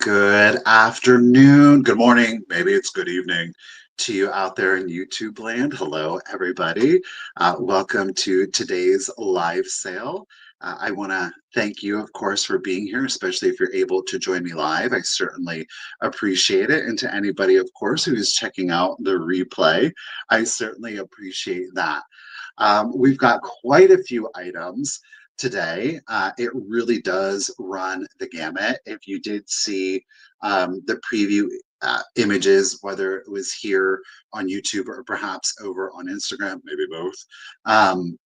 Good afternoon, good morning, maybe it's good evening to you out there in YouTube land. Hello, everybody. Welcome to today's live sale. I want to thank you, of course, for being here, especially if you're able to join me live. I certainly appreciate it. And to anybody, of course, who is checking out the replay, I certainly appreciate that. We've got quite a few items today. It really does run the gamut. If you did see the preview images, whether it was here on YouTube or perhaps over on Instagram, maybe both, um,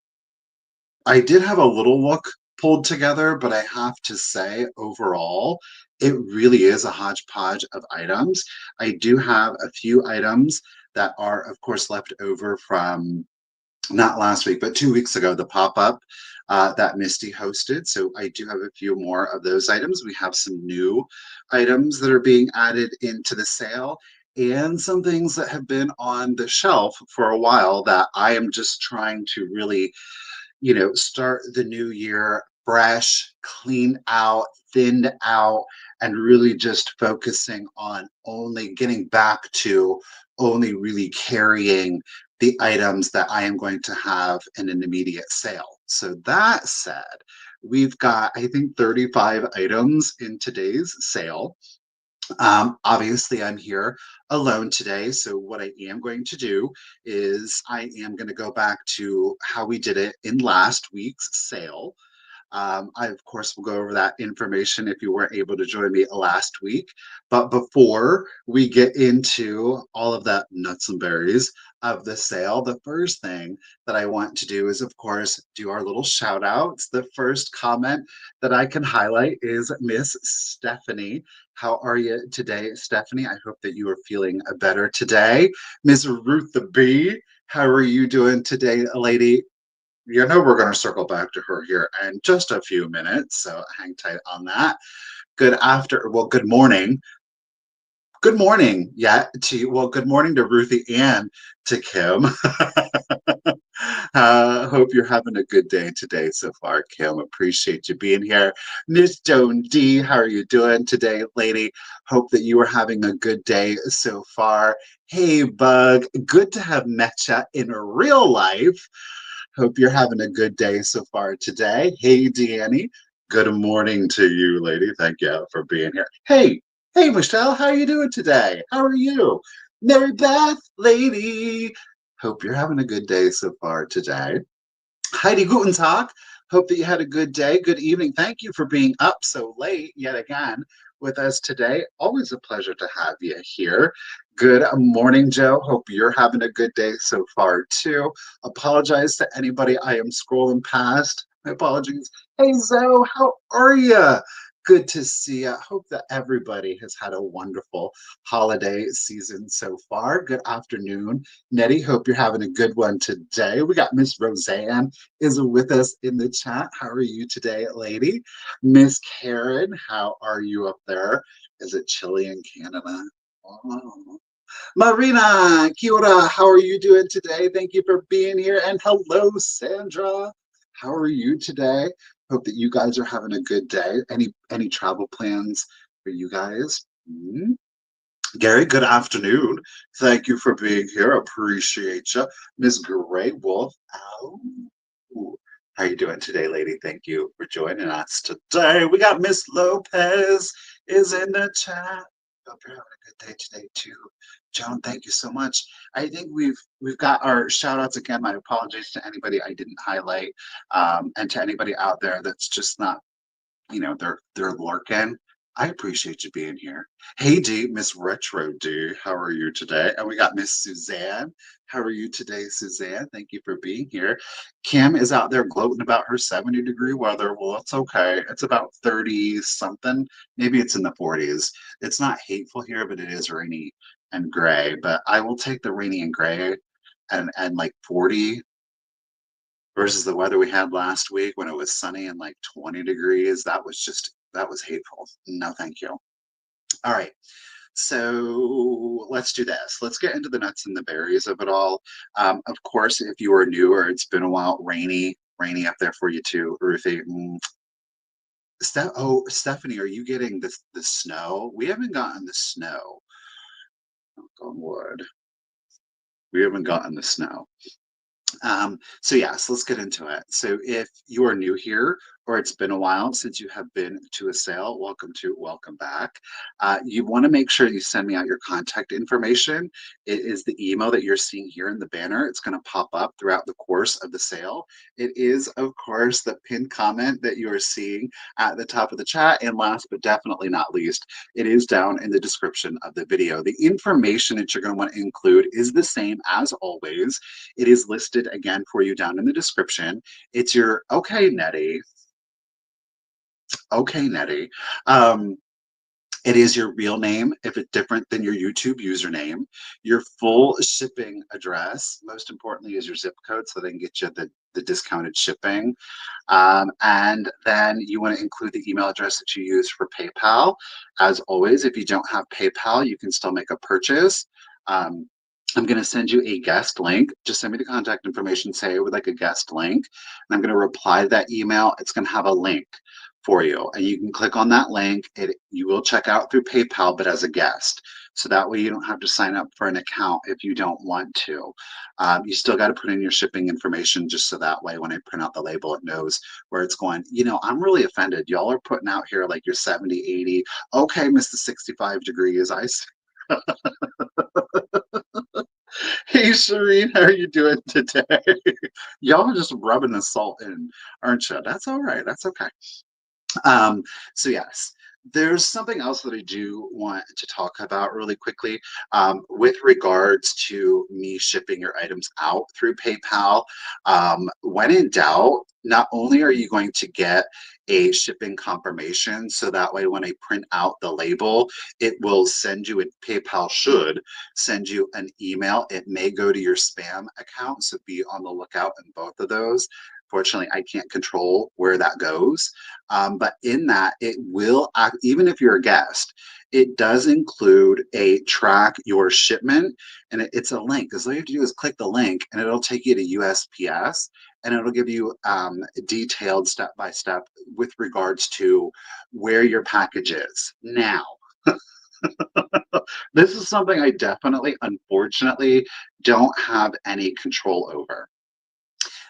I did have a little look pulled together, but I have to say, overall, it really is a hodgepodge of items. I do have a few items that are, of course, left over from not last week, but 2 weeks ago, the pop-up that Misty hosted. So I do have a few more of those items. We have some new items that are being added into the sale and some things that have been on the shelf for a while that I am just trying to really, start the new year fresh, clean out, thinned out, and really just focusing on only getting back to only really carrying the items that I am going to have in an immediate sale. So that said, we've got, I think, 35 items in today's sale. Obviously, I'm here alone today. So, what I am going to do is I am going to go back to how we did it in last week's sale. I, of course, will go over that information if you weren't able to join me last week. But before we get into all of that nuts and berries of the sale, the first thing that I want to do is, of course, do our little shout outs. The first comment that I can highlight is Miss Stephanie. How are you today, Stephanie? I hope that you are feeling better today. Miss Ruth the Bee, how are you doing today, lady? We're going to circle back to her here in just a few minutes, so hang tight on that. Good morning. Good morning, yeah, to you. Well, good morning to Ruthie and to Kim. Hope you're having a good day today so far, Kim. Appreciate you being here. Miss Joan D, how are you doing today, lady? Hope that you are having a good day so far. Hey, Bug, good to have met you in real life. Hope you're having a good day so far today. Hey, Deannie. Good morning to you, lady. Thank you for being here. Hey, Michelle. How are you doing today? How are you? Mary Beth, lady. Hope you're having a good day so far today. Heidi Guten Tag. Hope that you had a good day. Good evening. Thank you for being up so late yet again with us today. Always a pleasure to have you here. Good morning, Joe. Hope you're having a good day so far, too. Apologize to anybody I am scrolling past. My apologies. Hey, Zoe, how are you? Good to see you. Hope that everybody has had a wonderful holiday season so far. Good afternoon, Nettie. Hope you're having a good one today. We got Miss Roseanne is with us in the chat. How are you today, lady? Miss Karen, how are you up there? Is it chilly in Canada? Oh. Marina, kia ora, how are you doing today? Thank you for being here. And hello, Sandra. How are you today? Hope that you guys are having a good day. Any travel plans for you guys? Gary, good afternoon. Thank you for being here. Appreciate you. Miss Gray Wolf. Ow. How you doing today, lady? Thank you for joining us today. We got Miss Lopez is in the chat. Hope you're having a good day today too. Joan, thank you so much. I think we've got our shout outs again. My apologies to anybody I didn't highlight, and to anybody out there that's just not, they're lurking. I appreciate you being here. Hey D, Miss Retro D, how are you today? And we got Miss Suzanne. How are you today, Suzanne? Thank you for being here. Kim is out there gloating about her 70-degree weather. Well, it's okay. It's about 30 something. Maybe it's in the 40s. It's not hateful here, but it is rainy and gray. But I will take the rainy and gray and like 40 versus the weather we had last week when it was sunny and like 20 degrees. That was hateful. No, thank you. All right. So let's do this. Let's get into the nuts and the berries of it all. Of course, if you are new or it's been a while, rainy up there for you too, Ruthie. Stephanie, are you getting the snow? We haven't gotten the snow. Knock on wood. We haven't gotten the snow. So yes, let's get into it. So if you are new here or it's been a while since you have been to a sale, welcome back. You want to make sure you send me out your contact information. It is the email that you're seeing here in the banner. It's going to pop up throughout the course of the sale. It is, of course, the pinned comment that you are seeing at the top of the chat. And last but definitely not least, it is down in the description of the video. The information that you're going to want to include is the same as always. It is listed again for you down in the description. It's your okay, Nettie. Um, it is your real name if it's different than your YouTube username, your full shipping address. Most importantly, is your zip code so they can get you the discounted shipping. And then you want to include the email address that you use for PayPal. As always, if you don't have PayPal, you can still make a purchase. Um, I'm going to send you a guest link. Just send me the contact information, say I would like a guest link, and I'm going to reply to that email. It's going to have a link for you, and you can click on that link. You will check out through PayPal, but as a guest. So that way you don't have to sign up for an account if you don't want to. You still got to put in your shipping information just so that way when I print out the label, it knows where it's going. I'm really offended. Y'all are putting out here like you're 70, 80. Okay, Mr. 65 degrees. Hey, Shireen, how are you doing today? Y'all are just rubbing the salt in, aren't you? That's all right. That's okay. Um, so yes, there's something else that I do want to talk about really quickly with regards to me shipping your items out through PayPal. When in doubt, not only are you going to get a shipping confirmation, so that way when I print out the label, it will send you, PayPal should send you an email. It may go to your spam account, so be on the lookout in both of those. Fortunately, I can't control where that goes. But in that, it will, even if you're a guest, it does include a track your shipment, and it's a link. Because all you have to do is click the link, and it'll take you to USPS, and it'll give you detailed step by step with regards to where your package is. Now, this is something I definitely, unfortunately, don't have any control over.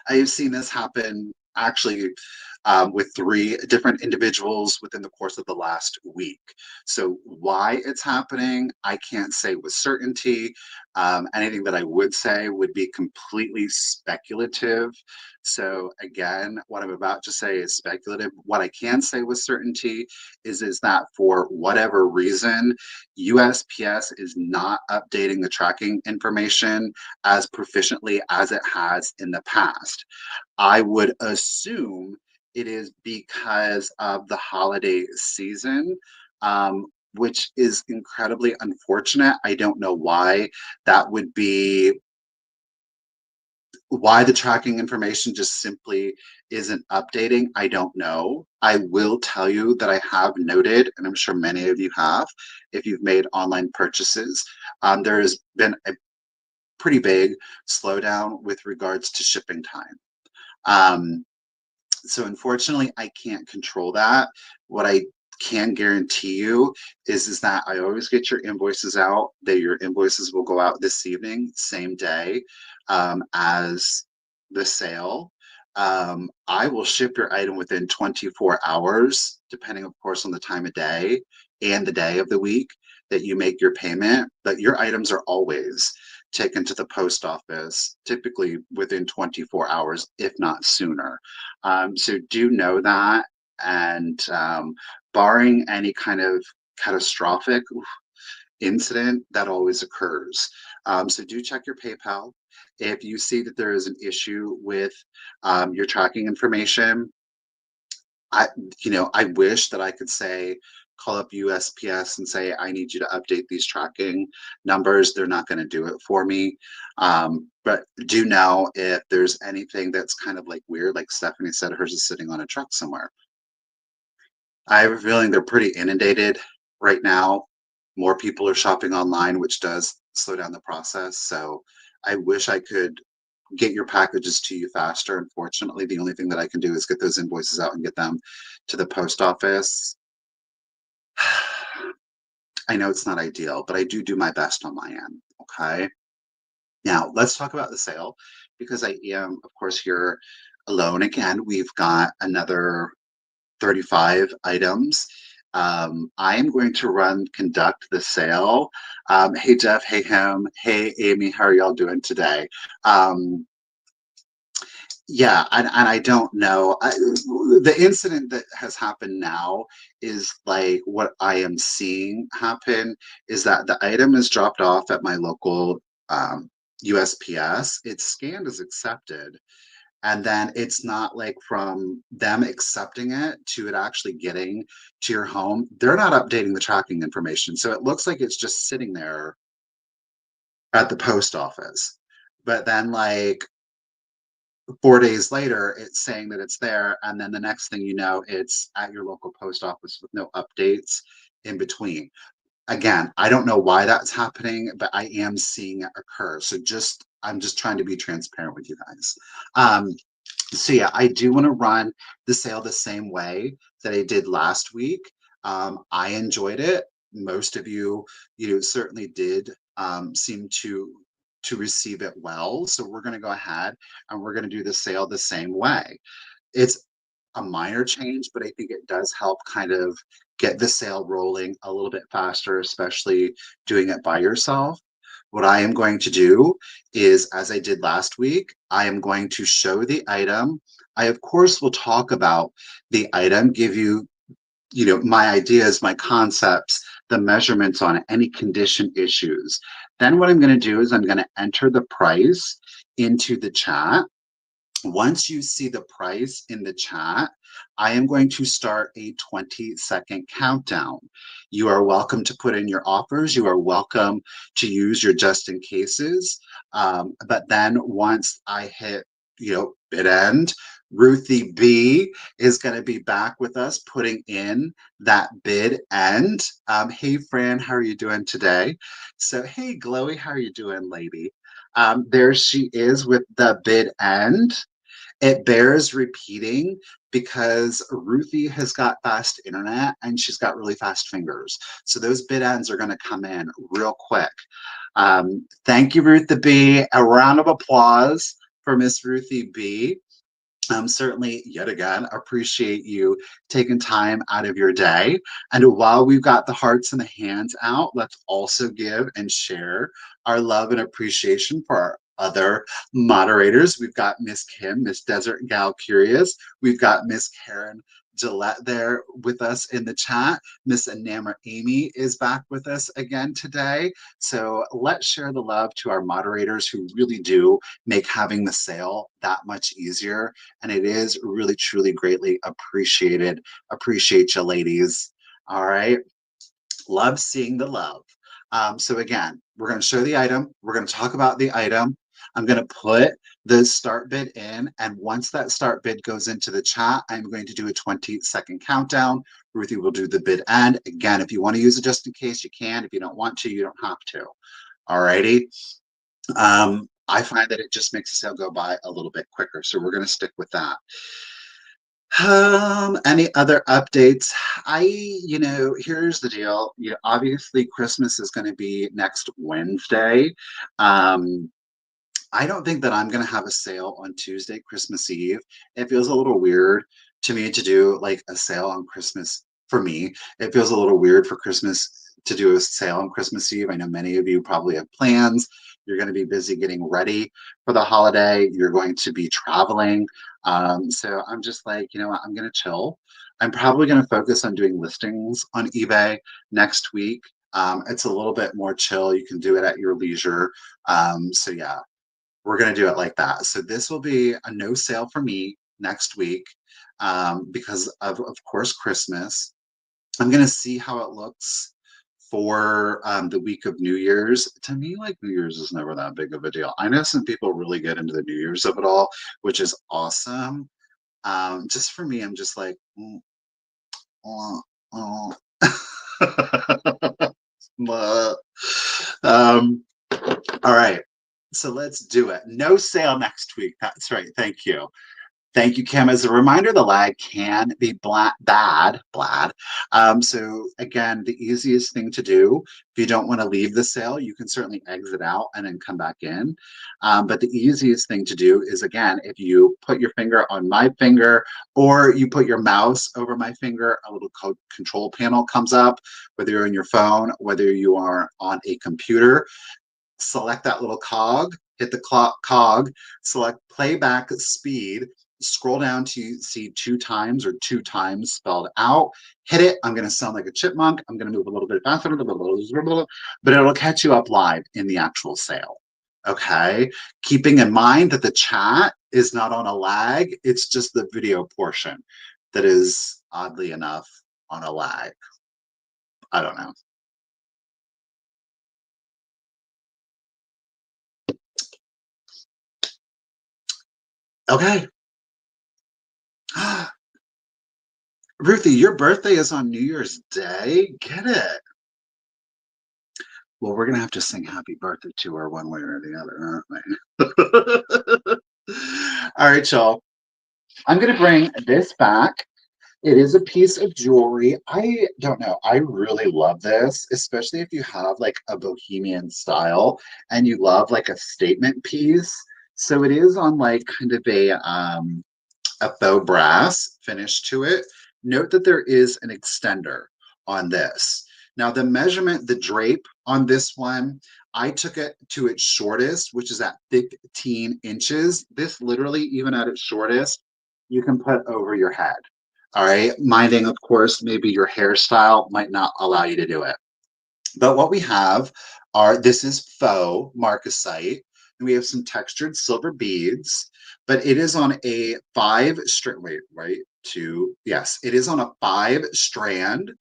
I have seen this happen actually with three different individuals within the course of the last week. So, why it's happening, I can't say with certainty. Anything that I would say would be completely speculative. So, again, what I'm about to say is speculative. What I can say with certainty is that for whatever reason, USPS is not updating the tracking information as proficiently as it has in the past. I would assume it is because of the holiday season, which is incredibly unfortunate. I don't know why that would be, why the tracking information just simply isn't updating. I don't know. I will tell you that I have noted, and I'm sure many of you have, if you've made online purchases, there has been a pretty big slowdown with regards to shipping time. So unfortunately, I can't control that. What I can guarantee you is that I always get your invoices out. That your invoices will go out this evening, same day as the sale. I will ship your item within 24 hours, depending, of course, on the time of day and the day of the week that you make your payment. But your items are always taken to the post office, typically within 24 hours, if not sooner. So do know that, and barring any kind of catastrophic incident, that always occurs. So do check your PayPal. If you see that there is an issue with your tracking information, I, I wish that I could say, call up USPS and say, I need you to update these tracking numbers. They're not going to do it for me. But do know if there's anything that's kind of like weird, like Stephanie said, hers is sitting on a truck somewhere. I have a feeling they're pretty inundated right now. More people are shopping online, which does slow down the process. So I wish I could get your packages to you faster. Unfortunately, the only thing that I can do is get those invoices out and get them to the post office. I know it's not ideal, but I do my best on my end. Okay. Now let's talk about the sale because I am, of course, here alone again. We've got another 35 items. I am going to conduct the sale. Hey, Jeff. Hey, Him. Hey, Amy. How are y'all doing today? Um, yeah, and I don't know. The incident that has happened now is like what I am seeing happen is that the item is dropped off at my local USPS. It's scanned as accepted, and then it's not like from them accepting it to it actually getting to your home. They're not updating the tracking information, so it looks like it's just sitting there at the post office. But then, like 4 days later, it's saying that it's there, and then the next thing you know, it's at your local post office with no updates in between. Again, I don't know why that's happening, but I am seeing it occur. So I'm just trying to be transparent with you guys. So yeah, I do want to run the sale the same way that I did last week. I enjoyed it. Most of you certainly did seem to receive it well. So we're going to go ahead and we're going to do the sale the same way. It's a minor change, but I think it does help kind of get the sale rolling a little bit faster, especially doing it by yourself. What I am going to do is, as I did last week, I am going to show the item. I, of course, will talk about the item, give you my ideas, my concepts, the measurements on it, any condition issues. Then what I'm going to do is I'm going to enter the price into the chat. Once you see the price in the chat, I am going to start a 20-second countdown. You are welcome to put in your offers. You are welcome to use your just in cases. But then once I hit bid end, Ruthie B is going to be back with us putting in that bid end. Hey, Fran, how are you doing today? So, hey, Glowy, how are you doing, lady? There she is with the bid end. It bears repeating because Ruthie has got fast internet and she's got really fast fingers. So those bid ends are going to come in real quick. Thank you, Ruth the B. A round of applause for Miss Ruthie B. Certainly, yet again, appreciate you taking time out of your day. And while we've got the hearts and the hands out, let's also give and share our love and appreciation for our other moderators. We've got Miss Kim, Miss Desert Gal Curious. We've got Miss Karen Gillette there with us in the chat. Miss Enamor Amy is back with us again today. So let's share the love to our moderators who really do make having the sale that much easier. And it is really, truly greatly appreciated. Appreciate you, ladies. All right. Love seeing the love. So again, we're going to show the item. We're going to talk about the item. I'm going to put the start bid in. And once that start bid goes into the chat, I'm going to do a 20-second countdown. Ruthie will do the bid end. Again, if you want to use it just in case, you can. If you don't want to, you don't have to. All righty. I find that it just makes the sale go by a little bit quicker. So we're going to stick with that. Any other updates? Here's the deal. Obviously Christmas is going to be next Wednesday. I don't think that I'm going to have a sale on Tuesday, Christmas Eve. It feels a little weird to me to do like a sale on Christmas. For me, it feels a little weird for Christmas to do a sale on Christmas Eve. I know many of you probably have plans. You're going to be busy getting ready for the holiday. You're going to be traveling. So I'm just like, you know what? I'm going to chill. I'm probably going to focus on doing listings on eBay next week. It's a little bit more chill. You can do it at your leisure. So yeah, we're going to do it like that. So this will be a no sale for me next week because of course, Christmas. I'm going to see how it looks for the week of New Year's. To me, like New Year's is never that big of a deal. I know some people really get into the New Year's of it all, which is awesome. Just for me, I'm just like, uh, uh. um, all right. So let's do it. No sale next week. That's right. Thank you. Thank you, Kim. As a reminder, the lag can be bad. So again, the easiest thing to do, if you don't want to leave the sale, you can certainly exit out and then come back in. But the easiest thing to do is, again, if you put your finger on my finger or you put your mouse over my finger, a little control panel comes up, whether you're on your phone, whether you are on a computer. Select that little cog, hit the cog, select playback speed, scroll down to see 2 times or 2 times spelled out, hit it. I'm going to sound like a chipmunk. I'm going to move a little bit faster, but it'll catch you up live in the actual sale. Okay. Keeping in mind that the chat is not on a lag, it's just the video portion that is oddly enough on a lag. I don't know. Okay. Ruthie, your birthday is on New Year's Day? Get it. Well, we're going to have to sing happy birthday to her one way or the other, aren't we? All right, y'all. I'm going to bring this back. It is a piece of jewelry. I don't know. I really love this, especially if you have like a bohemian style and you love like a statement piece. So it is on like kind of a faux brass finish to it. Note that there is an extender on this. Now the measurement, the drape on this one, I took it to its shortest, which is at 15 inches. This literally, even at its shortest, you can put over your head. All right. Minding, of course, maybe your hairstyle might not allow you to do it. But what we have are, this is faux marcasite, and we have some textured silver beads, but it is on a 5 strand, wait, right, yes, it is on a 5 strand.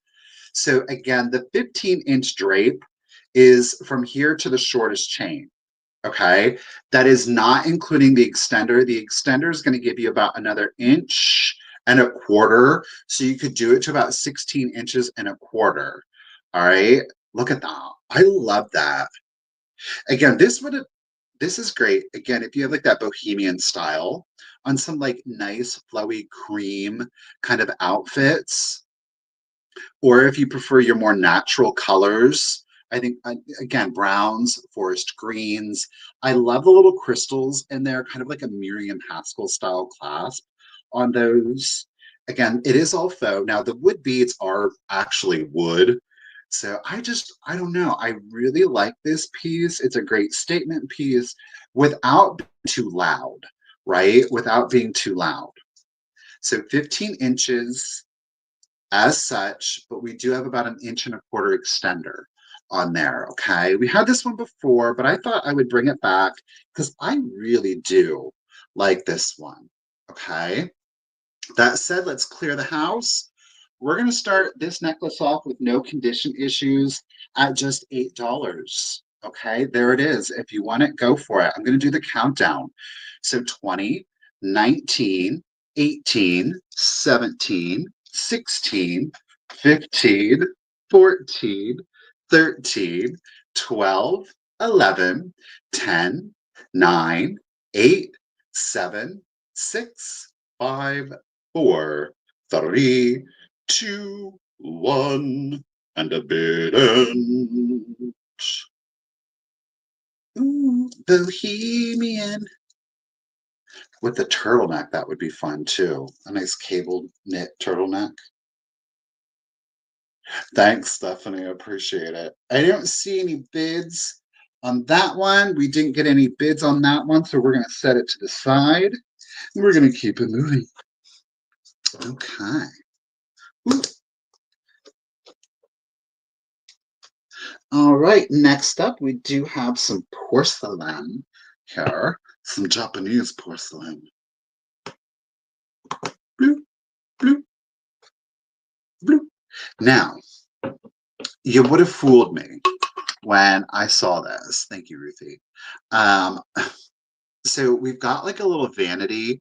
So again, the 15-inch drape is from here to the shortest chain. Okay, that is not including the extender. The extender is going to give you about another 1.25 inches. So you could do it to about 16 inches and a quarter. All right, look at that. I love that. Again, this is great. Again, if you have like that bohemian style on some like nice flowy cream kind of outfits, or if you prefer your more natural colors, I think, again, browns, forest greens. I love the little crystals in there, kind of like a Miriam Haskell style clasp on those. Again, it is all faux. Now, the wood beads are actually wood. So I don't know. I really like this piece. It's a great statement piece without being too loud, right? Without being too loud. So 15 inches as such, but we do have about 1.25 inch extender on there. Okay, we had this one before, but I thought I would bring it back because I really do like this one. Okay, that said, let's clear the house. We're going to start this necklace off with no condition issues at just $8. Okay, there it is. If you want it, go for it. I'm going to do the countdown. So 20, 19, 18, 17, 16, 15, 14, 13, 12, 11, 10, 9, 8, 7, 6, 5, 4, 3, 2, 1, and a bit end. Ooh, bohemian. With the turtleneck, that would be fun too. A nice cable knit turtleneck. Thanks, Stephanie. I appreciate it. I don't see any bids on that one. We didn't get any bids on that one, so we're going to set it to the side. And we're going to keep it moving. Okay. Ooh. All right, next up, we do have some porcelain here, some Japanese porcelain. Bloop, bloop, bloop. Now, you would have fooled me when I saw this. Thank you, Ruthie. So we've got like a little vanity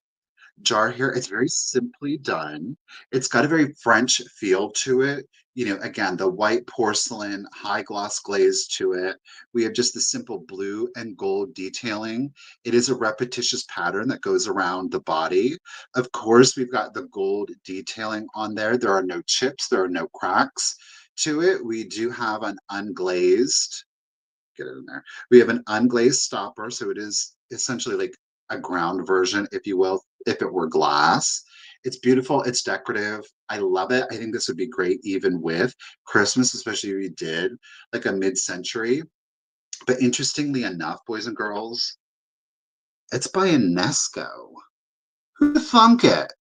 jar here. It's very simply done. It's got a very French feel to it. Again, the white porcelain, high gloss glaze to it. We have just the simple blue and gold detailing. It is a repetitious pattern that goes around the body. Of course, we've got the gold detailing on there. There are no chips, there are no cracks to it. We do have an unglazed, get it in there. We have an unglazed stopper, so it is essentially like a ground version, if you will, if it were glass. It's beautiful, it's decorative. I love it. I think this would be great even with Christmas, especially if you did like a mid-century. But interestingly enough, boys and girls, it's by Enesco. Who'd thunk it?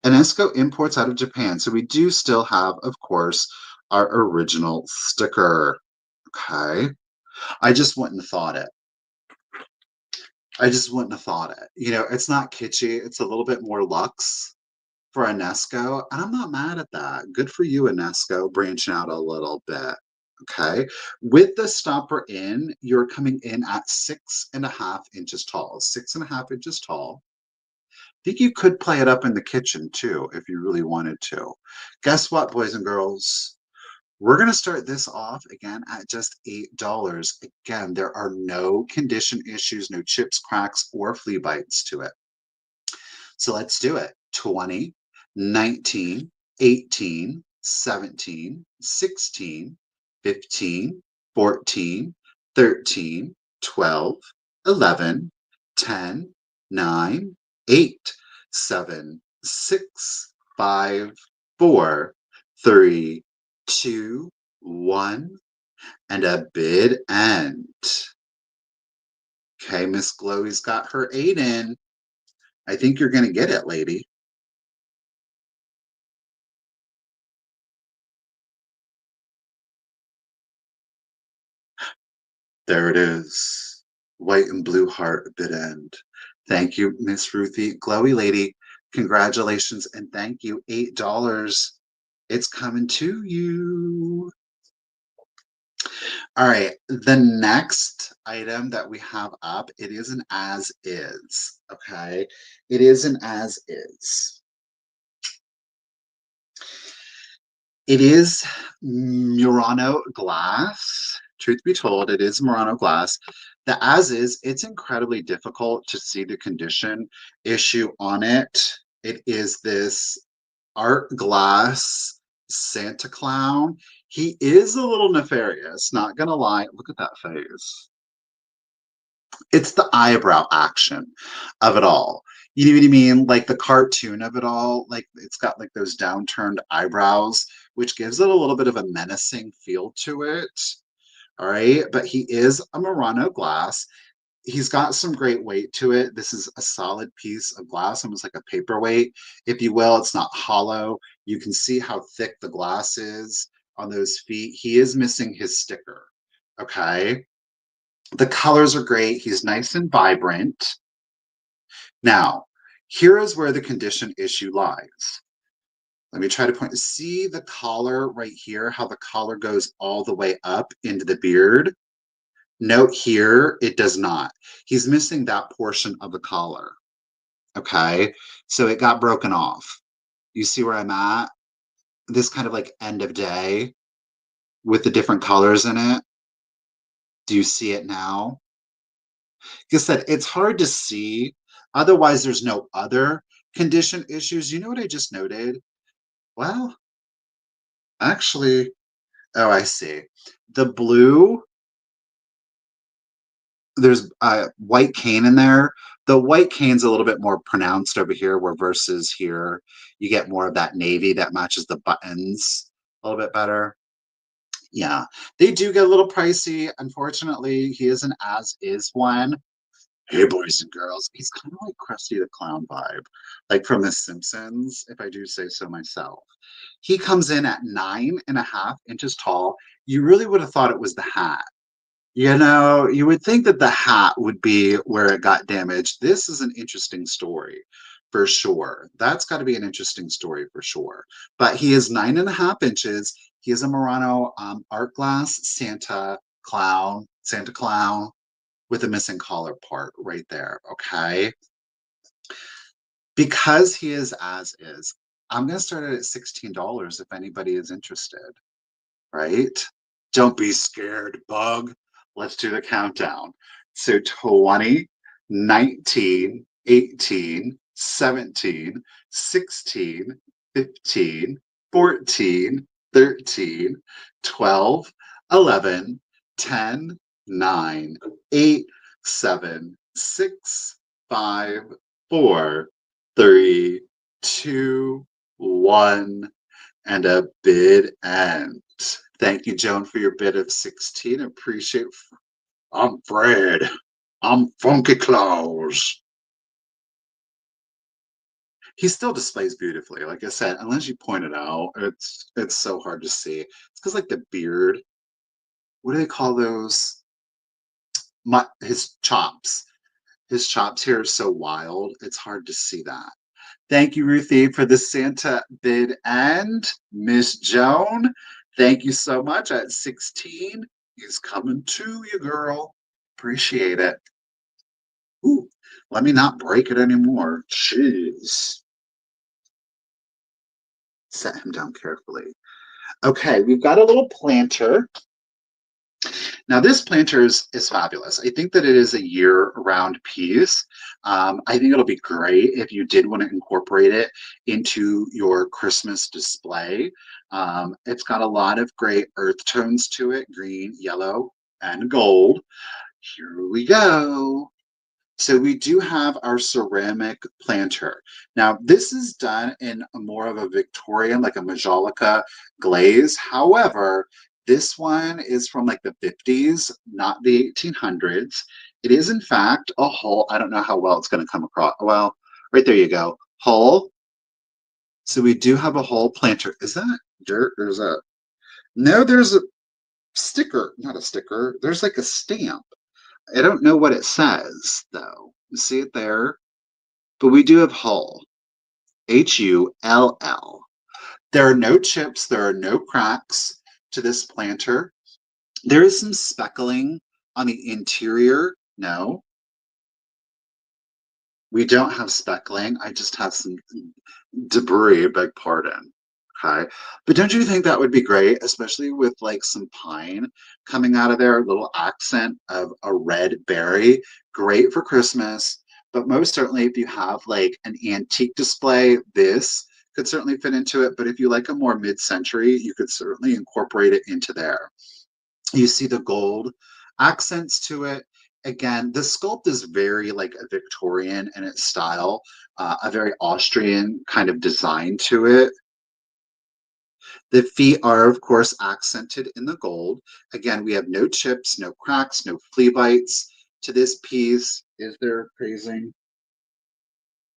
Enesco imports out of Japan. So we do still have, of course, our original sticker. Okay. I just wouldn't have thought it. I just wouldn't have thought it. It's not kitschy. It's a little bit more luxe for Enesco, and I'm not mad at that. Good for you, Enesco, branching out a little bit. Okay. With the stopper in, you're coming in at 6.5 inches tall. 6.5 inches tall. I think you could play it up in the kitchen too if you really wanted to. Guess what, boys and girls? We're going to start this off again at just $8. Again, there are no condition issues, no chips, cracks, or flea bites to it. So let's do it. 20, 19, 18, 17, 16, 15, 14, 13, 12, 11, 10, 9, 8, 7, 6, 5, 4, 3, 2, 1, and a bid end. Okay, Miss Glowy's got her 8 in. I think you're going to get it, lady. There it is. White and blue heart bid end. Thank you, Miss Ruthie. Glowy lady, congratulations and thank you. $8. It's coming to you. All right, the next item that we have up, it is an as is, okay? It is an as is. It is Murano glass. Truth be told, it is Murano glass. The as is, it's incredibly difficult to see the condition issue on it. It is this art glass Santa clown. He is a little nefarious, not gonna lie. Look at that face. It's the eyebrow action of it all. You know what I mean? Like the cartoon of it all, like it's got like those downturned eyebrows, which gives it a little bit of a menacing feel to it. All right. But he is a Murano glass. He's got some great weight to it. This is a solid piece of glass, almost like a paperweight, if you will. It's not hollow. You can see how thick the glass is on those feet. He is missing his sticker. Okay. The colors are great. He's nice and vibrant. Now, here is where the condition issue lies. Let me try to point. See the collar right here, how the collar goes all the way up into the beard? Note here, it does not. He's missing that portion of the collar. Okay, so it got broken off. You see where I'm at? This kind of like end of day with the different colors in it. Do you see it now? Like I said, it's hard to see. Otherwise, there's no other condition issues. You know what I just noted? Well, actually, oh, I see. The blue, there's a white cane in there. The white cane's a little bit more pronounced over here, where versus here, you get more of that navy that matches the buttons a little bit better. Yeah, they do get a little pricey. Unfortunately, he is an as is one. Hey, boys and girls, he's kind of like Krusty the Clown vibe, like from The Simpsons, if I do say so myself. He comes in at 9.5 inches tall. You really would have thought it was the hat. You would think that the hat would be where it got damaged. This is an interesting story for sure. That's got to be an interesting story for sure. But he is 9.5 inches. He is a Murano art glass Santa Clown with a missing collar part right there. Okay. Because he is as is, I'm going to start it at $16 if anybody is interested. right? Don't be scared, bug. Let's do the countdown. So 20, 19, 18, 17, 16, 15, 14, 13, 12, 11, 10, 9, 8, 7, 6, 5, 4, 3, 2, 1, and a bid end. Thank you, Joan, for your bid of 16. Appreciate. I'm Fred. I'm Funky Claus. He still displays beautifully. Like I said, unless you point it out, it's so hard to see. It's because like the beard. What do they call those? His chops. His chops here are so wild. It's hard to see that. Thank you, Ruthie, for the Santa bid and Miss Joan. Thank you so much. At 16, he's coming to you, girl. Appreciate it. Ooh, let me not break it anymore. Jeez. Set him down carefully. Okay, we've got a little planter. Now, this planter is fabulous. I think that it is a year-round piece. I think it'll be great if you did want to incorporate it into your Christmas display. It's got a lot of great earth tones to it, green, yellow, and gold. Here we go. So we do have our ceramic planter. Now, this is done in more of a Victorian, like a Majolica glaze. However, this one is from like the 50s, not the 1800s. It is, in fact, a hull. I don't know how well it's going to come across. Well, right there you go. Hull. So we do have a hull planter. Is that dirt or is that? No, there's a sticker, not a sticker. There's like a stamp. I don't know what it says, though. You see it there? But we do have Hull, Hull. There are no chips, there are no cracks to this planter. There is some speckling on the interior. No, we don't have speckling. I just have some debris, beg pardon. Okay. But don't you think that would be great, especially with like some pine coming out of there, a little accent of a red berry? Great for Christmas. But most certainly, if you have like an antique display, this could certainly fit into it. But if you like a more mid century, you could certainly incorporate it into there. You see the gold accents to it. Again, the sculpt is very like a Victorian in its style, a very Austrian kind of design to it. The feet are, of course, accented in the gold. Again, we have no chips, no cracks, no flea bites to this piece. Is there crazing?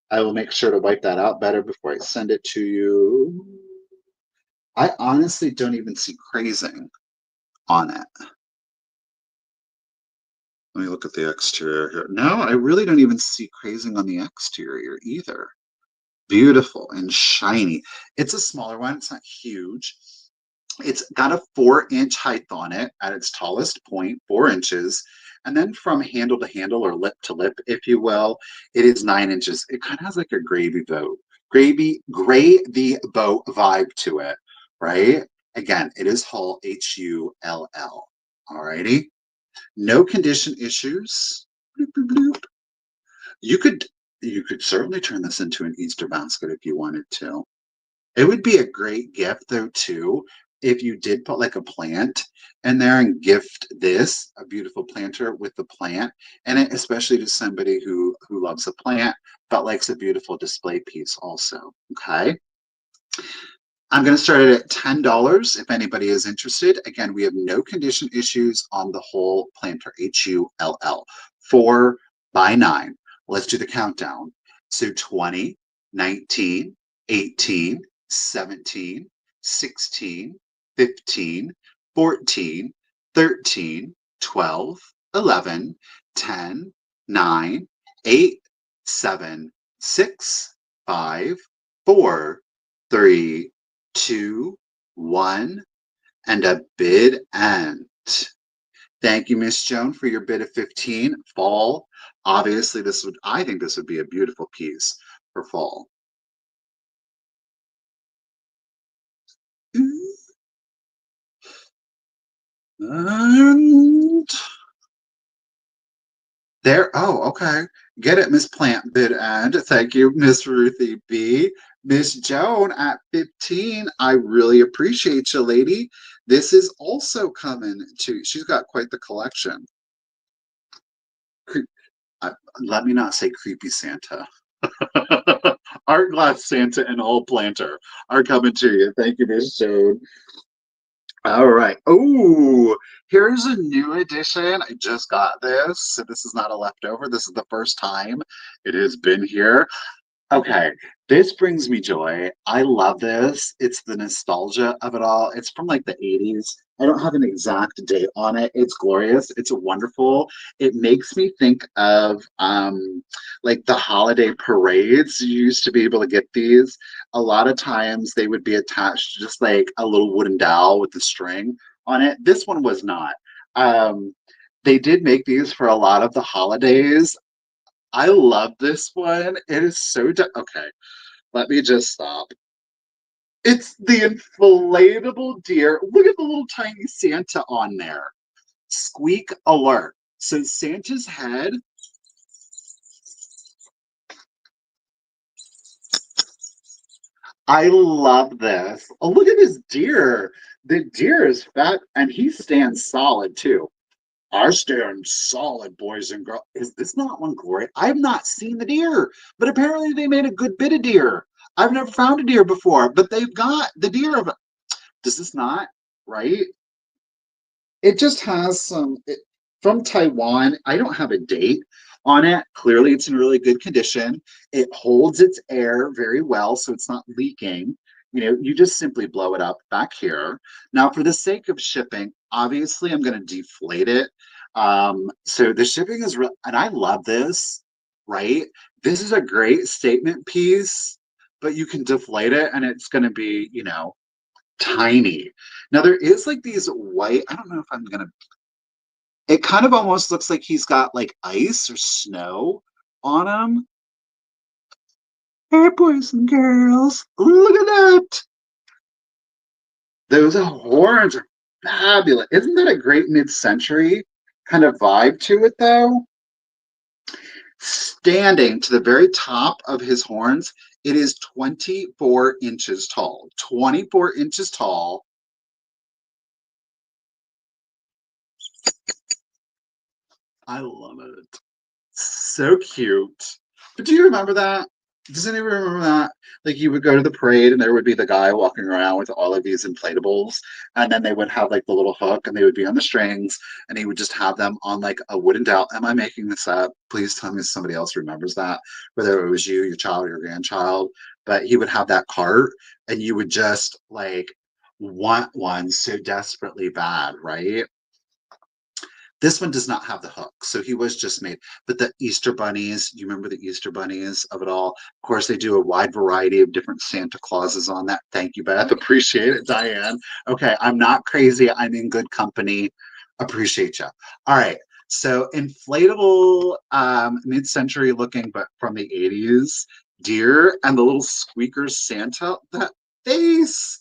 I will make sure to wipe that out better before I send it to you. I honestly don't even see crazing on it. Let me look at the exterior here. No, I really don't even see crazing on the exterior either. Beautiful and shiny. It's a smaller one, it's not huge. It's got a 4-inch height on it at its tallest point, 4 inches. And then from handle to handle or lip to lip, if you will, it is 9 inches. It kind of has like a gravy boat vibe to it, right? Again, it is Hull, Hull. Alrighty. No condition issues. Bloop, bloop, bloop. You could you could certainly turn this into an Easter basket if you wanted to. It would be a great gift though too if you did put like a plant in there and gift this a beautiful planter with the plant and it, especially to somebody who loves a plant but likes a beautiful display piece also. Okay. I'm going to start it at $10 if anybody is interested. Again, we have no condition issues on the whole planter, Hull, 4x9. Let's do the countdown. So 20, 19, 18, 17, 16, 15, 14, 13, 12, 11, 10, 9, 8, 7, 6, 5, 4, 3, 2, 1, and a bid end. Thank you, Miss Joan, for your bid of 15. Fall. Obviously, I think this would be a beautiful piece for fall. And there, oh, okay. Get it, Miss Plant Bid End. Thank you, Miss Ruthie B. Miss Joan at 15. I really appreciate you, lady. This is also coming to, she's got quite the collection. Cre- Let me not say creepy Santa. Art Glass Santa and Old Planter are coming to you. Thank you, Miss Joan. All right. Oh, here's a new edition. I just got this. So this is not a leftover. This is the first time it has been here. Okay, this brings me joy. I love this. It's the nostalgia of it all. It's from like the 80s. I don't have an exact date on it. It's glorious. It's wonderful. It makes me think of like the holiday parades. You used to be able to get these. A lot of times they would be attached to just like a little wooden dowel with the string on it. This one was not. Um, they did make these for a lot of the holidays. I love this one. It is so okay. Let me just stop. It's the inflatable deer. Look at the little tiny Santa on there. Squeak alert. So Santa's head. I love this. Oh, look at this deer. The deer is fat and he stands solid too. I stand solid, boys and girls. Is this not one glory? I've not seen the deer, but apparently they made a good bit of deer. I've never found a deer before, but they've got the deer of. Does this not right? It just has from Taiwan. I don't have a date on it. Clearly, it's in really good condition. It holds its air very well, so it's not leaking. You know, you just simply blow it up back here. Now, for the sake of shipping, obviously, I'm going to deflate it. So the shipping is real, and I love this, right? This is a great statement piece, but you can deflate it, and it's going to be, tiny. Now there is like these white, I don't know if I'm gonna, it kind of almost looks like he's got like ice or snow on him. Hey, boys and girls, look at that. Those horns are fabulous. Isn't that a great mid-century kind of vibe to it though? Standing to the very top of his horns, it is 24 inches tall. 24 inches tall. I love it. So cute. But do you remember that? Does anyone remember that? Like you would go to the parade and there would be the guy walking around with all of these inflatables, and then they would have like the little hook and they would be on the strings, and he would just have them on like a wooden dowel. Am I making this up? Please tell me if somebody else remembers that, whether it was you, your child, or your grandchild. But he would have that cart and you would just like want one so desperately bad, right? This one does not have the hook, so he was just made. But the Easter bunnies, you remember the Easter bunnies of it all? Of course, they do a wide variety of different Santa Clauses on that. Thank you, Beth. Appreciate it, Diane. Okay, I'm not crazy. I'm in good company. Appreciate you. All right. So inflatable, mid-century looking, but from the 80s, deer and the little squeaker Santa. That face.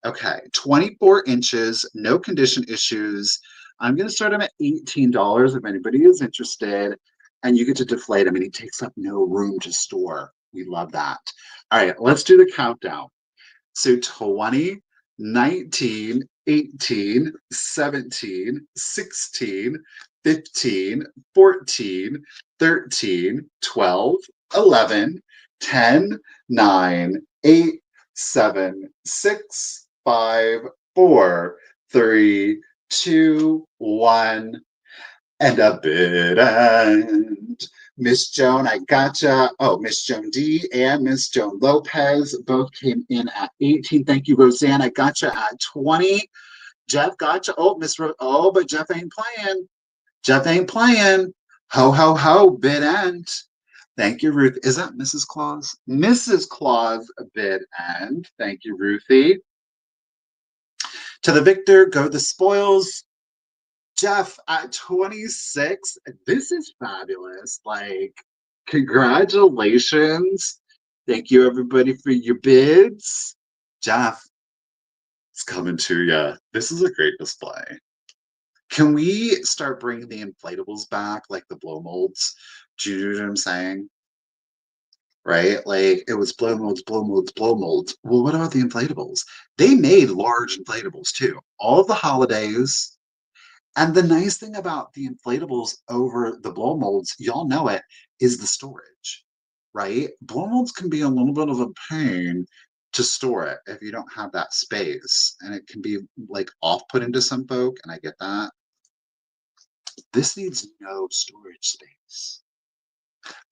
Okay, 24 inches, no condition issues. I'm going to start him at $18 if anybody is interested. And you get to deflate him, and he takes up no room to store. We love that. All right, let's do the countdown. So 20, 19, 18, 17, 16, 15, 14, 13, 12, 11, 10, 9, 8, 7, 6, 5, 4, 3, 2, 1, and a bid end. Miss Joan, I gotcha. Oh, Miss Joan D and Miss Joan Lopez both came in at 18. Thank you, Roseanne. I gotcha at 20. Jeff gotcha. Oh, oh, but Jeff ain't playing. Jeff ain't playing. Ho, ho, ho, bid end. Thank you, Ruth. Is that Mrs. Claus? Mrs. Claus bid end. Thank you, Ruthie. To the victor go the spoils. Jeff, at 26, this is fabulous. Like, congratulations. Thank you, everybody, for your bids. Jeff, it's coming to you. This is a great display. Can we start bringing the inflatables back, like the blow molds? Do you know what I'm saying? Right? Like it was blow molds, blow molds, blow molds. Well, what about the inflatables? They made large inflatables too. All of the holidays. And the nice thing about the inflatables over the blow molds, y'all know it, is the storage, right? Blow molds can be a little bit of a pain to store it if you don't have that space. And it can be like off-putting to some folk, and I get that. This needs no storage space.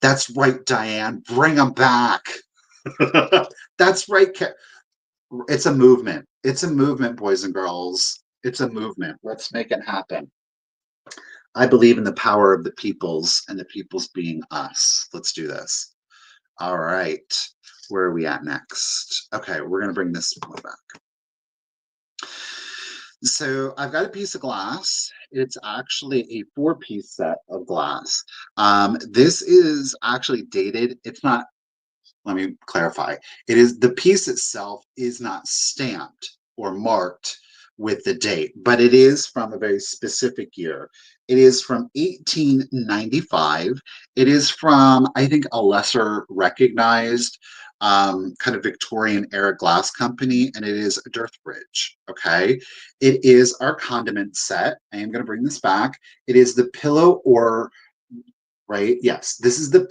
That's right, Diane. Bring them back. That's right. It's a movement. It's a movement, boys and girls. It's a movement. Let's make it happen. I believe in the power of the peoples and the peoples being us. Let's do this. All right. Where are we at next? Okay, we're going to bring this one back. So I've got a piece of glass. It's actually a 4-piece set of glass. This is actually dated. It's not, let me clarify. It is, the piece itself is not stamped or marked with the date, but it is from a very specific year. It is from 1895. It is from, I think, a lesser recognized kind of Victorian era glass company, and it is a Dirthbridge. Okay, it is our condiment set. I am going to bring this back. It is the pillow or right. Yes, this is the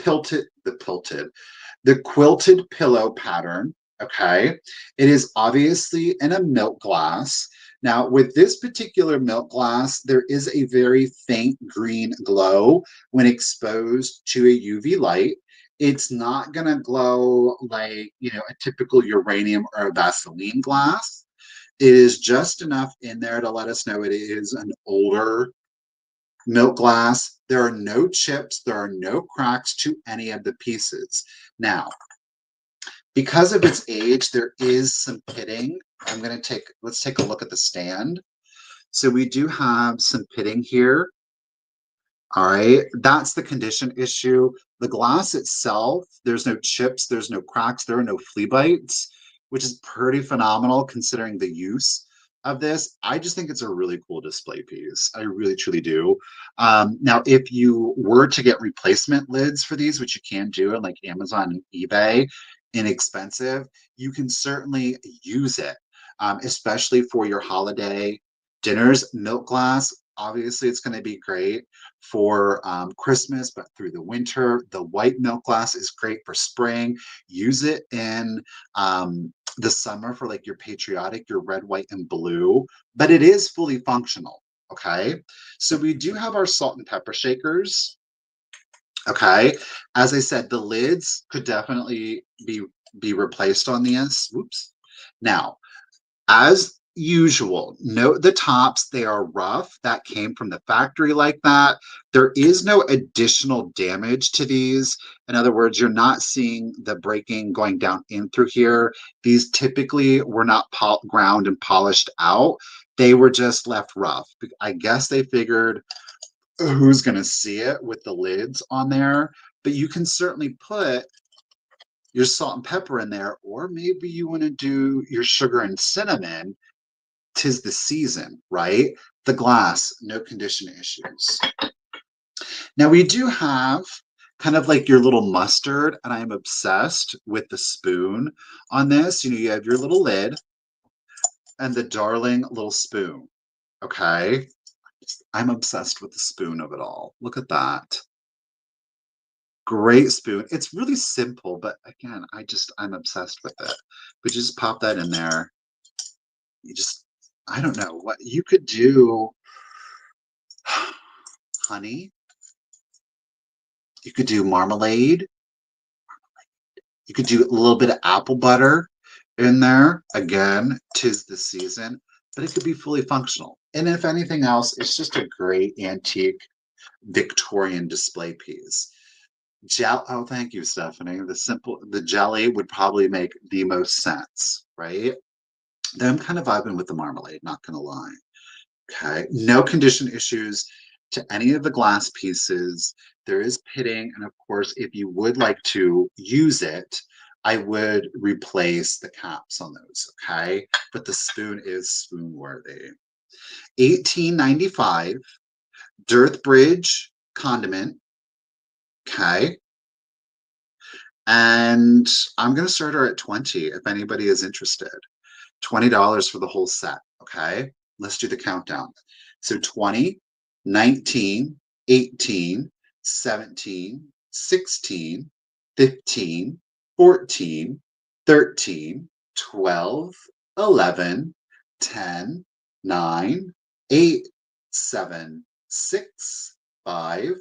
quilted pillow pattern. Okay, it is obviously in a milk glass. Now, with this particular milk glass, there is a very faint green glow when exposed to a UV light. It's not going to glow like, a typical uranium or a Vaseline glass. It is just enough in there to let us know it is an older milk glass. There are no chips, there are no cracks to any of the pieces. Now, because of its age, there is some pitting. Let's take a look at the stand. So we do have some pitting here. All right, that's the condition issue. The glass itself, there's no chips, there's no cracks, there are no flea bites, which is pretty phenomenal considering the use of this. I just think it's a really cool display piece. I really, truly do. Now, if you were to get replacement lids for these, which you can do on like Amazon and eBay, inexpensive, you can certainly use it, especially for your holiday dinners. Milk glass, obviously, it's going to be great for Christmas, but through the winter. The white milk glass is great for spring. Use it in the summer for like your patriotic, your red, white, and blue, but it is fully functional. Okay, so we do have our salt and pepper shakers. Okay, as I said, the lids could definitely be replaced on these. Whoops. Now, as usual, note the tops, they are rough. That came from the factory like that. There is no additional damage to these. In other words, you're not seeing the breaking going down in through here. These typically were not ground and polished out. They were just left rough. I guess they figured, who's going to see it with the lids on there? But you can certainly put your salt and pepper in there, or maybe you want to do your sugar and cinnamon. 'Tis the season, right? The glass, no condition issues. Now we do have kind of like your little mustard, and I'm obsessed with the spoon on this. You have your little lid and the darling little spoon. Okay, I'm obsessed with the spoon of it all. Look at that. Great spoon. It's really simple, but again, I'm obsessed with it. But you just pop that in there. You just, I don't know what you could do. Honey. You could do marmalade. You could do a little bit of apple butter in there. Again, 'tis the season, but it could be fully functional. And if anything else, it's just a great antique Victorian display piece. Oh, thank you, Stephanie. The jelly would probably make the most sense, right? Then I'm kind of vibing with the marmalade, not gonna lie. Okay, no condition issues to any of the glass pieces. There is pitting, and of course, if you would like to use it, I would replace the caps on those, okay? But the spoon is spoon worthy. $18.95. Dearth Bridge condiment. Okay. And I'm going to start her at 20 if anybody is interested. $20 for the whole set. Okay. Let's do the countdown. So 20, 19, 18, 17, 16, 15, 14, 13, 12, 11, 10, 9, 8, 7, 6, 5,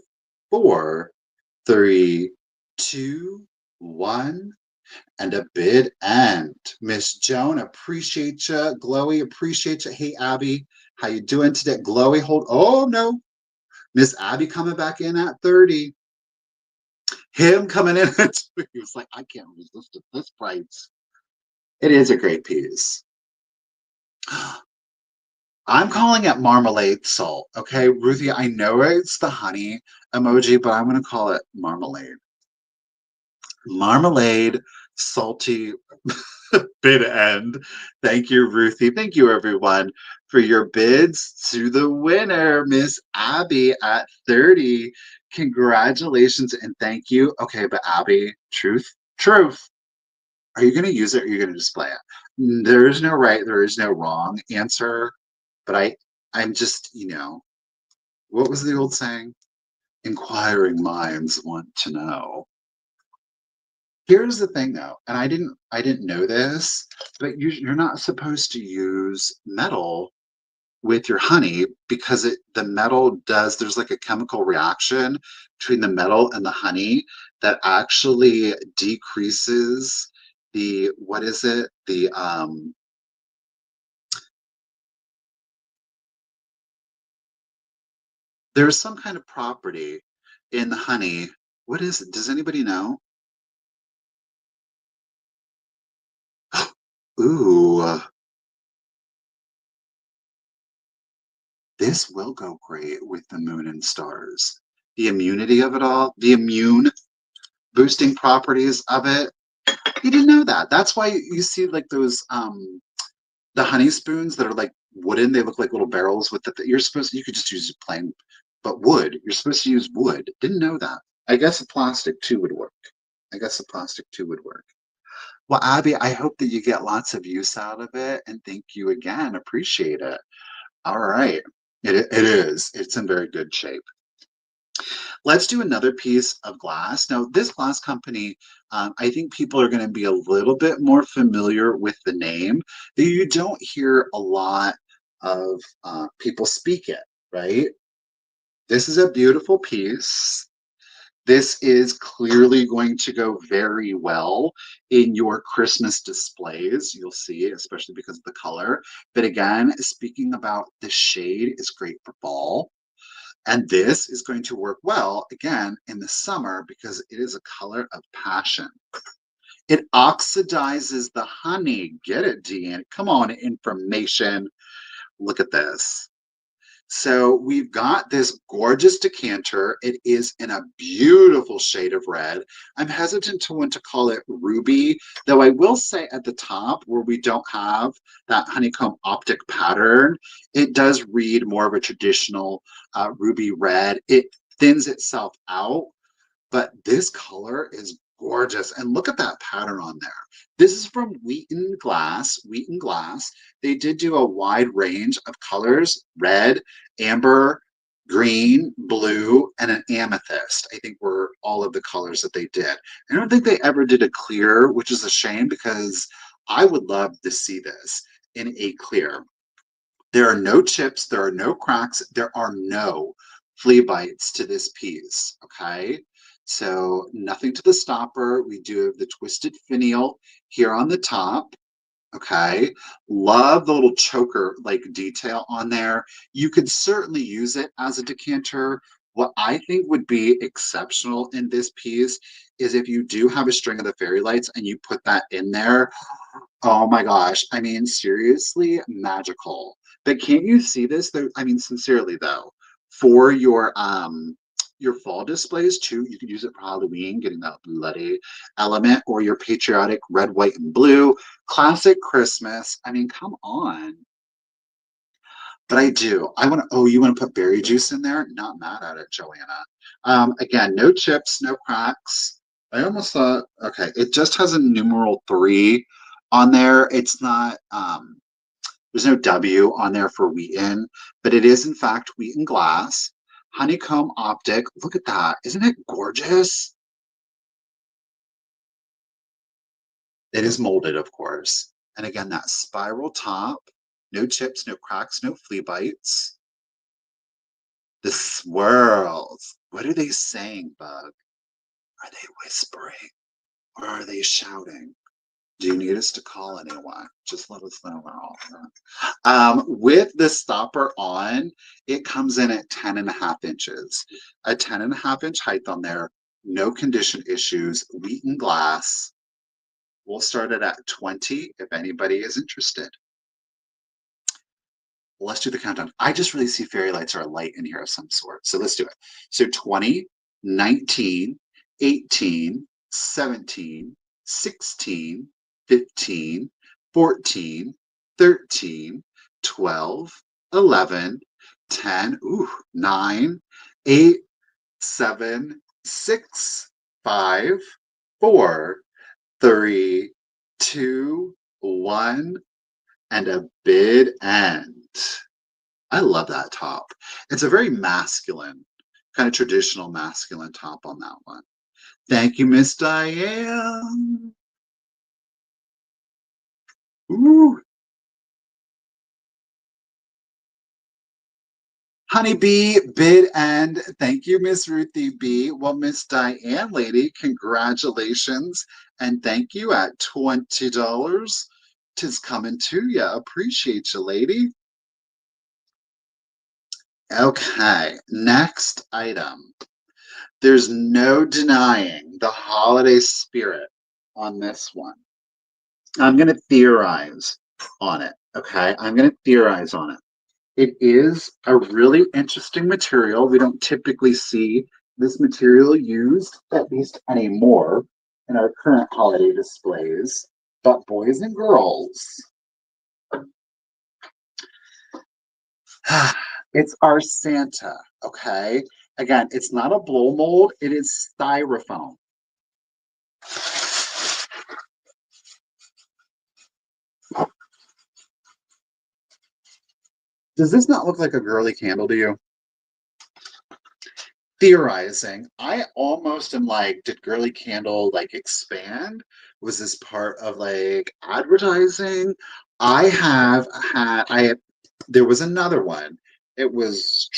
4, 3, 2, 1, and a bid end. Miss Joan, appreciate you. Glowy, appreciate you. Hey, Abby, how you doing today? Glowy, hold. Oh, no. Miss Abby coming back in at 30. Him coming in at 2. He was like, I can't resist at this price. It is a great piece. I'm calling it marmalade salt. Okay, Ruthie, I know it's the honey emoji, but I'm going to call it marmalade. Marmalade, salty bid end. Thank you, Ruthie. Thank you, everyone, for your bids to the winner, Miss Abby at 30. Congratulations and thank you. Okay, but Abby, truth. Are you going to use it or are you going to display it? There is no right, there is no wrong answer, but I'm just, what was the old saying? Inquiring minds want to know. Here's the thing though, and I didn't know this, but you're not supposed to use metal with your honey because the metal there's like a chemical reaction between the metal and the honey that actually decreases the what is it? There's some kind of property in the honey. What is it? Does anybody know? Ooh, this will go great with the moon and stars. The immunity of it all, the immune boosting properties of it. You didn't know that. That's why you see like those the honey spoons that are like wooden. They look like little barrels with you're supposed you could just use plain, but wood. You're supposed to use wood. Didn't know that. I guess a plastic too would work. I guess a plastic too would work. Well, Abby, I hope that you get lots of use out of it, and thank you again. Appreciate it. All right. It is. It's in very good shape. Let's do another piece of glass. Now, this glass company, I think people are going to be a little bit more familiar with the name. You don't hear a lot of people speak it, right? This is a beautiful piece. This is clearly going to go very well in your Christmas displays. You'll see, especially because of the color. But again, speaking about the shade is great for fall. And this is going to work well, again, in the summer because it is a color of passion. It oxidizes the honey. Get it, Dean? Come on, information. Look at this. So we've got this gorgeous decanter. It is in a beautiful shade of red. I'm hesitant to want to call it ruby, though I will say at the top where we don't have that honeycomb optic pattern, it does read more of a traditional ruby red. It thins itself out, but this color is gorgeous. And look at that pattern on there. This is from Wheaton Glass. Wheaton Glass. They did do a wide range of colors: red, amber, green, blue, and an amethyst. I think were all of the colors that they did. I don't think they ever did a clear, which is a shame because I would love to see this in a clear. There are no chips, there are no cracks, there are no flea bites to this piece, okay? So nothing to the stopper. We do have the twisted finial here on the top, okay? Love the little choker like detail on there. You could certainly use it as a decanter. What I think would be exceptional in this piece is if you do have a string of the fairy lights and you put that in there. Oh my gosh. I mean, seriously, magical. But can't you see this though? I mean, sincerely though, for your fall displays too, you could use it for Halloween, getting that bloody element, or your patriotic red, white, and blue, classic Christmas. I mean, come on. But I do. I want to, oh, you want to put berry juice in there? Not mad at it, Joanna. Again, no chips, no cracks. I almost thought, okay, it just has a numeral 3 on there. It's not, there's no W on there for Wheaton, but it is in fact Wheaton glass. Honeycomb optic. Look at that. Isn't it gorgeous? It is molded, of course. And again, that spiral top, no chips, no cracks, no flea bites. The swirls. What are they saying, Bug? Are they whispering or are they shouting? Do you need us to call anyone? Just let us know. With the stopper on, it comes in at 10.5 inches. A 10.5 inch height on there, no condition issues, Wheaton glass. We'll start it at 20 if anybody is interested. Let's do the countdown. I just really see fairy lights or a light in here of some sort. So let's do it. So 20, 19, 18, 17, 16, 15, 14, 13, 12, 11, 10, 9, 8, 7, 6, 5, 4, 3, 2, 1, and a bid end. I love that top. It's a very masculine, kind of traditional masculine top on that one. Thank you, Miss Diane. Ooh. Honeybee, bid end. Thank you, Miss Ruthie B. Well, Miss Diane, lady, congratulations. And thank you at $20. Tis coming to ya. Appreciate you, lady. Okay, next item. There's no denying the holiday spirit on this one. I'm going to theorize on it. Okay, I'm going to theorize on it. It is a really interesting material. We don't typically see this material used, at least anymore, in our current holiday displays. But boys and girls, it's our Santa, okay? Again, it's not a blow mold, it is styrofoam. Does this not look like a girly candle to you? Theorizing, I almost am like, did girly candle like expand? Was this part of like advertising? There was another one. It was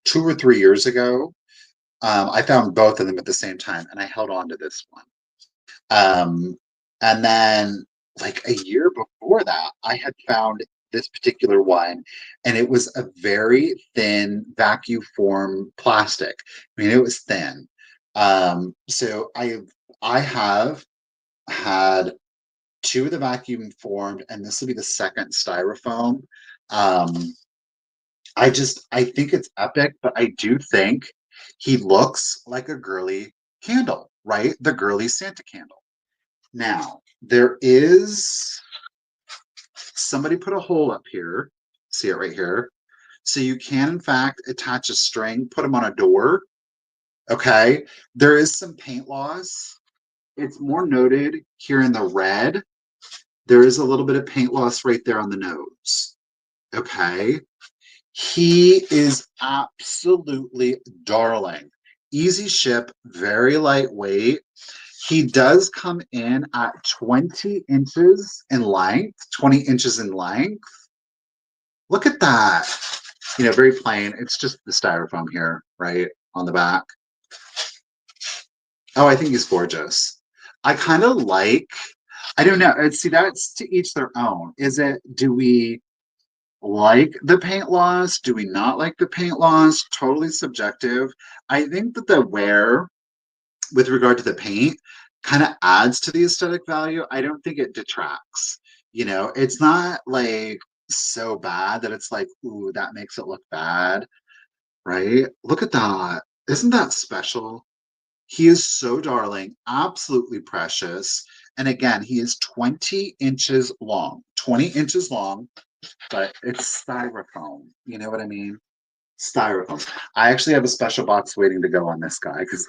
2 or 3 years ago. I found both of them at the same time and I held on to this one. And then like a year before that, I had found this particular one, and it was a very thin vacuum form plastic. I mean, it was thin. So I have had two of the vacuum formed, and this will be the second styrofoam. Um, I think it's epic, but I do think he looks like a girly candle, right? The girly Santa candle. Now, there is somebody put a hole up here. See it right here. So you can, in fact, attach a string, put them on a door. Okay. There is some paint loss. It's more noted here in the red. There is a little bit of paint loss right there on the nose. Okay. He is absolutely darling. Easy ship, very lightweight. He does come in at 20 inches in length, 20 inches in length. Look at that. You know, very plain. It's just the styrofoam here, right, on the back. Oh, I think he's gorgeous. I kind of like, I don't know. See, that's to each their own. Do we like the paint loss? Do we not like the paint loss? Totally subjective. I think that the wear with regard to the paint kind of adds to the aesthetic value. I don't think it detracts. You know, it's not like so bad that it's like, ooh, that makes it look bad, right? Look at that. Isn't that special? He is so darling, absolutely precious. And again, he is 20 inches long, 20 inches long. but it's styrofoam. You know what I mean? Styrofoam. I actually have a special box waiting to go on this guy because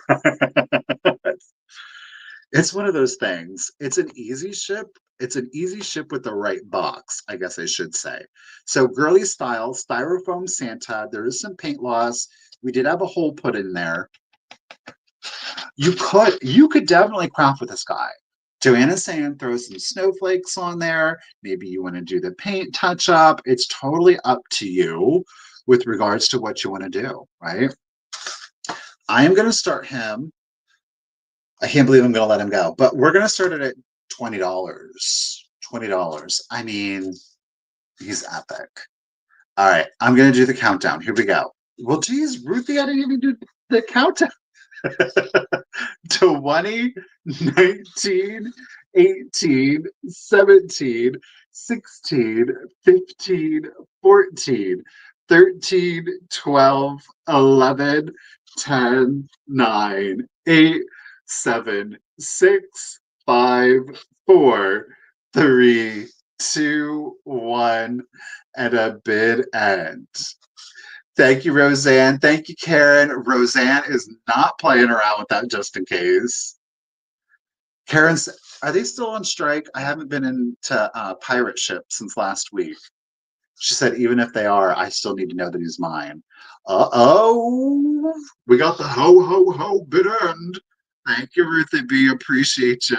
it's one of those things. It's an easy ship. It's an easy ship with the right box, I guess I should say. So girly style, styrofoam Santa. There is some paint loss. We did have a hole put in there. You could definitely craft with this guy. Joanna's saying throw some snowflakes on there. Maybe you want to do the paint touch up. It's totally up to you with regards to what you want to do, right? I am going to start him. I can't believe I'm going to let him go, but we're going to start it at $20. $20. I mean, he's epic. All right, I'm going to do the countdown. Here we go. Well, geez, Ruthie, I didn't even do the countdown. 20, 19, 18, 17, 16, 15, 14, 13, 12, 11, 10, 9, 8, 7, 6, 5, 4, 3, 2, 1, and a bid end. Thank you, Roseanne. Thank you, Karen. Roseanne is not playing around with that just in case. Karen's, are they still on strike? I haven't been into pirate ship since last week. She said, even if they are, I still need to know that he's mine. Uh-oh. We got the ho, ho, ho bid end. Thank you, Ruthie B. Appreciate you.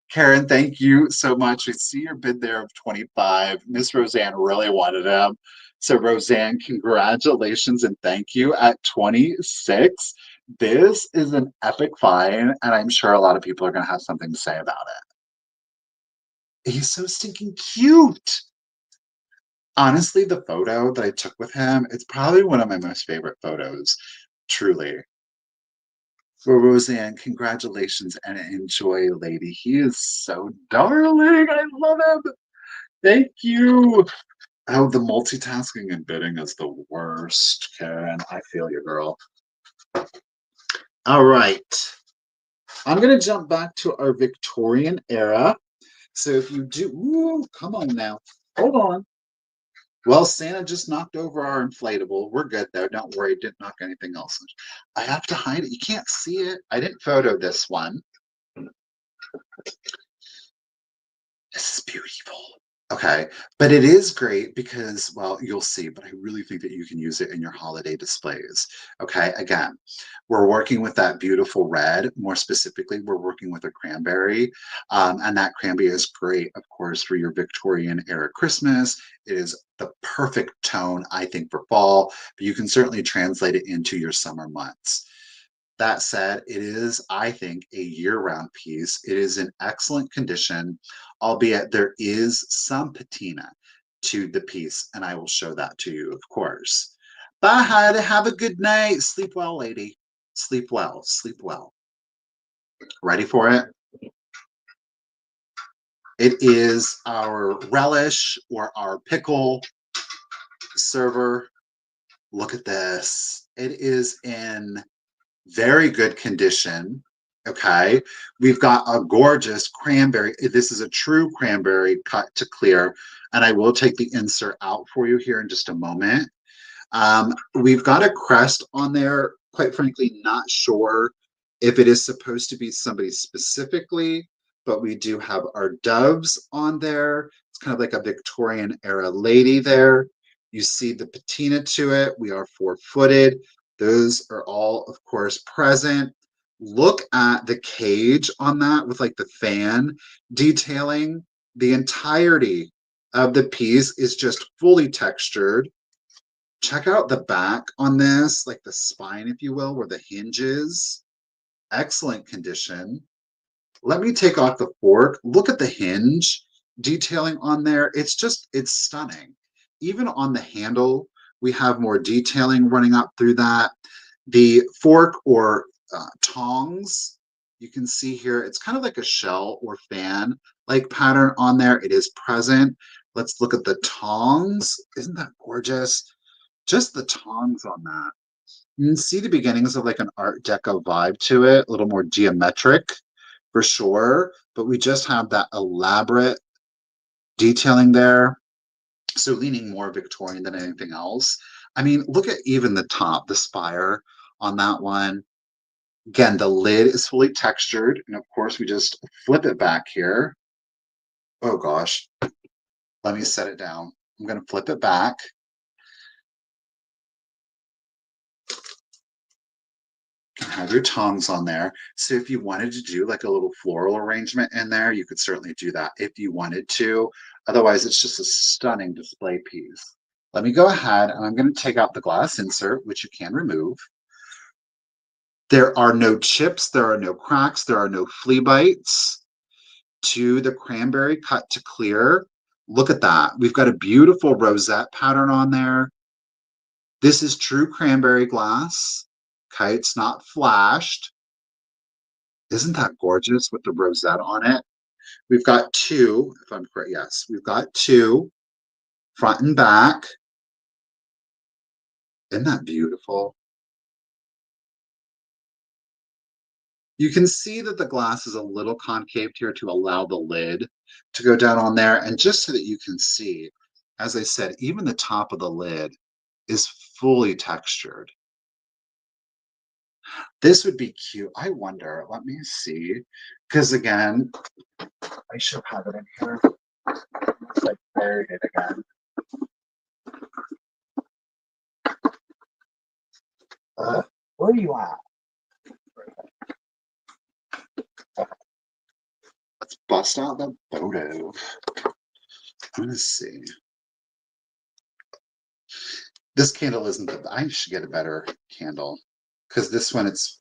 Karen, thank you so much. We see your bid there of 25. Miss Roseanne really wanted him. So, Roseanne, congratulations and thank you at 26. This is an epic find, and I'm sure a lot of people are going to have something to say about it. He's so stinking cute. Honestly, the photo that I took with him, it's probably one of my most favorite photos, truly. For Roseanne, congratulations and enjoy, lady. He is so darling. I love him. Thank you. Oh, the multitasking and bidding is the worst, Karen. I feel you, girl. All right. I'm going to jump back to our Victorian era. So if you do, ooh, come on now. Hold on. Well, Santa just knocked over our inflatable. We're good though. Don't worry, didn't knock anything else. I have to hide it. You can't see it. I didn't photo this one. This is beautiful. Okay, but it is great because, well, you'll see, but I really think that you can use it in your holiday displays. Okay, again, we're working with that beautiful red. More specifically, we're working with a cranberry, and that cranberry is great, of course, for your Victorian era Christmas. It is the perfect tone, I think, for fall, but you can certainly translate it into your summer months. That said, it is, I think, a year-round piece. It is in excellent condition, albeit there is some patina to the piece, and I will show that to you, of course. Bye, Heidi. Have a good night. Sleep well, lady. Sleep well. Sleep well. Ready for it? It is our relish or our pickle server. Look at this. It is in very good condition. Okay, we've got a gorgeous cranberry. This is a true cranberry cut to clear, and I will take the insert out for you here in just a moment. We've got a crest on there. Quite frankly, not sure if it is supposed to be somebody specifically, but we do have our doves on there. It's kind of like a Victorian era lady there. You see the patina to it. We are 4-footed. Those are all, of course, present. Look at the cage on that with like the fan detailing. The entirety of the piece is just fully textured. Check out the back on this, like the spine, if you will, where the hinge is. Excellent condition. Let me take off the fork. Look at the hinge detailing on there. It's stunning. Even on the handle, we have more detailing running up through that. The fork or tongs, you can see here, it's kind of like a shell or fan like pattern on there. It is present. Let's look at the tongs. Isn't that gorgeous? Just the tongs on that. You can see the beginnings of like an Art Deco vibe to it, a little more geometric for sure, but we just have that elaborate detailing there. So leaning more Victorian than anything else. I mean, look at even the top, the spire on that one. Again, the lid is fully textured. And of course, we just flip it back here. Oh gosh, let me set it down. I'm going to flip it back. Have your tongs on there. So if you wanted to do like a little floral arrangement in there, you could certainly do that if you wanted to. Otherwise, it's just a stunning display piece. Let me go ahead and I'm going to take out the glass insert, which you can remove. There are no chips, there are no cracks, there are no flea bites to the cranberry cut to clear. Look at that. We've got a beautiful rosette pattern on there. This is true cranberry glass. Okay, it's not flashed. Isn't that gorgeous with the rosette on it? We've got two, if I'm correct, yes, we've got two, front and back. Isn't that beautiful? You can see that the glass is a little concaved here to allow the lid to go down on there. And just so that you can see, as I said, even the top of the lid is fully textured. This would be cute. I wonder, let me see. Because again, I should have it in here. It's like buried it again. Where are you at? Let's bust out the photo. I'm gonna see. This candle isn't the, I should get a better candle because this one it's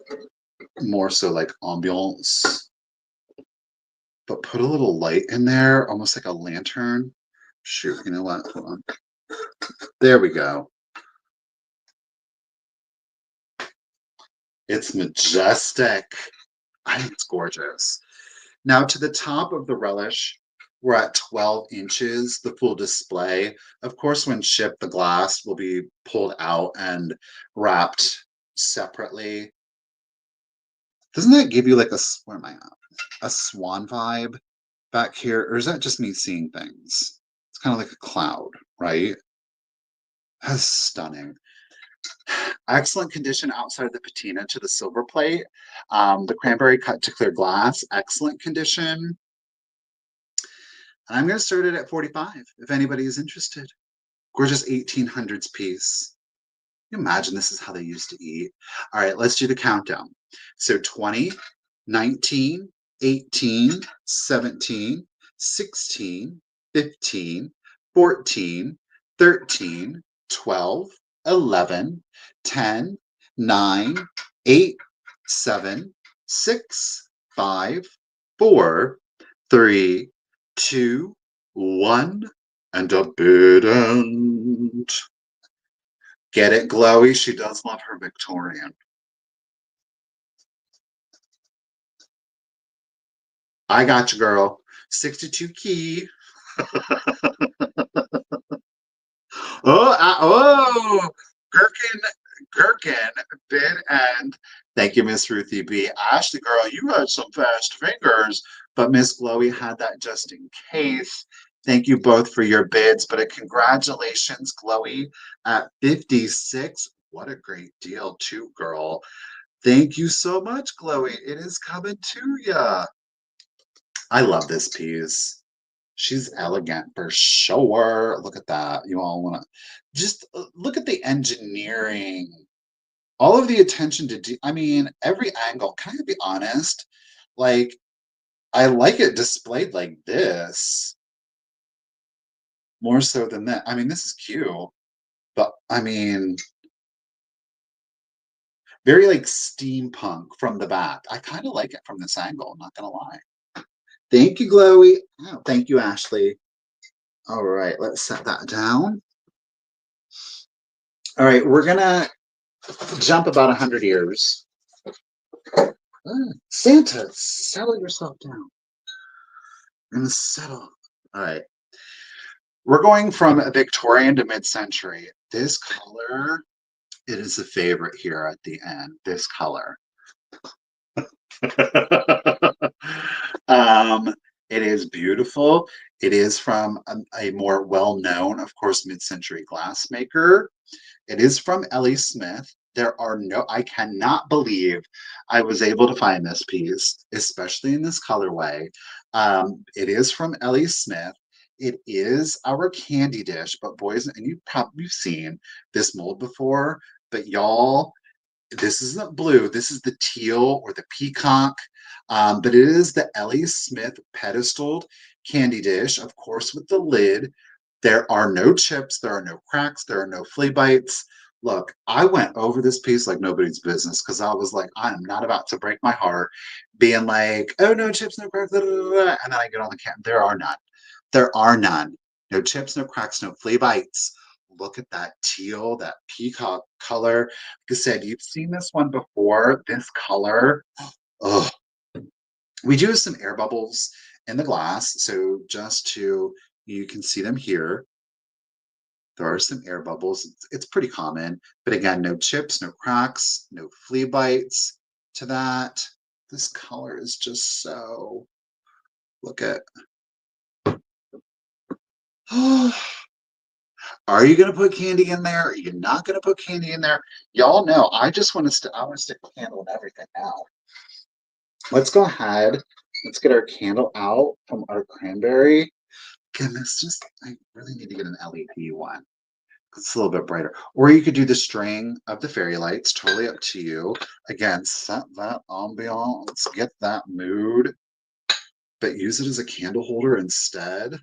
more so like ambiance. But put a little light in there, almost like a lantern. Shoot, you know what? Hold on. There we go. It's majestic. I think it's gorgeous. Now to the top of the relish, we're at 12 inches, the full display. Of course, when shipped, the glass will be pulled out and wrapped separately. Doesn't that give you like a, where am I at? A swan vibe back here? Or is that just me seeing things? It's kind of like a cloud, right? That's stunning. Excellent condition outside of the patina to the silver plate. The cranberry cut to clear glass, excellent condition. And I'm going to start it at 45 if anybody is interested. Gorgeous 1800s piece. Can you imagine this is how they used to eat? All right, let's do the countdown. So 20, 19, 18, 17, 16, 15, 14, 13, 12, 11, 10, 9, 8, 7, 6, 5, 4, 3, 2, 1, and a bid end. Get it, Glowy? She does love her Victorian. I got you, girl. 62 key. Oh, Gherkin, bid end. Thank you, Miss Ruthie B. Ashley, girl, you had some fast fingers, but Miss Glowy had that just in case. Thank you both for your bids, but congratulations, Glowy, at 56. What a great deal, too, girl. Thank you so much, Glowy. It is coming to ya. I love this piece. She's elegant for sure. Look at that. You all want to just look at the engineering, all of the attention to I mean, every angle. Can I be honest? Like, I like it displayed like this more so than that. I mean, this is cute, but I mean, very like steampunk from the back. I kind of like it from this angle, I'm not gonna lie. Thank you, Glowy. Oh, thank you, Ashley. All right, let's set that down. All right, we're gonna jump about 100 years. Santa, settle yourself down. We're gonna settle. All right. We're going from Victorian to mid-century. This color, it is a favorite here at the end. This color. It is beautiful. It is from a more well-known, of course, mid-century glassmaker. It is from Ellie Smith. There are no, I cannot believe I was able to find this piece, especially in this colorway. It is from Ellie Smith. It is our candy dish, but boys, and you've probably seen this mold before, but y'all, this isn't blue. This is the teal or the peacock, but it is the Ellie Smith pedestaled candy dish, of course, with the lid. There are no chips, there are no cracks, there are no flea bites. Look, I went over this piece like nobody's business because I was like, I am not about to break my heart being like, oh, no chips, no cracks, da, da, da, da. And then I get on the camera. There are none. There are none. No chips, no cracks, no flea bites. Look at that teal, that peacock color. Like I said, you've seen this one before. This color, oh, we do have some air bubbles in the glass. So just to, you can see them here. There are some air bubbles. It's pretty common, but again, no chips, no cracks, no flea bites to that. This color is just so, look at, are you going to put candy in there? Are you not going to put candy in there? Y'all know, I just want to, I want to stick a candle in everything now. Let's go ahead. Let's get our candle out from our cranberry. Goodness, just, I really need to get an LED one. It's a little bit brighter. Or you could do the string of the fairy lights, totally up to you. Again, set that ambiance, get that mood, but use it as a candle holder instead.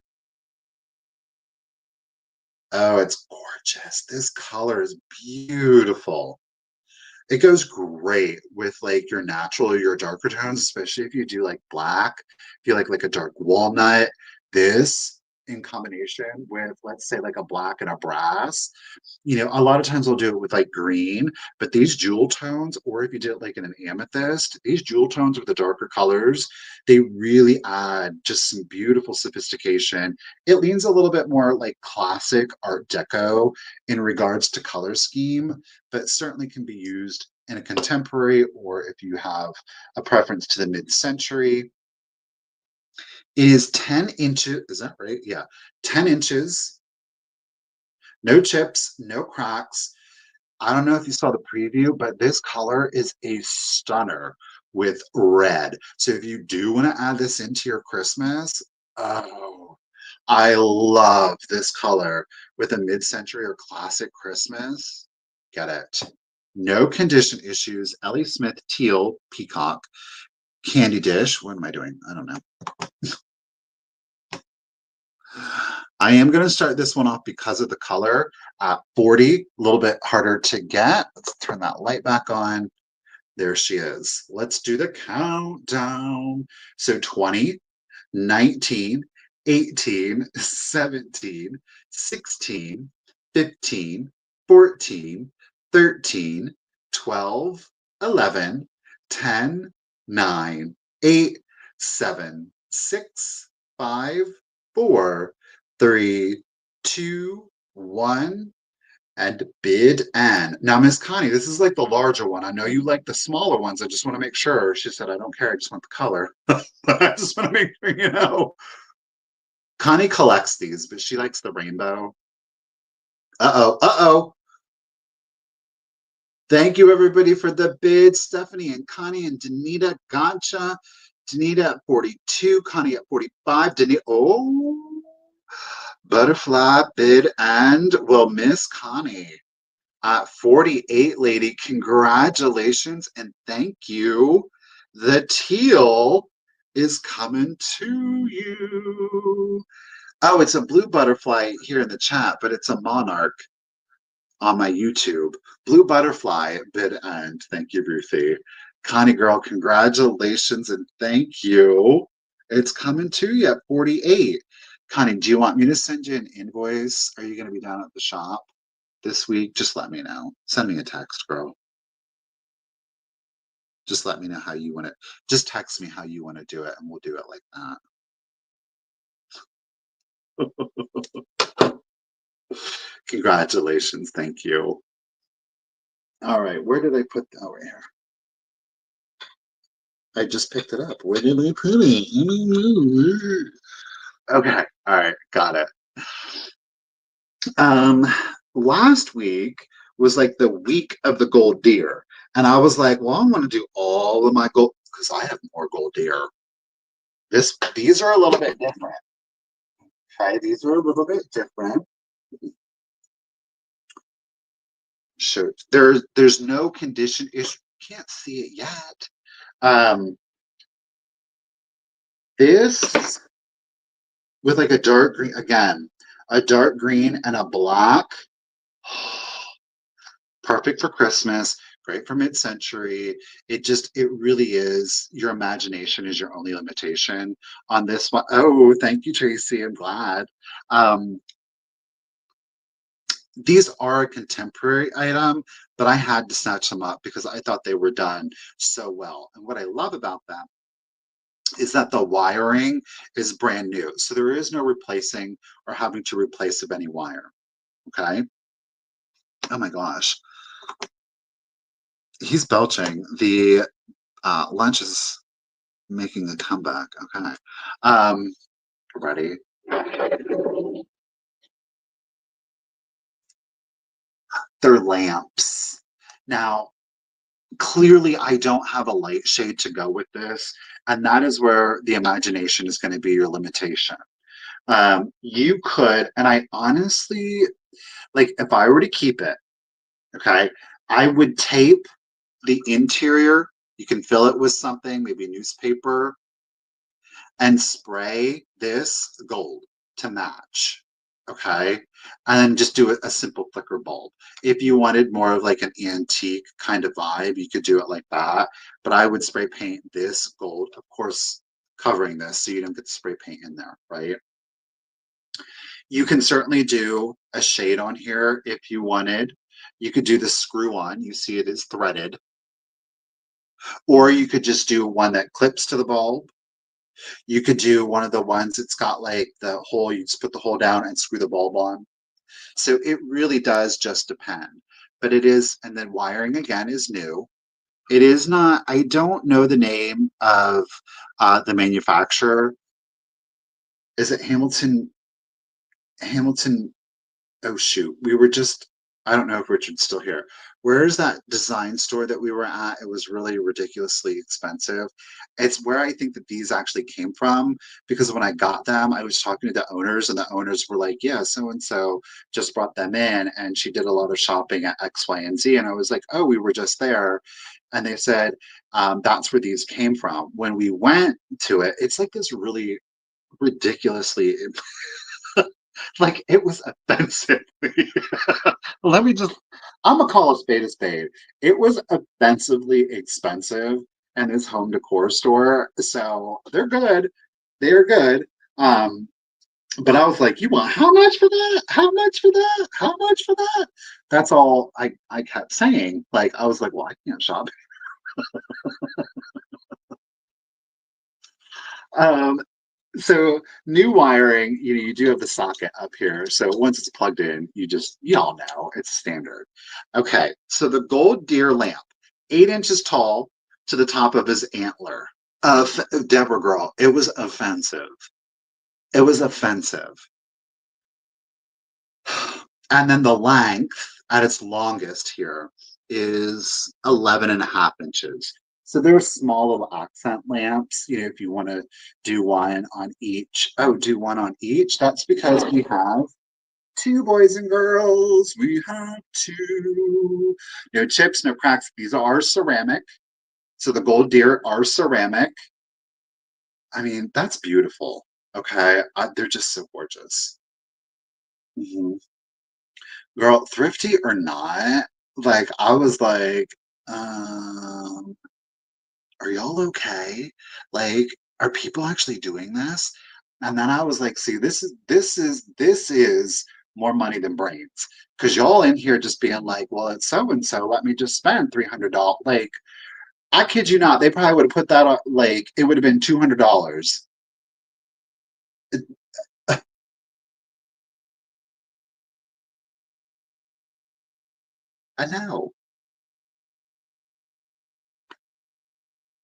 Oh, it's gorgeous. This color is beautiful. It goes great with like your natural or your darker tones, especially if you do like black, if you like a dark walnut. This in combination with, let's say, like a black and a brass, you know, a lot of times we'll do it with like green, but these jewel tones, or if you did it like in an amethyst, these jewel tones with the darker colors, they really add just some beautiful sophistication. It leans a little bit more like classic Art Deco in regards to color scheme, but certainly can be used in a contemporary, or if you have a preference to the mid-century. It is 10 inches, is that right? Yeah, 10 inches, no chips, no cracks. I don't know if you saw the preview, but this color is a stunner with red. So if you do want to add this into your Christmas, oh, I love this color with a mid-century or classic Christmas. Get it. No condition issues. Ellie Smith Teal Peacock Candy Dish. What am I doing? I don't know. I am going to start this one off because of the color at 40, a little bit harder to get. Let's turn that light back on. There she is. Let's do the countdown. So 20, 19, 18, 17, 16, 15, 14, 13, 12, 11, 10, 9, 8, 7, 6, 5, 4, 3, 2, 1, and bid and. Now, Miss Connie, this is like the larger one. I know you like the smaller ones. I just want to make sure. She said, I don't care. I just want the color. I just want to make sure you know. Connie collects these, but she likes the rainbow. Uh-oh, uh-oh. Thank you, everybody, for the bid. Stephanie and Connie and Danita Gotcha. Danita at 42, Connie at 45. Danita, oh, butterfly bid and, well, Miss Connie at 48, lady, congratulations and thank you. The teal is coming to you. Oh, it's a blue butterfly here in the chat, but it's a monarch on my YouTube. Blue butterfly bid end. Thank you, Ruthie. Connie girl, congratulations and thank you. It's coming to you at 48. Connie, do you want me to send you an invoice? Are you going to be down at the shop this week? Just let me know. Send me a text, girl. Just let me know how you want it. Just text me how you want to do it, and we'll do it like that. Congratulations. Thank you. All right. Where did I put that? Oh, here. I just picked it up. Where did I put it? Okay. All right. Got it. Um, Last week was like the week of the gold deer. And I was like, well, I want to do all of my gold because I have more gold deer. These are a little bit different. Okay, these are a little bit different. Sure. There's no condition issue. Can't see it yet. Um, this with like a dark green again, a dark green and a black. Perfect for Christmas, great for mid-century. It really is. Your imagination is your only limitation on this one. Oh, thank you, Tracy. I'm glad. Um, these are a contemporary item, but I had to snatch them up because I thought they were done so well. And what I love about them is that the wiring is brand new. So there is no replacing or having to replace of any wire. Okay. Oh my gosh. He's belching. The lunch is making a comeback. Okay. Um, Ready? They're lamps. Now, clearly, I don't have a light shade to go with this, and that is where the imagination is going to be your limitation. You could, and I honestly, like, if I were to keep it, okay, I would tape the interior. You can fill it with something, maybe newspaper, and spray this gold to match. Okay. And then just do a simple flicker bulb. If you wanted more of like an antique kind of vibe, you could do it like that. But I would spray paint this gold, of course, covering this so you don't get spray paint in there, right? You can certainly do a shade on here if you wanted. You could do the screw on. You see it is threaded. Or you could just do one that clips to the bulb. You could do one of the ones that's got like the hole, you just put the hole down and screw the bulb on. So it really does just depend. But it is, and then wiring again is new. It is not, I don't know the name of the manufacturer. Is it Hamilton? Hamilton Oh shoot, we were just, I don't know if Richard's still here. Where's that design store that we were at? It was really ridiculously expensive. It's where I think that these actually came from because when I got them, I was talking to the owners and the owners were like, yeah, so and so just brought them in and she did a lot of shopping at X, Y, and Z. And I was like, oh, we were just there. And they said, that's where these came from. When we went to it, it's like this really ridiculously like it was offensive. Let me just, I'm gonna call a spade a spade. It was offensively expensive and this home decor store. So they're good. They're good. Um, but I was like, you want how much for that? How much for that? How much for that? That's all I kept saying. Like I was like, well, I can't shop. Um, so new wiring, you do have the socket up here. So once it's plugged in, you all know it's standard. Okay, so the gold deer lamp, 8 inches tall to the top of his antler. Deborah girl, it was offensive. It was offensive. And then the length at its longest here is 11 and a half inches. So they're small little accent lamps. If you want to do one on each. Oh, do one on each. That's because we have two boys and girls. We have two. No chips, no cracks. These are ceramic. So the gold deer are ceramic. I mean, that's beautiful. Okay. They're just so gorgeous. Mhm. Girl, thrifty or not, like I was like, um, are y'all okay? Like, are people actually doing this? And then I was like, see, this is more money than brains. Cause y'all in here just being like, well, it's so and so, let me just spend $300. Like, I kid you not, they probably would have put that on, like it would have been $200. I know.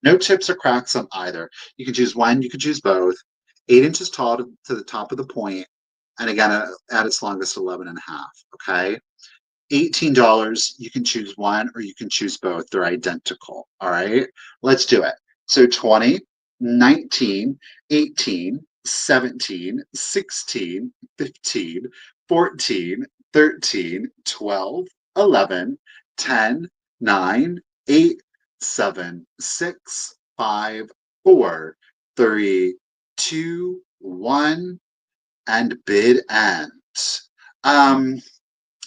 No chips or cracks on either. You can choose one, you can choose both. 8 inches tall to the top of the point, and again at its longest 11 and a half. Okay. $18, you can choose one or you can choose both. They're identical. All right, let's do it. So 20, 19, 18, 17, 16, 15, 14, 13, 12, 11, 10, 9, 8, 7, 6, 5, 4, 3, 2, 1, and bid end. Um,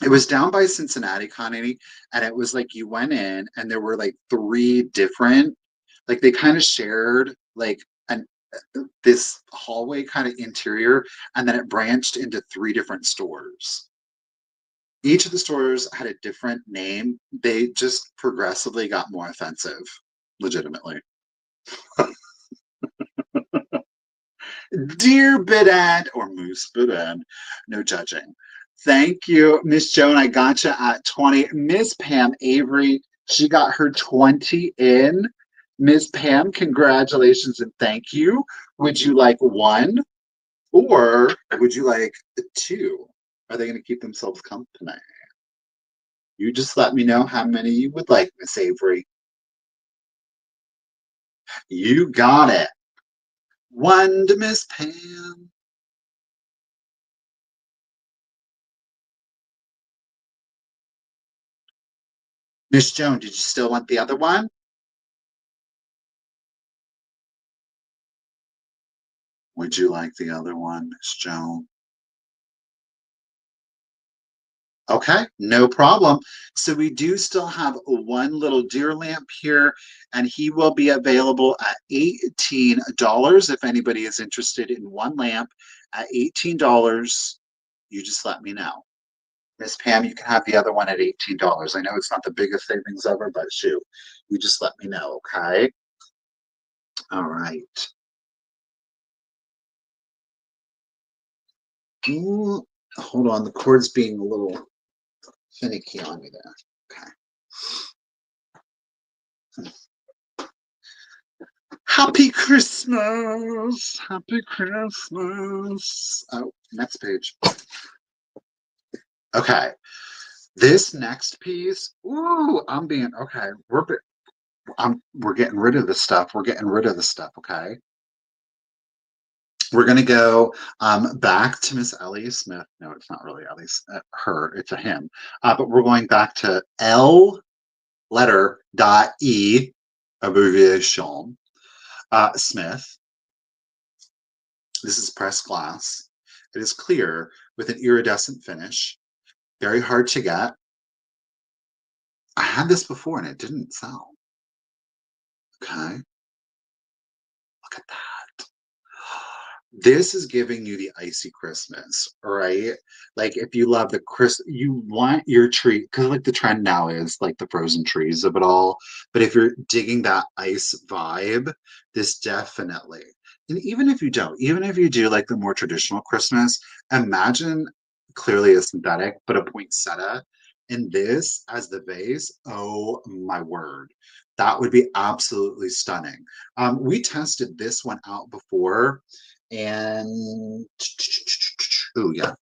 it was down by Cincinnati, Connie, and it was like you went in and there were like three different, like they kind of shared like an this hallway kind of interior, and then it branched into three different stores. Each of the stores had a different name. They just progressively got more offensive, legitimately. Dear Bidad or Moose Bidad, no judging. Thank you, Miss Joan. I got you at 20. Miss Pam Avery, she got her 20 in. Miss Pam, congratulations and thank you. Would you like one or would you like two? Are they going to keep themselves company? You just let me know how many you would like, Miss Avery. You got it. One to Miss Pam. Miss Joan, did you still want the other one? Would you like the other one, Miss Joan? Okay, no problem. So we do still have one little deer lamp here, and he will be available at $18. If anybody is interested in one lamp at $18, you just let me know. Miss Pam, you can have the other one at $18. I know it's not the biggest savings ever, but shoot, you just let me know, okay? All right. Ooh, hold on, the cord's being a little finicky on me there. Okay. Happy Christmas! Happy Christmas! Oh, next page. Okay, this next piece. Ooh, I'm being okay. We're getting rid of the stuff. We're getting rid of the stuff. Okay, we're gonna go back to Miss Ellie Smith. No, it's not really Ellie. Her. It's a him. But we're going back to L letter dot E abbreviation Smith. This is pressed glass. It is clear with an iridescent finish. Very hard to get. I had this before and it didn't sell. Okay, look at that. This is giving you the icy Christmas, right? Like if you love the you want your tree because like the trend now is like the frozen trees of it all. But if you're digging that ice vibe, this definitely. And even if you don't, even if you do like the more traditional Christmas, imagine clearly a synthetic, but a poinsettia. And this as the vase, oh my word. That would be absolutely stunning. We tested this one out before and oh yeah,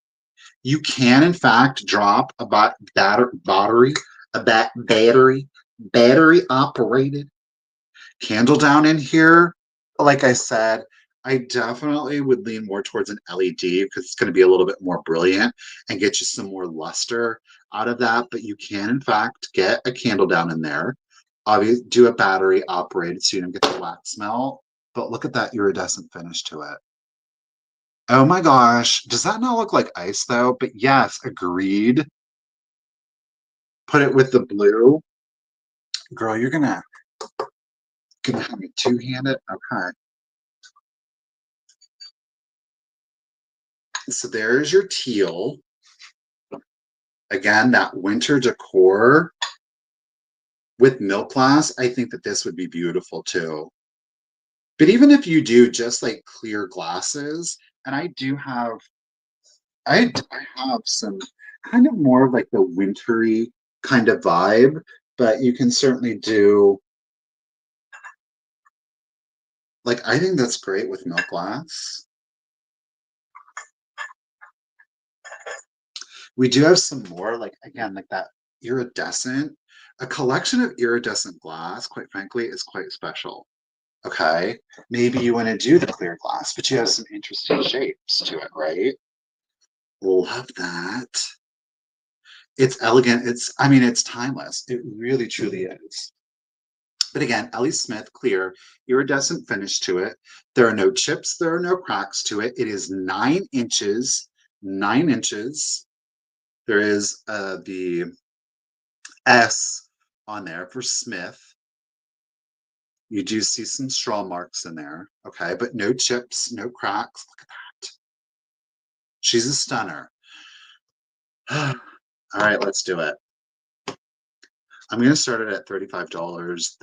you can in fact drop a battery operated candle down in here. Like I said, I definitely would lean more towards an LED because it's going to be a little bit more brilliant and get you some more luster out of that. But you can in fact get a candle down in there. Obviously, do a battery operated so you don't get the wax smell. But look at that iridescent finish to it. Oh my gosh. Does that not look like ice though? But yes, agreed. Put it with the blue. Girl, you're gonna have me two-handed? Okay. So there's your teal. Again, that winter decor with milk glass. I think that this would be beautiful too. But even if you do just like clear glasses, and I have some kind of more of like the wintry kind of vibe, but you can certainly do like I think that's great with milk glass. We do have some more, like, again, like that iridescent. A collection of iridescent glass, quite frankly, is quite special. Okay. Maybe you want to do the clear glass, but you have some interesting shapes to it, right? Love that. It's elegant. I mean, it's timeless. It really, truly is. But again, Ellie Smith clear, iridescent finish to it. There are no chips, there are no cracks to it. It is 9 inches, 9 inches. There is the S on there for Smith. You do see some straw marks in there, okay, but no chips, no cracks. Look at that. She's a stunner. All right, let's do it. I'm going to start it at $35.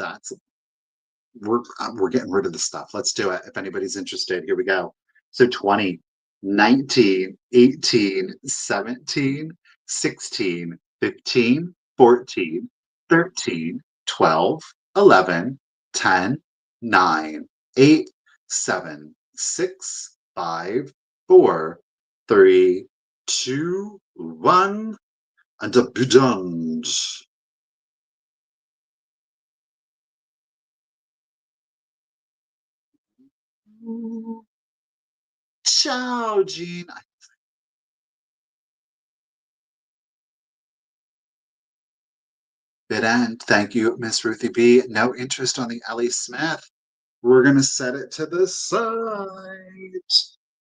We're getting rid of the stuff. Let's do it. If anybody's interested, here we go. So 20, 19, 18, 17, 16, 15, 14, 13, 12, 11, 10, 9, 8, 7, 6, 5, 4, 3, 2, 1, and a done. Ciao, Jean. Good end. Thank you, Miss Ruthie B. No interest on the Ellie Smith. We're gonna set it to the side.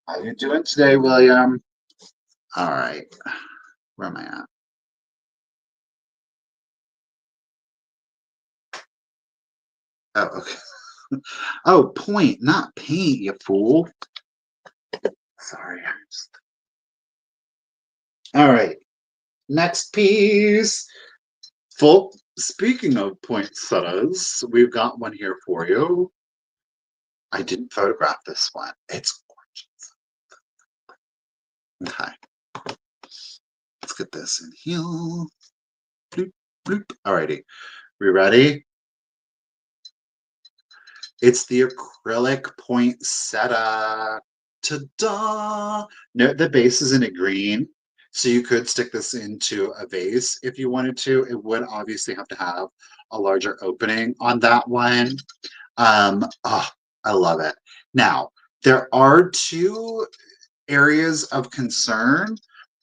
How you doing today, William? All right. Where am I at? Oh, okay. Oh, point, not paint, you fool. Sorry. All right. Next piece. Full. Speaking of poinsettias, we've got one here for you. I didn't photograph this one. It's gorgeous. Okay. Let's get this in here. Bloop, bloop. Alrighty. We ready? It's the acrylic poinsettia. Ta-da! Note the base is in a green, so you could stick this into a vase if you wanted to. It would obviously have to have a larger opening on that one. Oh, I love it. Now, there are two areas of concern.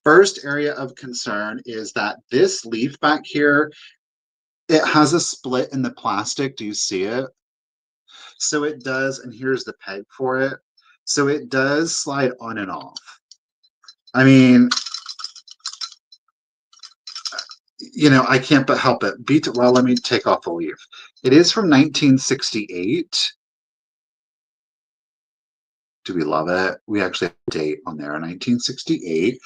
First area of concern is that this leaf back here, it has a split in the plastic. Do you see it? So it does, and here's the peg for it. So it does slide on and off. I mean, I can't but help it. Well, let me take off the leaf. It is from 1968. Do we love it? We actually have a date on there, 1968.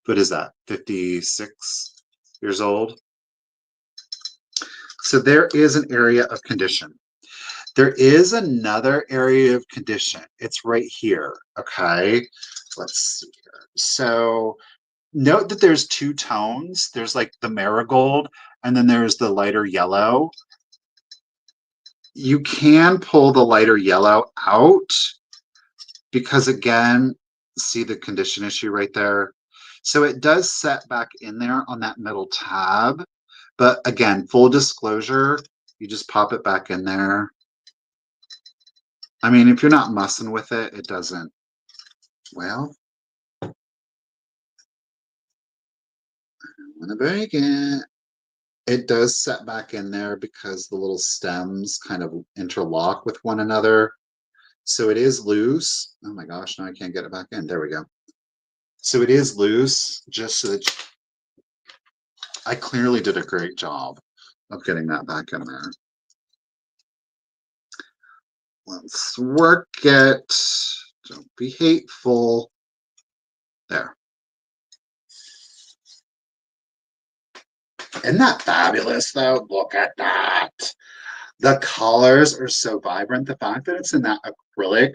What is that, 56 years old? So there is an area of condition. There is another area of condition. It's right here, okay? Let's see here. So note that there's two tones. There's like the marigold, and then there's the lighter yellow. You can pull the lighter yellow out because, again, see the condition issue right there? So it does set back in there on that middle tab. But again, full disclosure, you just pop it back in there. I mean, if you're not messing with it, it doesn't. Well, I'm gonna break it. It does set back in there because the little stems kind of interlock with one another. So it is loose. Oh my gosh, now I can't get it back in. There we go. So it is loose, just so that I clearly did a great job of getting that back in there. Let's work it. Don't be hateful. There. Isn't that fabulous, though? Look at that. The colors are so vibrant. The fact that it's in that acrylic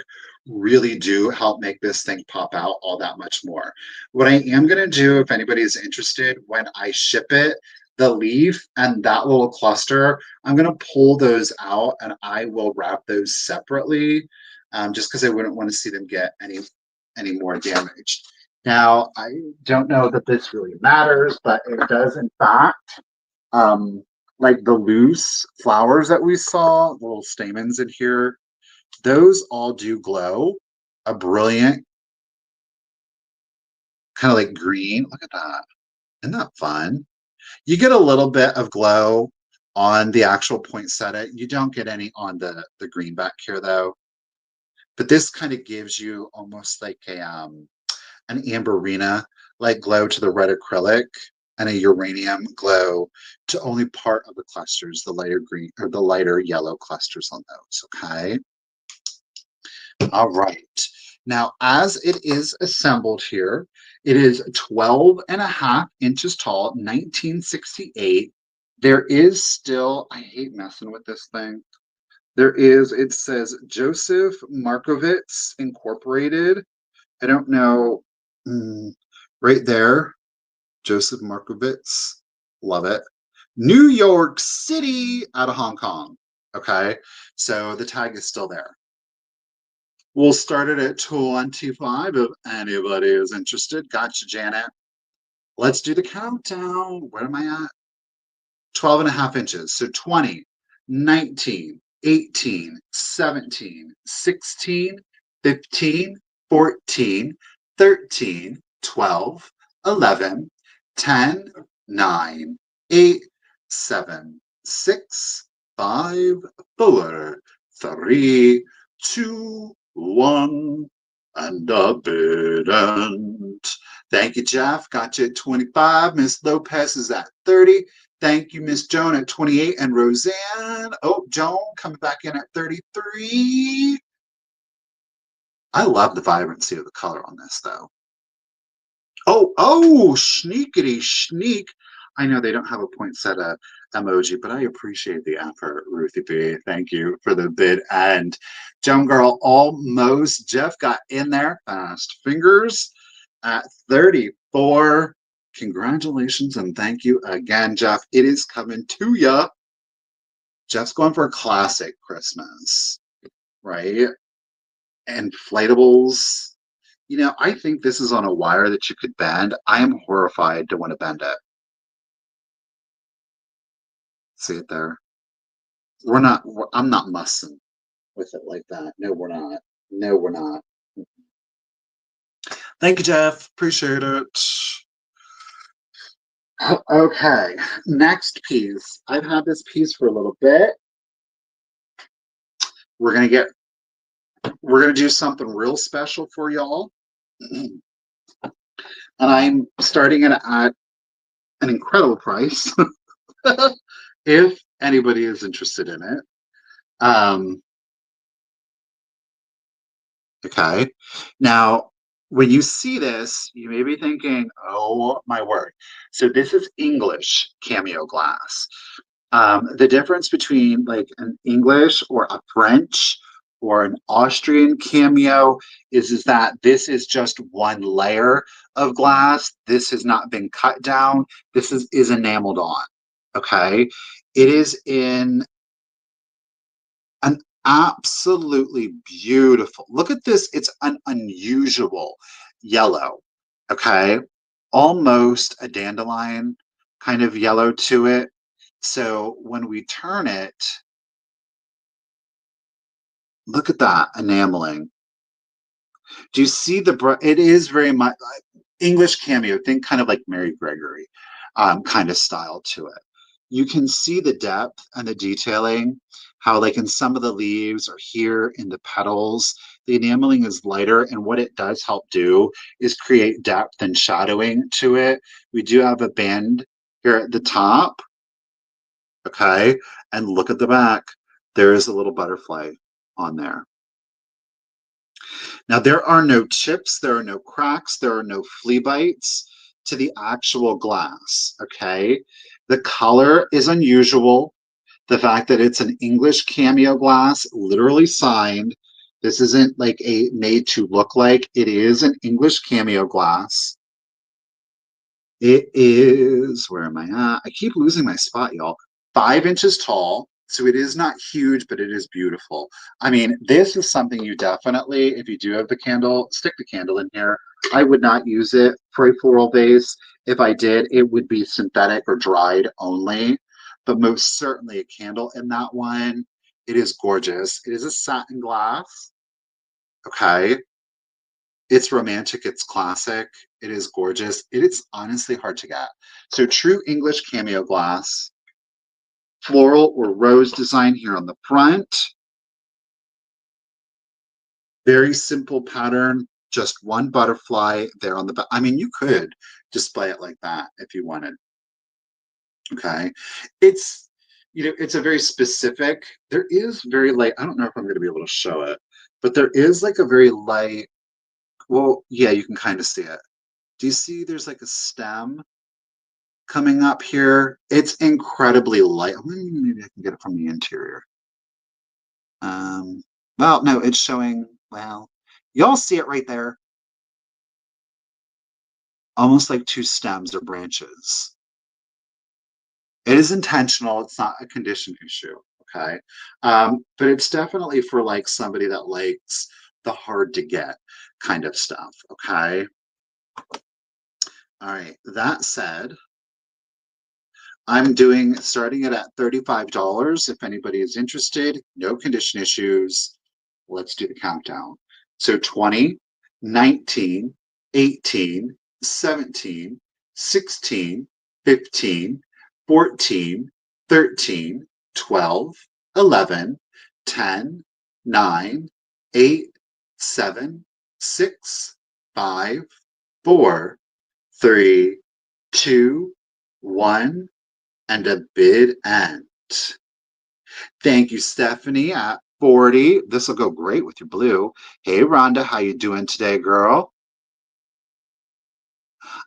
really do help make this thing pop out all that much more. What I am going to do, if anybody is interested, when I ship it, the leaf and that little cluster, I'm going to pull those out and I will wrap those separately, just because I wouldn't want to see them get any more damaged. Now, I don't know that this really matters, but it does, in fact, um, like the loose flowers that we saw, the little stamens in here, those all do glow a brilliant kind of like green. Look at that. Isn't that fun? You get a little bit of glow on the actual poinsettia. You don't get any on the green back here though. But this kind of gives you almost like a an amberina like glow to the red acrylic and a uranium glow to only part of the clusters, the lighter green or the lighter yellow clusters on those. Okay. All right. Now, as it is assembled here, it is 12 and a half inches tall, 1968. There is still, I hate messing with this thing. There is, it says Joseph Markovitz Incorporated. I don't know, right there, Joseph Markovitz. Love it. New York City out of Hong Kong. Okay. So the tag is still there. We'll start it at 225 if anybody is interested. Gotcha, Janet. Let's do the countdown. Where am I at? 12 and a half inches. So 20, 19, 18, 17, 16, 15, 14, 13, 12, 11, 10, 9, 8, 7, 6, 5, 4, 3, 2, 1, and a bid end. Thank you, Jeff. Got you at 25. Miss Lopez is at 30. Thank you, Miss Joan at 28. And Roseanne. Oh, Joan coming back in at 33. I love the vibrancy of the color on this, though. Oh, sneakity sneak. I know they don't have a poinsettia emoji, but I appreciate the effort, Ruthie B. Thank you for the bid. And Joan Girl almost. Jeff got in there fast fingers at 34. Congratulations and thank you again, Jeff. It is coming to you. Jeff's going for a classic Christmas, right? Inflatables. You know, I think this is on a wire that you could bend. I am horrified to want to bend it. See it there? I'm not mussing with it like that. No, we're not. No, we're not. Thank you, Jeff. Appreciate it. Okay, next piece. I've had this piece for a little bit. We're gonna do something real special for y'all. And I'm starting it at an incredible price. If anybody is interested in it. Okay. Now, when you see this, you may be thinking, oh my word. So this is English cameo glass. The difference between like an English or a French or an Austrian cameo is that this is just one layer of glass. This has not been cut down. This is enameled on. Okay. It is in an absolutely beautiful. Look at this. It's an unusual yellow. Okay. Almost a dandelion kind of yellow to it. So when we turn it, look at that enameling. Do you see it is very much English cameo, think kind of like Mary Gregory kind of style to it. You can see the depth and the detailing, how like in some of the leaves or here in the petals, the enameling is lighter. And what it does help do is create depth and shadowing to it. We do have a band here at the top. Okay. And look at the back. There is a little butterfly on there. Now, there are no chips, there are no cracks, there are no flea bites to the actual glass, okay? The color is unusual. The fact that it's an English cameo glass, literally signed. This isn't like a made to look like. It is an English cameo glass. It is, where am I at? I keep losing my spot, y'all. 5 inches tall, So it is not huge, but it is beautiful. I mean, this is something you definitely, if you do have the candle, stick the candle in here. I would not use it for a floral vase. If I did, it would be synthetic or dried only, but most certainly a candle in that one. It is gorgeous. It is a satin glass. Okay. It's romantic, it's classic, it is gorgeous. It is honestly hard to get. So true English cameo glass, floral or rose design here on the front. Very simple pattern, just one butterfly there on the back. I mean, you could display it like that if you wanted. Okay. It's, it's a very specific, there is very light, I don't know if I'm going to be able to show it, but there is like a very light, well, yeah, you can kind of see it. Do you see there's like a stem coming up here? It's incredibly light. Maybe I can get it from the interior. Um, well, no, it's showing, well, y'all see it right there. Almost like two stems or branches. It is intentional. It's not a condition issue. Okay. But it's definitely for like somebody that likes the hard to get kind of stuff. Okay. All right. That said, I'm doing starting it at $35 if anybody is interested. No condition issues. Let's do the countdown. So 20, 19, 18, 17, 16, 15, 14, 13, 12, 11, 10, 9, 8, 7, 6, 5, 4, 3, 2, 1, and a bid end. Thank you, Stephanie at 40. This will go great with your blue. Hey, Rhonda, how you doing today, girl?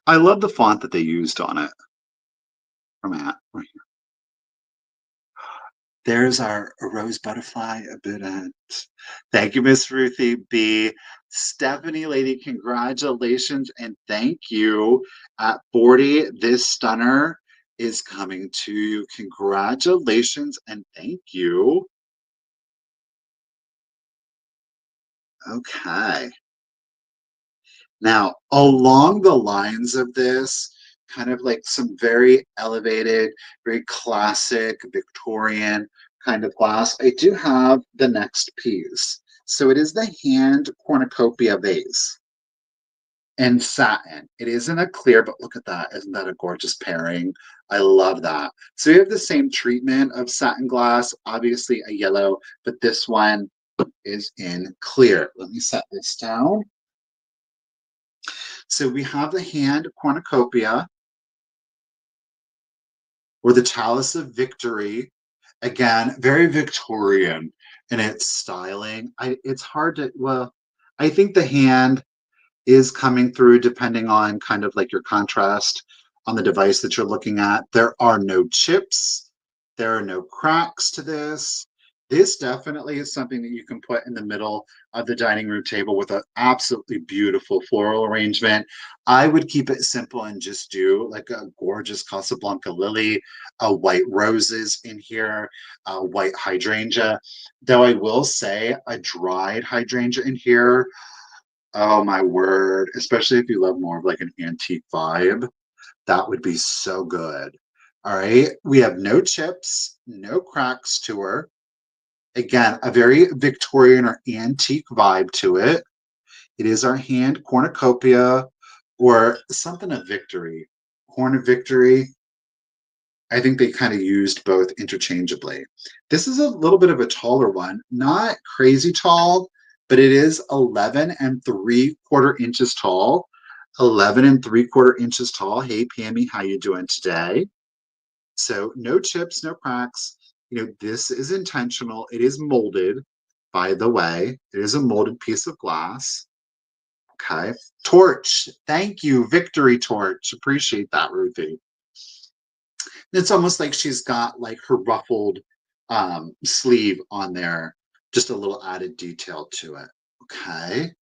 I love the font that they used on it. From Matt. Right here. There's our rose butterfly, a bid end. Thank you, Miss Ruthie B. Stephanie, lady, congratulations and thank you. At 40, this stunner is coming to you. Congratulations and thank you. Okay. Now, along the lines of this, kind of like some very elevated, very classic Victorian kind of glass, I do have the next piece. So it is the hand cornucopia vase in satin. It isn't a clear, but look at that. Isn't that a gorgeous pairing? I love that. So we have the same treatment of satin glass, obviously a yellow, but this one is in clear. Let me set this down. So we have the hand cornucopia or the chalice of victory. Again, very Victorian in its styling. It's hard to, well, I think the hand is coming through depending on kind of like your contrast on the device that you're looking at. There are no chips. There are no cracks to this. This definitely is something that you can put in the middle of the dining room table with an absolutely beautiful floral arrangement. I would keep it simple and just do like a gorgeous Casablanca lily, white roses in here, white hydrangea. Though I will say a dried hydrangea in here, oh my word, especially if you love more of like an antique vibe, that would be so good. All right, we have no chips, no cracks to her. Again, a very Victorian or antique vibe to it. It is our hand cornucopia or something of victory. Horn of victory. I think they kind of used both interchangeably. This is a little bit of a taller one, not crazy tall, but it is 11 3/4 inches tall. 11 3/4 inches tall. Hey, Pammy, how you doing today? So no chips, no cracks. This is intentional. It is molded, by the way. It is a molded piece of glass. Okay. Torch. Thank you, Victory Torch. Appreciate that, Ruthie. It's almost like she's got like her ruffled sleeve on there, just a little added detail to it. Okay.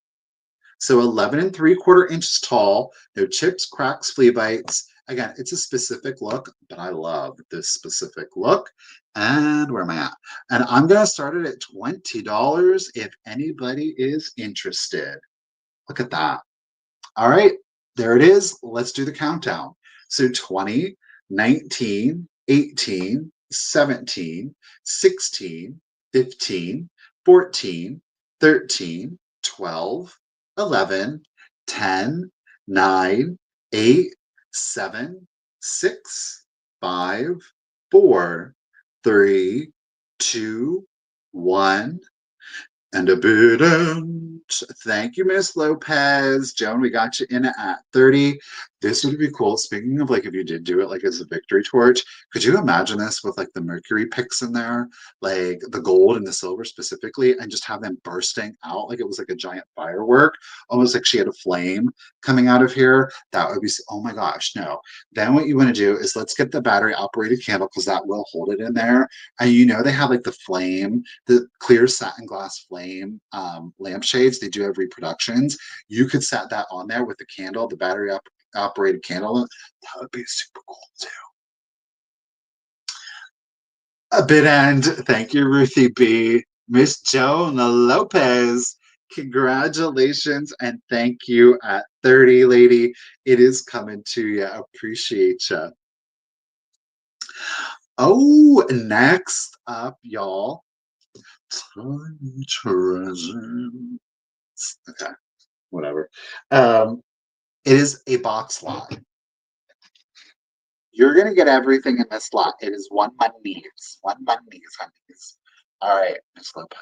So 11 3/4 inches tall, no chips, cracks, flea bites. Again, it's a specific look, but I love this specific look. And where am I at? And I'm going to start it at $20 if anybody is interested. Look at that. All right, there it is. Let's do the countdown. So 20, 19, 18, 17, 16, 15, 14, 13, 12, 11, 10, 9, 8, 7, 6, 5, 4, 3, 2, 1. And a bit out. Thank you, Miss Lopez. Joan, we got you in at 30. This would be cool. Speaking of like if you did do it like as a victory torch, could you imagine this with like the mercury picks in there, like the gold and the silver specifically, and just have them bursting out like it was like a giant firework, almost like she had a flame coming out of here? That would be, oh my gosh, no. Then what you want to do is let's get the battery operated candle because that will hold it in there. And you know they have like the flame, the clear satin glass flame lampshades. They do have reproductions. You could set that on there with the candle, the battery operated candle. That would be super cool too. A bit end. Thank you, Ruthie B. Miss Joan Lopez. Congratulations and thank you at 30, lady. It is coming to you. Appreciate you. Oh, next up, y'all. Tiny treasure. Okay, whatever. It is a box lot. You're gonna get everything in this lot. It is one man needs. One man needs, honeys. All right, Miss Lopez.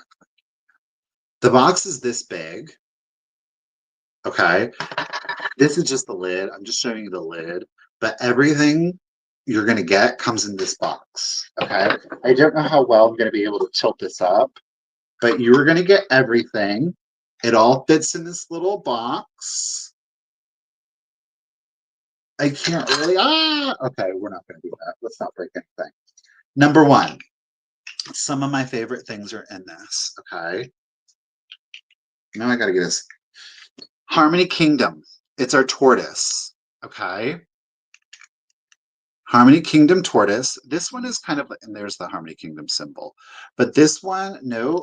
The box is this big. Okay. This is just the lid. I'm just showing you the lid. But everything you're gonna get comes in this box. Okay. I don't know how well I'm gonna be able to tilt this up, but you're gonna get everything. It all fits in this little box. I can't really. Okay, we're not going to do that. Let's not break anything. Number one, some of my favorite things are in this. Okay. Now I got to get this. Harmony Kingdom. It's our tortoise. Okay. Harmony Kingdom tortoise. This one is kind of, and there's the Harmony Kingdom symbol. But this one, no,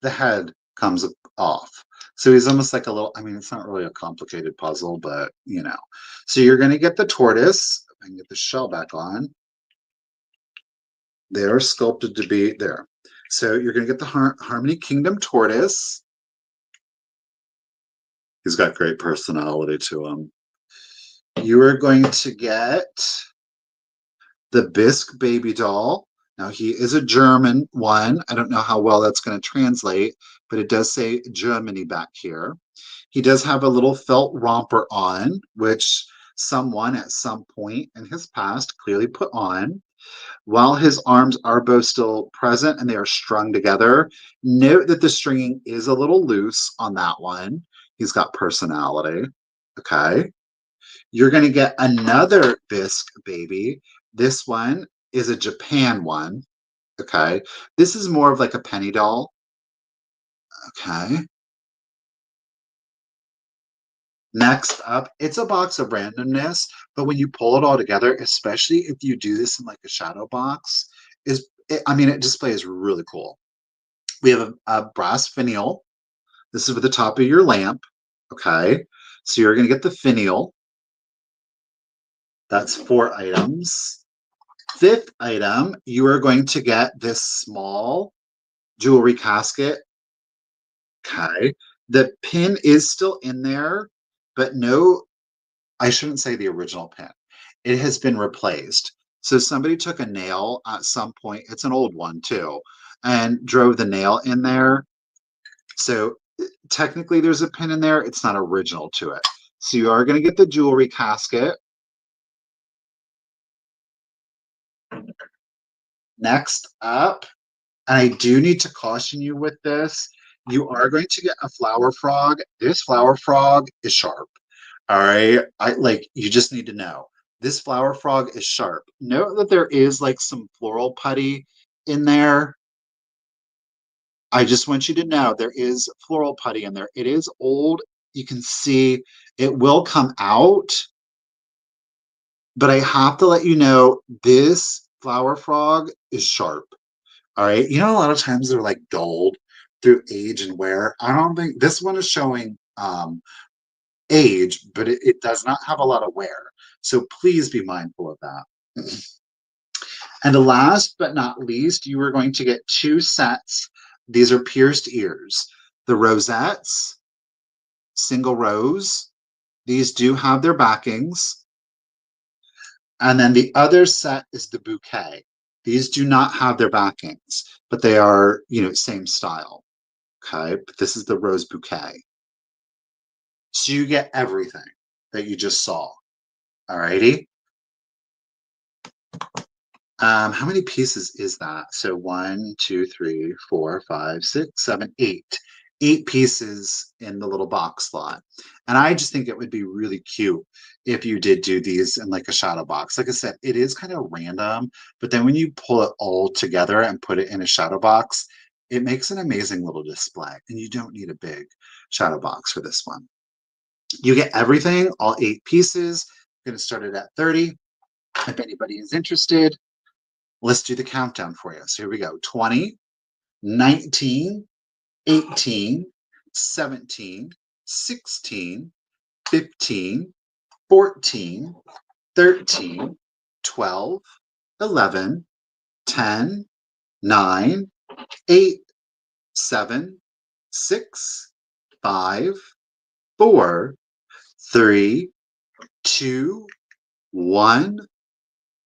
the head comes off. So he's almost like a little, I mean, it's not really a complicated puzzle, but you know. So you're going to get the tortoise. I can get the shell back on. They are sculpted to be there. So you're going to get the Harmony Kingdom tortoise. He's got great personality to him. You are going to get the Bisque baby doll. Now he is a German one. I don't know how well that's going to translate, but it does say Germany back here. He does have a little felt romper on, which someone at some point in his past clearly put on. While his arms are both still present and they are strung together, note that the stringing is a little loose on that one. He's got personality. Okay. You're going to get another Bisque baby. This one is a Japan one. Okay. This is more of like a penny doll. Okay. Next up, it's a box of randomness, but when you pull it all together, especially if you do this in like a shadow box, I mean, it displays really cool. We have a brass finial. This is for the top of your lamp. Okay. So you're going to get the finial. That's 4 items. Fifth item, you are going to get this small jewelry casket. Okay. The pin is still in there, but no, I shouldn't say the original pin. It has been replaced. So somebody took a nail at some point, it's an old one too, and drove the nail in there. So technically there's a pin in there. It's not original to it. So you are going to get the jewelry casket. Next up, and I do need to caution you with this, you are going to get a flower frog. This flower frog is sharp. All right. You just need to know. This flower frog is sharp. Note that there is like some floral putty in there. I just want you to know there is floral putty in there. It is old. You can see it will come out. But I have to let you know this flower frog is sharp. All right. You know, a lot of times they're like dulled through age and wear. I don't think this one is showing age, but it does not have a lot of wear. So please be mindful of that. And last but not least, you are going to get two sets. These are pierced ears. The rosettes, single rows. These do have their backings. And then the other set is the bouquet. These do not have their backings, but they are, same style. Okay, but this is the rose bouquet. So you get everything that you just saw. All righty. How many pieces is that? So 1, 2, 3, 4, 5, 6, 7, 8. 8 pieces in the little box slot. And I just think it would be really cute if you did do these in like a shadow box. Like I said, it is kind of random, but then when you pull it all together and put it in a shadow box, it makes an amazing little display. And you don't need a big shadow box for this one. You get everything, all 8 pieces. I'm going to start it at 30. If anybody is interested, let's do the countdown for you. So here we go. 20, 19, 18, 17, 16, 15, 14, 13, 12, 11, 10, 9, 8, 7, 6, 5, 4, 3, 2, 1,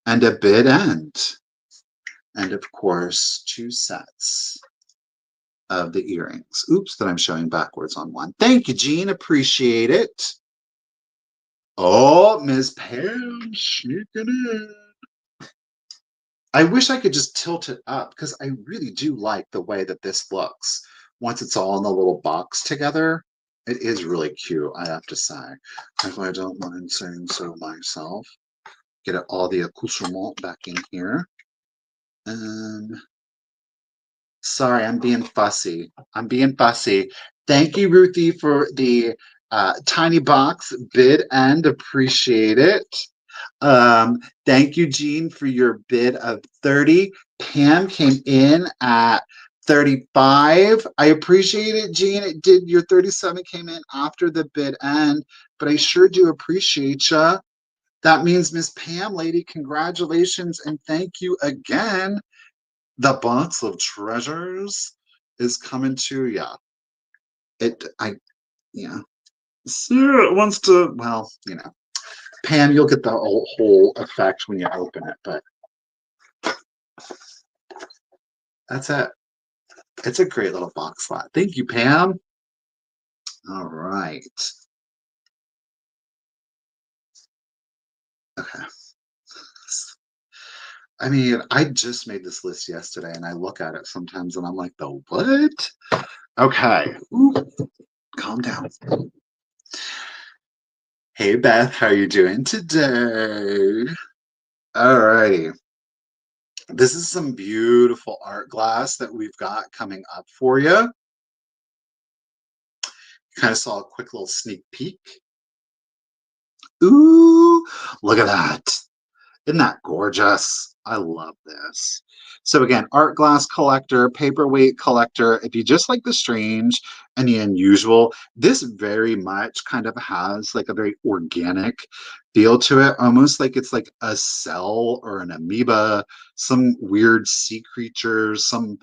and a bid end. And of course, 2 sets of the earrings. Oops, that I'm showing backwards on one. Thank you, Jean. Appreciate it. Oh, Ms. Pam sneaking in. I wish I could just tilt it up because I really do like the way that this looks. Once it's all in the little box together, it is really cute, I have to say. If I don't mind saying so myself. Get all the accoutrement back in here. Sorry, I'm being fussy. I'm being fussy. Thank you, Ruthie, for the tiny box bid and appreciate it. Thank you, Jean, for your bid of 30. Pam came in at 35. I appreciate it, Jean. It did. Your 37 came in after the bid end, but I sure do appreciate you. That means Miss Pam, lady, congratulations and thank you again. The box of treasures is coming to ya. Yeah. Sarah wants to, well, Pam, you'll get the whole effect when you open it, but that's it. It's a great little box slot. Thank you, Pam. All right. Okay. I mean, I just made this list yesterday and I look at it sometimes and I'm like, the what? Okay. Ooh, calm down. Hey, Beth, how are you doing today? All righty. This is some beautiful art glass that we've got coming up for you. Kind of saw a quick little sneak peek. Ooh, look at that. Isn't that gorgeous? I love this. So again, art glass collector, paperweight collector. If you just like the strange and the unusual, this very much kind of has like a very organic feel to it, almost like it's like a cell or an amoeba, some weird sea creature, some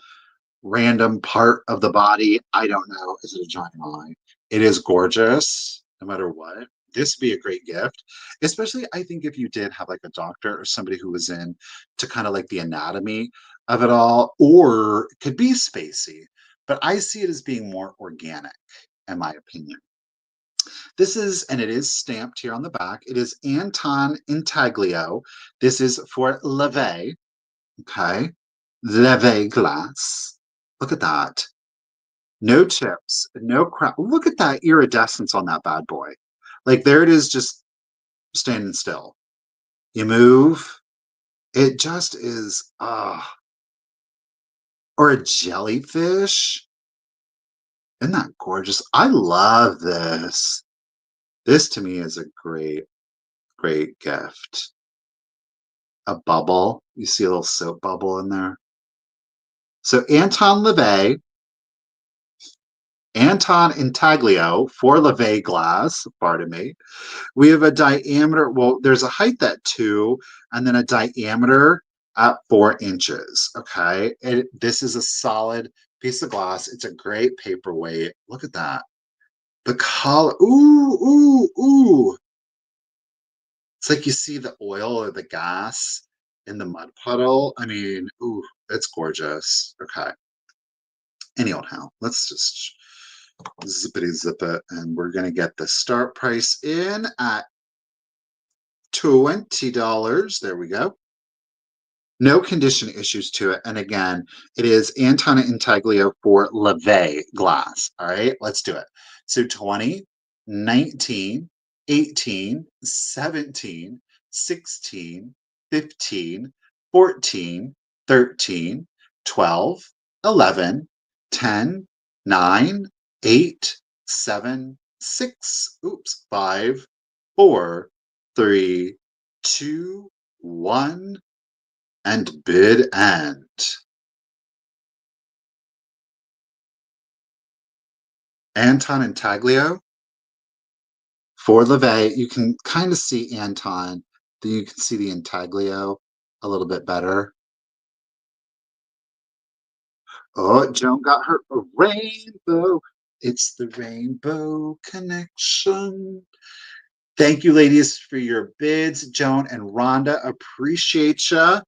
random part of the body. I don't know. Is it a giant eye? It is gorgeous, no matter what. This would be a great gift, especially I think if you did have like a doctor or somebody who was in to kind of like the anatomy of it all, or it could be spacey, but I see it as being more organic, in my opinion. This is, and it is stamped here on the back, it is Anton Intaglio. This is for Leve, okay? Leve glass. Look at that. No chips, no crap. Look at that iridescence on that bad boy. Like there it is, just standing still. You move, it just is, or a jellyfish. Isn't that gorgeous? I love this. This to me is a great, great gift. a bubble. You see a little soap bubble in there. So Anton LaVey, Anton Intaglio for LaVey glass, pardon me. We have a diameter, well, there's a height at 2 and then a diameter at 4 inches, okay? And this is a solid piece of glass. It's a great paperweight. Look at that. The color, ooh, ooh, ooh. It's like you see the oil or the gas in the mud puddle. I mean, ooh, it's gorgeous. Okay. Anyhow, let's just zippity zip it, and we're gonna get the start price in at $20. There we go. No condition issues to it. And again, it is Anton Intaglio for LaVey glass. All right, let's do it. So 20, 19, 18, 17, 16, 15, 14, 13, 12, 11, 10, 9, 8, 7, 6, oops, 5, 4, 3, 2, 1, and bid end. Anton Intaglio for LaVey. You can kind of see Anton, then you can see the Intaglio a little bit better. Oh, Joan got her a rainbow. It's the rainbow connection. Thank you, ladies, for your bids. Joan and Rhonda, appreciate you.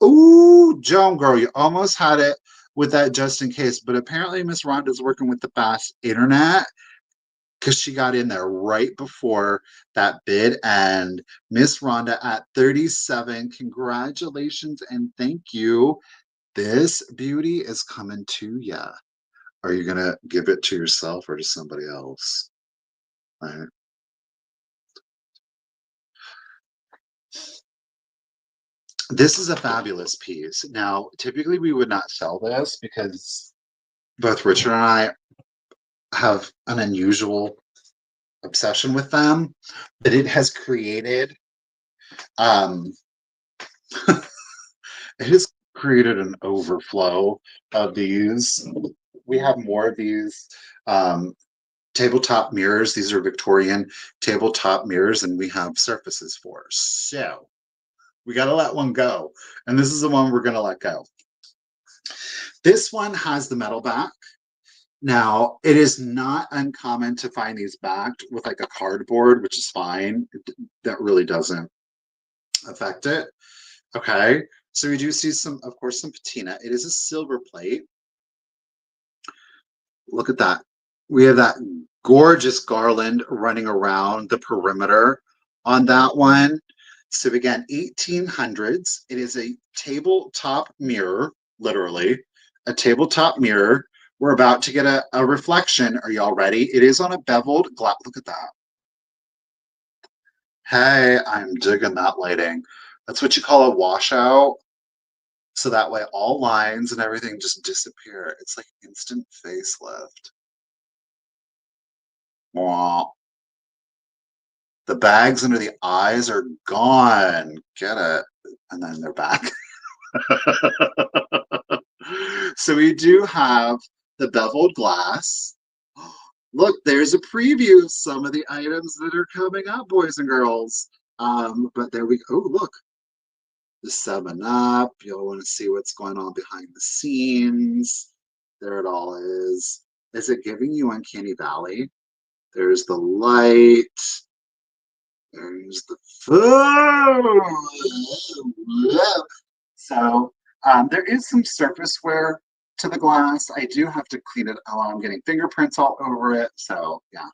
Ooh, Joan girl, you almost had it with that just in case, but apparently Miss Rhonda's working with the fast internet because she got in there right before that bid. And Miss Rhonda at 37, congratulations and thank you. This beauty is coming to ya. Are you gonna give it to yourself or to somebody else? All right. This is a fabulous piece. Now, typically we would not sell this because both Richard and I have an unusual obsession with them, but it has created um it has created an overflow of these. We have more of these tabletop mirrors. These are Victorian tabletop mirrors, and we have surfaces for. So we got to let one go. And this is the one we're going to let go. This one has the metal back. Now, it is not uncommon to find these backed with like a cardboard, which is fine. That really doesn't affect it. Okay. So we do see some, of course, some patina. It is a silver plate. Look at that. We have that gorgeous garland running around the perimeter on that one. So again, 1800s. It is a tabletop mirror, literally, a tabletop mirror. We're about to get a reflection. Are y'all ready? It is on a beveled glass. Look at that. Hey, I'm digging that lighting. That's what you call a washout. So that way all lines and everything just disappear. It's like instant facelift. Wah. The bags under the eyes are gone. Get it. And then they're back. So we do have the beveled glass. Look, there's a preview of some of the items that are coming up, boys and girls. But there we go. Oh, look, the 7-Up. You'll want to see what's going on behind the scenes. There it all is. Is it giving you Uncanny Valley? There's the light. There's the food. So there is some surface wear to the glass. I do have to clean it out. I'm getting fingerprints all over it. So yeah,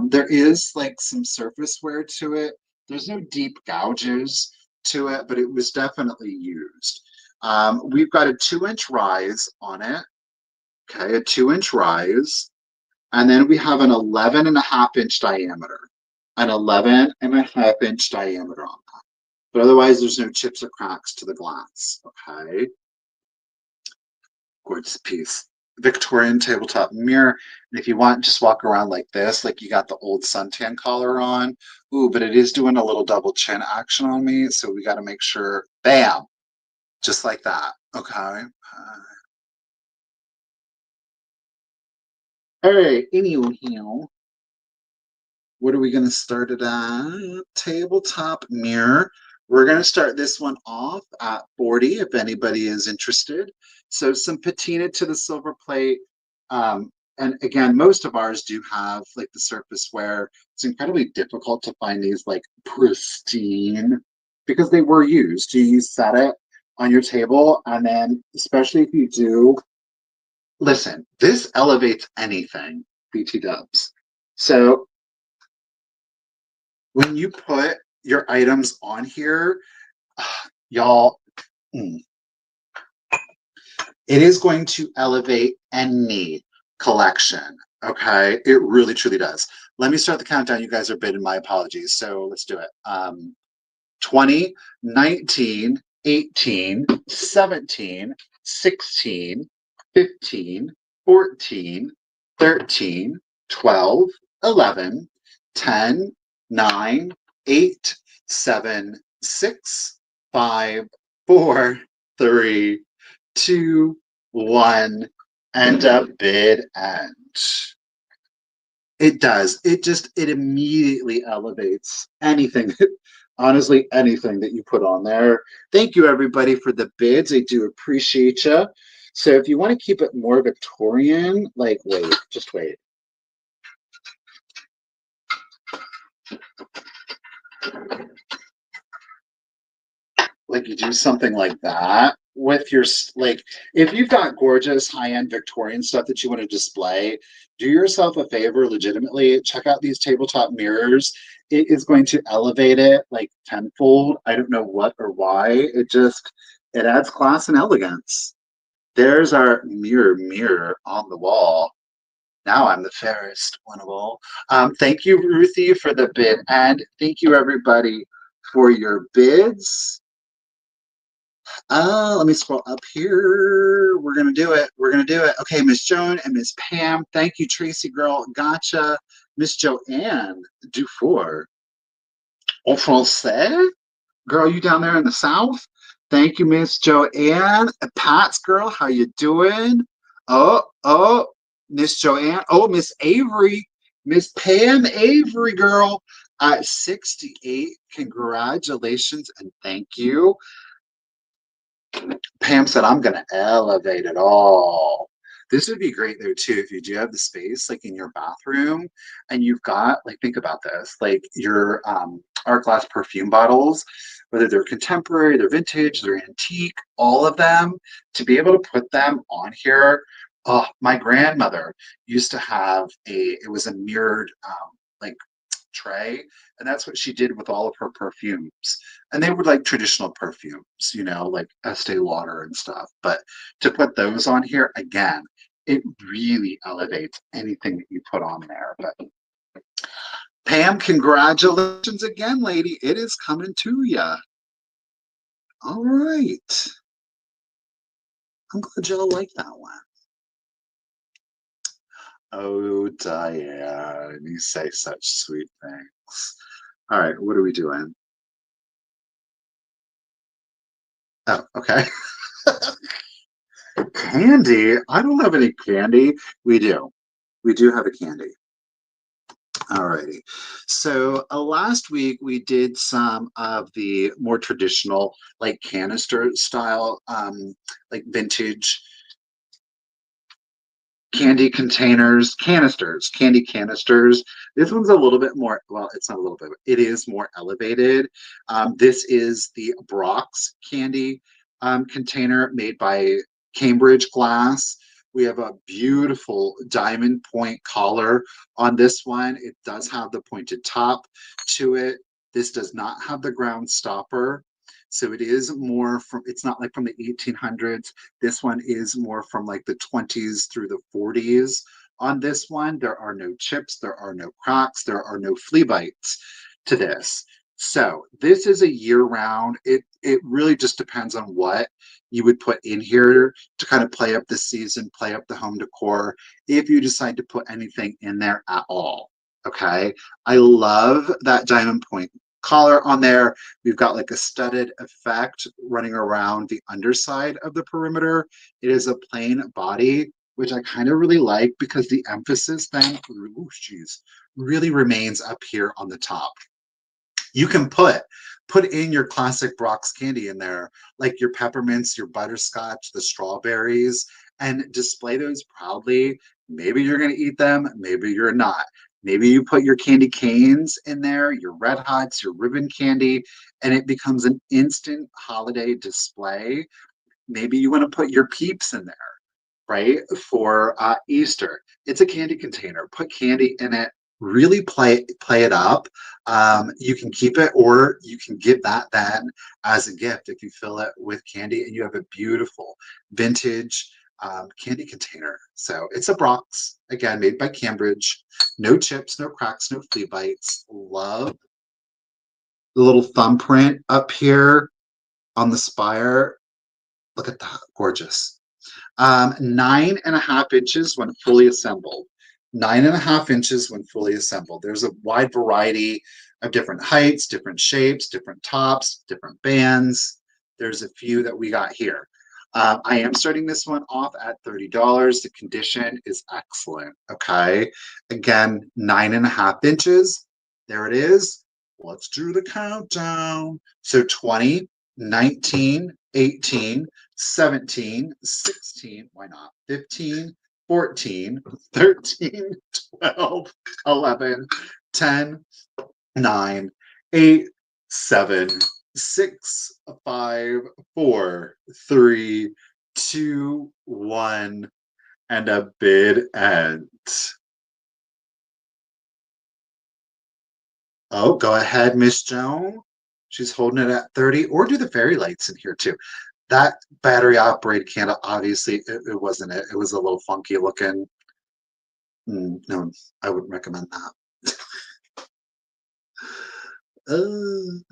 there is like some surface wear to it. There's no deep gouges to it, but it was definitely used. We've got a 2-inch rise on it. Okay, a 2-inch rise. And then we have an 11.5-inch diameter. An 11.5-inch diameter on that. But otherwise, there's no chips or cracks to the glass. Okay. Gorgeous piece. Victorian tabletop mirror. And if you want, just walk around like this, like you got the old suntan collar on. Ooh, but it is doing a little double chin action on me, so we got to make sure. Bam, just like that. Okay. All right. Anywho, what are we going to start it at? Tabletop mirror. We're going to start this one off at 40 if anybody is interested. So some patina to the silver plate. And again, most of ours do have like the surface where it's incredibly difficult to find these like pristine because they were used. You set it on your table, and then especially if you do, listen, this elevates anything, BT dubs. So when you put your items on here, y'all, it is going to elevate any collection. Okay, it really truly does. Let me start the countdown. You guys are bidding. My apologies. So let's do it. 20, 19, 18, 17, 16, 15, 14, 13, 12, 11, 10, 9, 8, 7, 6, 5, 4, 3, 2, 1, and a bid end. It does. It immediately elevates anything, honestly, anything that you put on there. Thank you, everybody, for the bids. I do appreciate you. So if you want to keep it more Victorian, like, wait, just wait. Like you do something like that with your, like, if you've got gorgeous high-end Victorian stuff that you want to display, do yourself a favor, legitimately check out these tabletop mirrors. It is going to elevate it like tenfold. I don't know what or why. It adds class and elegance. There's our mirror on the wall. Now I'm the fairest one of all. Thank you, Ruthie, for the bid, and thank you, everybody, for your bids. Let me scroll up here. We're gonna do it. We're gonna do it. Okay, Miss Joan and Miss Pam. Thank you, Tracy girl. Gotcha. Miss Joanne Dufour. En français? Girl, you down there in the South? Thank you, Miss Joanne. Pat's girl, how you doing? Oh, Miss Joanne. Oh, Miss Avery. Miss Pam Avery, girl. At 68, congratulations and thank you. Pam said, I'm going to elevate it all. This would be great though too if you do have the space like in your bathroom and you've got like think about this like your art glass perfume bottles, whether they're contemporary, they're vintage, they're antique, all of them, to be able to put them on here. Oh, my grandmother used to have it was a mirrored like tray, and that's what she did with all of her perfumes. And they were like traditional perfumes, like Estee Lauder and stuff. But to put those on here again, it really elevates anything that you put on there. But Pam, congratulations again, lady. It is coming to you. All right. I'm glad y'all like that one. Oh, Diane, you say such sweet things. All right, what are we doing? Oh, okay. Candy? I don't have any candy. We do. We do have a candy. Alrighty. So last week we did some of the more traditional, like canister style, like vintage candy containers, candy canisters. This one's a little bit more, well, it's not a little bit, it is more elevated. This is the Brock's candy container made by Cambridge Glass. We have a beautiful diamond point collar on this one. It does have the pointed top to it. This does not have the ground stopper. So it is more from, it's not like from the 1800s. This one is more from like the 20s through the 40s. On this one, there are no chips, there are no cracks, there are no flea bites to this. So this is a year round. it really just depends on what you would put in here to kind of play up the season, play up the home decor, if you decide to put anything in there at all. Okay. I love that diamond point collar on there. We've got like a studded effect running around the underside of the perimeter. It is a plain body, which I kind of really like because the emphasis then, ooh, geez, really remains up here on the top. You can put in your classic Brock's candy in there, like your peppermints, your butterscotch, the strawberries, and display those proudly. Maybe you're going to eat them, maybe you're not. Maybe you put your candy canes in there, your red hots, your ribbon candy, and it becomes an instant holiday display. Maybe you want to put your peeps in there, right? For Easter. It's a candy container. Put candy in it. Really play it up. You can keep it, or you can give that then as a gift if you fill it with candy and you have a beautiful vintage candy container. So it's a Brock's, again, made by Cambridge. No chips, no cracks, no flea bites. Love the little thumbprint up here on the spire. Look at that, gorgeous. 9.5 inches when fully assembled. 9.5 inches when fully assembled. There's a wide variety of different heights, different shapes, different tops, different bands. There's a few that we got here. I am starting this one off at $30. The condition is excellent. Okay. Again, 9.5 inches. There it is. Let's do the countdown. So 20, 19, 18, 17, 16, why not? 15, 14, 13, 12, 11, 10, 9, 8, 7, 6, 5, 4, 3, 2, 1, and a bid end. Oh, go ahead, Miss Joan. She's holding it at 30, or do the fairy lights in here too. That battery operated candle, obviously, it wasn't it. It was a little funky looking. No, I wouldn't recommend that. uh,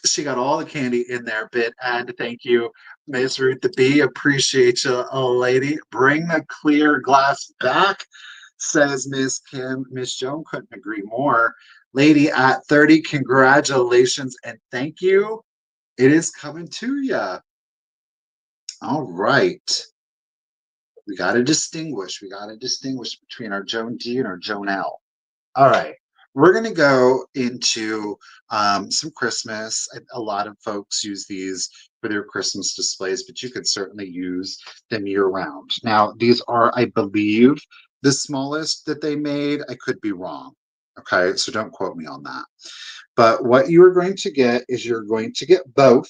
she got all the candy in there, bit. And thank you, Miss Ruth the Bee. Appreciate you, lady. Bring the clear glass back, says Miss Kim. Miss Joan couldn't agree more. Lady at 30, congratulations and thank you. It is coming to you. All right. We got to distinguish. We got to distinguish between our Joan D and our Joan L. All right. We're going to go into some Christmas. A lot of folks use these for their Christmas displays, but you could certainly use them year round. Now, these are, I believe, the smallest that they made. I could be wrong. Okay. So don't quote me on that. But what you are going to get is you're going to get both.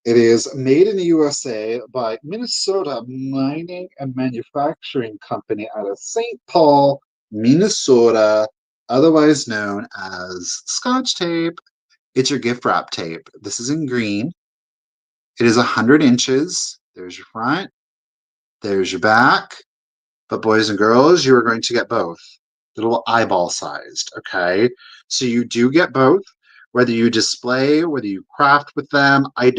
It is made in the USA by Minnesota Mining and Manufacturing Company out of St. Paul, Minnesota, otherwise known as Scotch tape. It's your gift wrap tape. This is in green. It is 100 inches. There's your front. There's your back. But boys and girls, you are going to get both. Little eyeball sized, okay? So you do get both, whether you display, whether you craft with them. I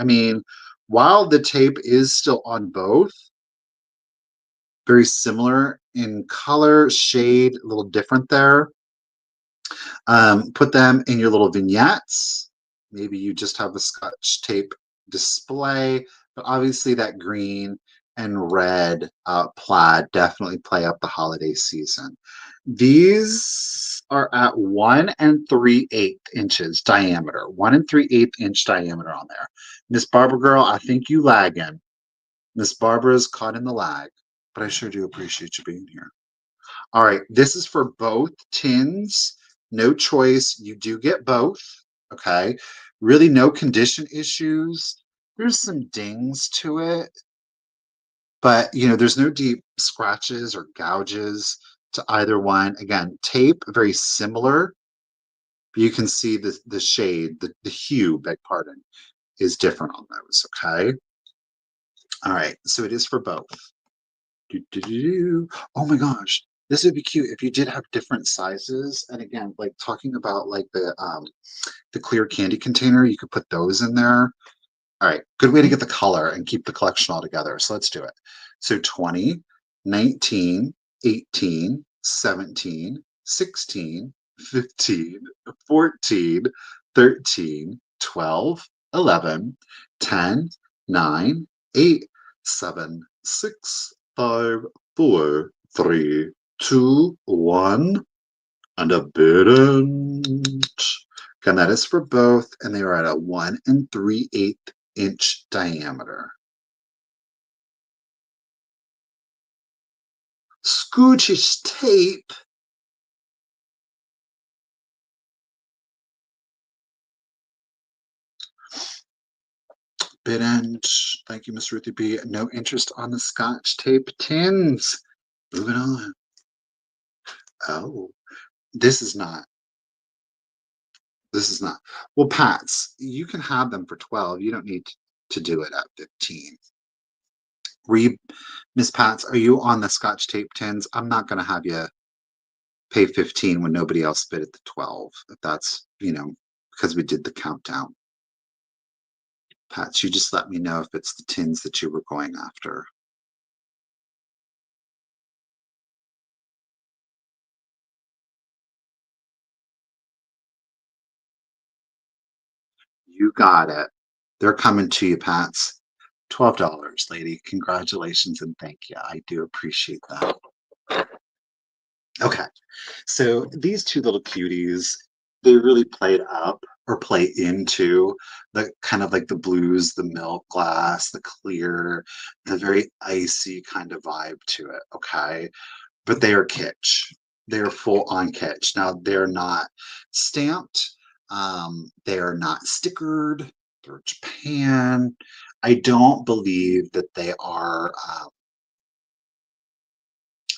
mean, while the tape is still on both, very similar in color, shade, a little different there. Put them in your little vignettes. Maybe you just have a Scotch tape display, but obviously that green and red plaid definitely play up the holiday season. These are at 1 3/8 inches diameter, 1 3/8 inch diameter on there. Miss Barbara girl, I think you lagging. Miss Barbara is caught in the lag, but I sure do appreciate you being here. All right, this is for both tins. No choice. You do get both. Okay. Really no condition issues. There's some dings to it, but there's no deep scratches or gouges to either one. Again, tape, very similar. But you can see the shade, the hue, beg pardon, is different on those. Okay. All right. So it is for both. Oh my gosh, this would be cute if you did have different sizes. And again, like talking about like the clear candy container, you could put those in there. All right, good way to get the color and keep the collection all together. So let's do it. So 20, 19, 18, 17, 16, 15, 14, 13, 12, 11, 10, 9, 8, 7, 6, 5, 4, 3, 2, 1, and a bit. Again, that is for both, and they are at a 1 3/8 inch diameter. Scooch's tape. Bit end. Thank you, Miss Ruthie B. No interest on the Scotch tape tins. Moving on. Oh, this is not. This is not. Well, Pats, you can have them for 12. You don't need to do it at 15. Miss Pats, are you on the Scotch tape tins? I'm not going to have you pay 15 when nobody else bid at the 12. If that's, because we did the countdown. Pat, you just let me know if it's the tins that you were going after. You got it. They're coming to you, Pats. $12, lady. Congratulations and thank you. I do appreciate that. Okay. So these two little cuties, they really played up or play into the kind of like the blues, the milk glass, the clear, the very icy kind of vibe to it. Okay. But they are kitsch. They are full on kitsch. Now they're not stamped. They are not stickered. They're Japan. I don't believe that they are.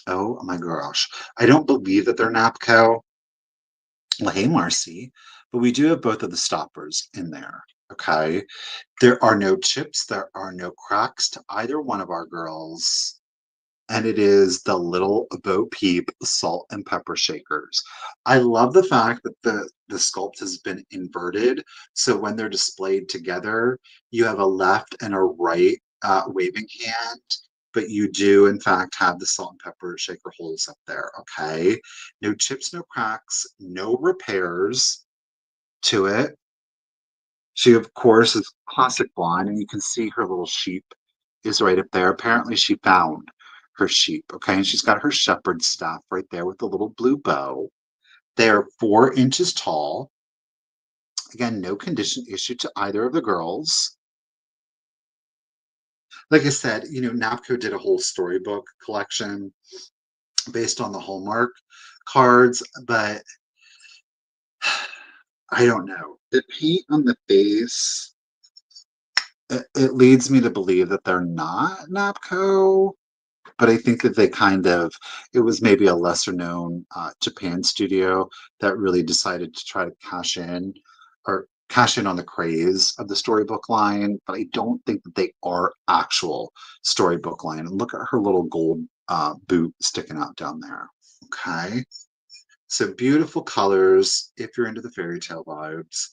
Oh my gosh, I don't believe that they're Napco. Well, hey, Marcy, but we do have both of the stoppers in there. Okay. There are no chips. There are no cracks to either one of our girls. And it is the little Bo Peep salt and pepper shakers. I love the fact that the sculpt has been inverted. So when they're displayed together, you have a left and a right waving hand, but you do in fact have the salt and pepper shaker holes up there. Okay. No chips, no cracks, no repairs to it. She, of course, is classic blonde, and you can see her little sheep is right up there. Apparently, she found her sheep, okay? And she's got her shepherd staff right there with the little blue bow. They're 4 inches tall. Again, no condition issued to either of the girls. Like I said, Napco did a whole storybook collection based on the Hallmark cards, but I don't know. The paint on the face, it leads me to believe that they're not Napco, but I think that it was maybe a lesser known Japan studio that really decided to try to cash in on the craze of the storybook line. But I don't think that they are actual storybook line. And look at her little gold boot sticking out down there. Okay. So beautiful colors if you're into the fairy tale vibes.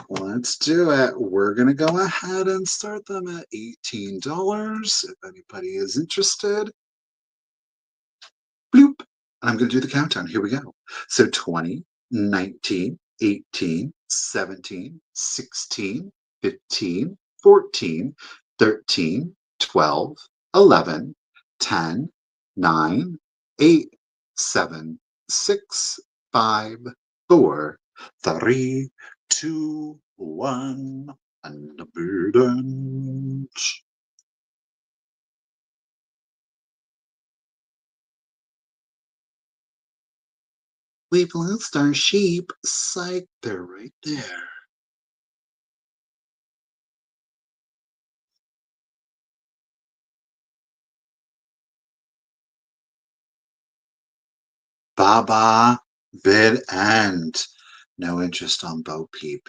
Let's do it. We're going to go ahead and start them at $18 if anybody is interested. Bloop. And I'm going to do the countdown. Here we go. So 20, 19, 18, 17, 16, 15, 14, 13, 12, 11, 10, 9, 8, 7, 6, 5, 4, 3, 2, 1, and the burden. We've lost our sheep. Psych, they're right there. Baba, bid end. No interest on Bo Peep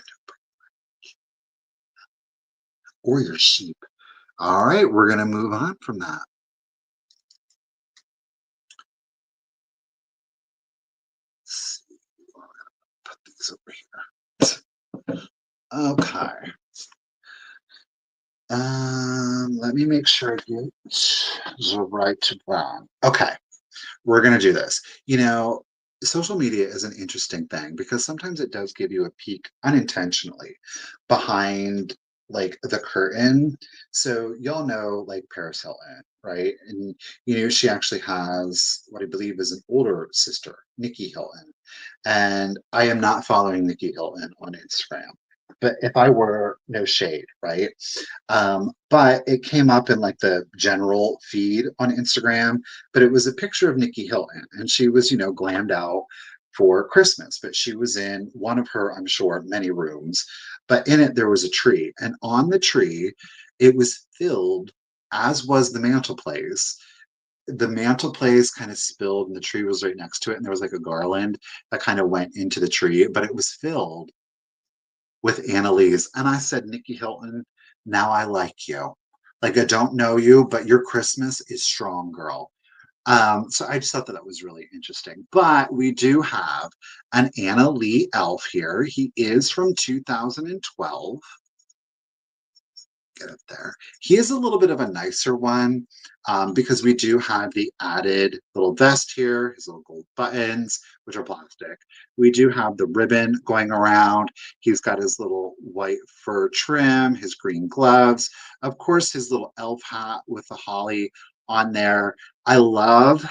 or your sheep. All right, we're going to move on from that. It's over here. Okay. Let me make sure I get the right one. Okay, we're gonna do this. Social media is an interesting thing because sometimes it does give you a peek unintentionally behind like the curtain. So y'all know like Paris Hilton, right? And she actually has what I believe is an older sister, Nikki Hilton. And I am not following Nikki Hilton on Instagram. But if I were, no shade, right? But it came up in like the general feed on Instagram, but it was a picture of Nikki Hilton and she was, glammed out for Christmas, but she was in one of her, I'm sure, many rooms, but in it there was a tree. And on the tree, it was filled, as was the mantelpiece. The mantelpiece kind of spilled and the tree was right next to it. And there was like a garland that kind of went into the tree, but it was filled with Annalise. And I said, Nikki Hilton, now I like you. Like, I don't know you, but your Christmas is strong, girl. So I just thought that was really interesting. But we do have an Anna Lee elf here. He is from 2012. Get up there. He is a little bit of a nicer one because we do have the added little vest here, his little gold buttons, which are plastic. We do have the ribbon going around. He's got his little white fur trim, his green gloves, of course, his little elf hat with the holly on there. I love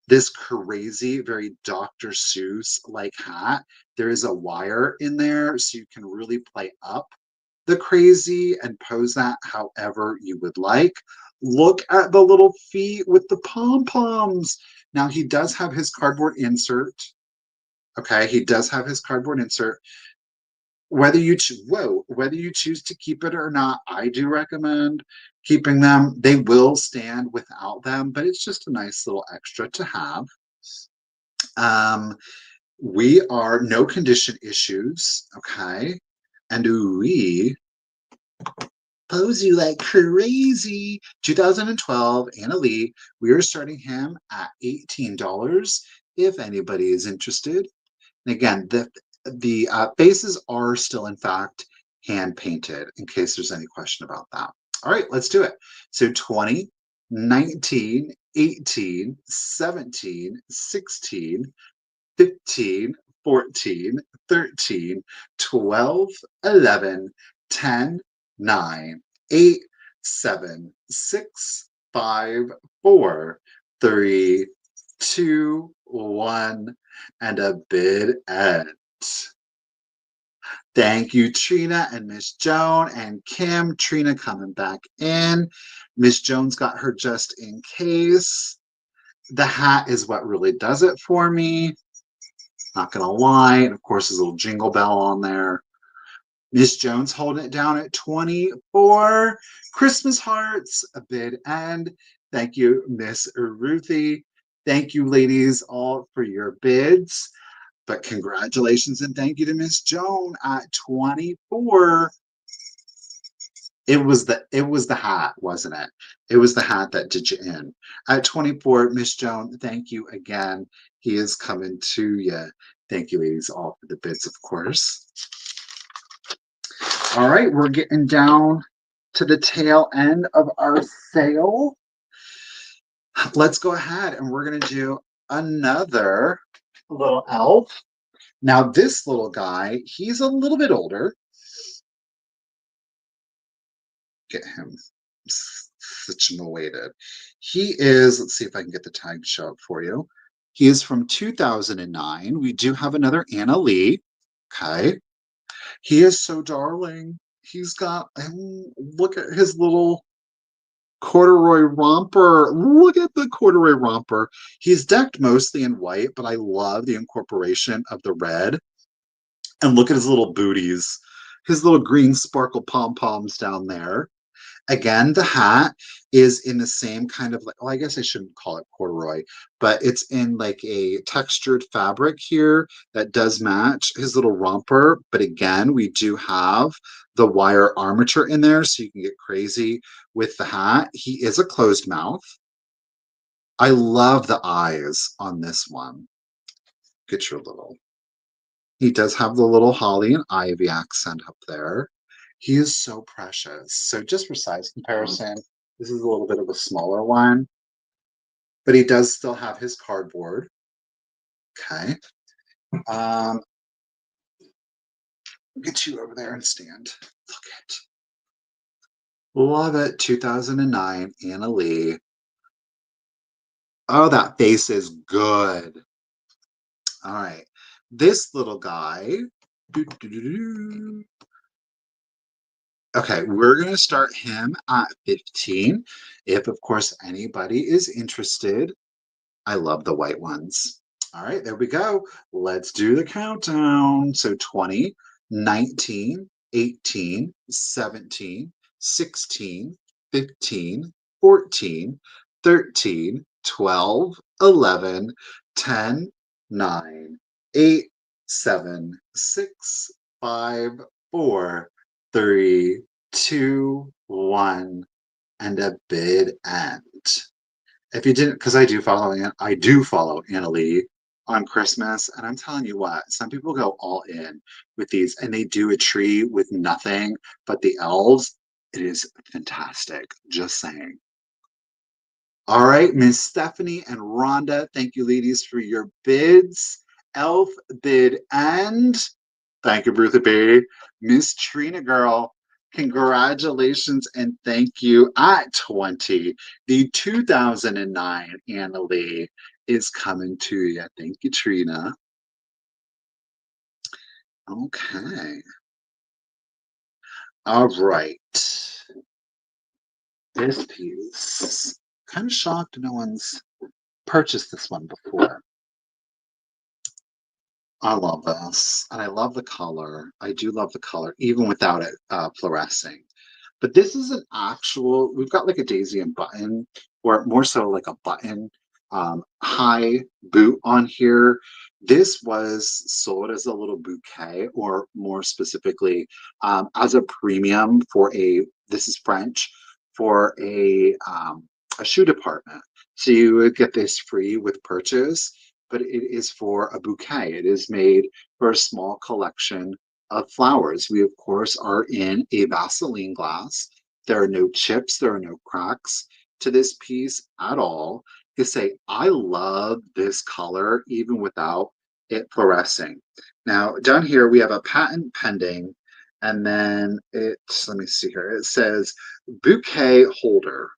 this crazy, very Dr. Seuss like hat. There is a wire in there so you can really play up the crazy and pose that however you would like. Look at the little feet with the pom-poms. Now he does have his cardboard insert. Okay, he does have his cardboard insert. Whether you choose to keep it or not, I do recommend keeping them. They will stand without them, but it's just a nice little extra to have. Um, we are no condition issues, okay? And we pose you like crazy. 2012, Anna Lee. We are starting him at $18 if anybody is interested. And again, the faces are still, in fact, hand painted in case there's any question about that. All right, let's do it. So 20, 19, 18, 17, 16, 15, 14, 13, 12, 11, 10, 9, 8, 7, 6, 5, 4, 3, 2, 1, and a bid end. Thank you, Trina and Miss Joan and Kim. Trina coming back in. Miss Jones got her just in case. The hat is what really does it for me. Not gonna lie. And of course, his little jingle bell on there. Miss Jones holding it down at 24. Christmas hearts, a bid end. Thank you, Miss Ruthie. Thank you, ladies, all for your bids. But congratulations and thank you to Miss Joan at 24. It was the hat, wasn't it? It was the hat that did you in. At 24, Miss Joan, thank you again. He is coming to you. Thank you, ladies, all for the bids, of course. All right, we're getting down to the tail end of our sale. Let's go ahead and we're going to do another little elf. Now, this little guy, he's a little bit older. Get him situated. He is, let's see if I can get the tag to show up for you. He is from 2009. We do have another Anna Lee. Okay. He is so darling. He's got, look at his little corduroy romper. Look at the corduroy romper. He's decked mostly in white, but I love the incorporation of the red. And look at his little booties, his little green sparkle pom-poms down there. Again, the hat is in the same kind of, like, well, I guess I shouldn't call it corduroy, but it's in like a textured fabric here that does match his little romper. But again, we do have the wire armature in there so you can get crazy with the hat. He is a closed mouth. I love the eyes on this one. Get your little He does have the little holly and ivy accent up there. He is so precious. So just for size comparison, this is a little bit of a smaller one, but he does still have his cardboard. Okay. Um, get you over there and stand. Look it. Love it. 2009, Anna Lee. Oh, that face is good. All right. This little guy. Doo-doo-doo-doo. Okay, we're going to start him at 15. If, of course, anybody is interested, I love the white ones. All right, there we go. Let's do the countdown. So 20, 19, 18, 17, 16, 15, 14, 13, 12, 11, 10, 9, 8, 7, 6, 5, 4, 3, 2, 1, and a bid end. If you didn't, because I do follow Anna Lee on Christmas, and I'm telling you what, some people go all in with these, and they do a tree with nothing but the elves. It is fantastic. Just saying. All right, Miss Stephanie and Rhonda, thank you, ladies, for your bids. Elf bid and thank you, Bertha B. Miss Trina girl, congratulations and thank you at 20. The 2009 Anna Lee is coming to you. Thank you, Trina. Okay. All right. This piece. Kind of shocked no one's purchased this one before. I love this, and I love the color. I do love the color, even without it fluorescing. But this is an actual, we've got like a daisy and button, or more so like a button high boot on here. This was sold as a little bouquet, or more specifically, as a premium for this is French, for a shoe department. So you would get this free with purchase, but it is for a bouquet. It is made for a small collection of flowers. We, of course, are in a Vaseline glass. There are no chips, there are no cracks to this piece at all. You say, I love this color even without it fluorescing. Now, down here, we have a patent pending, and then let me see here, it says bouquet holder.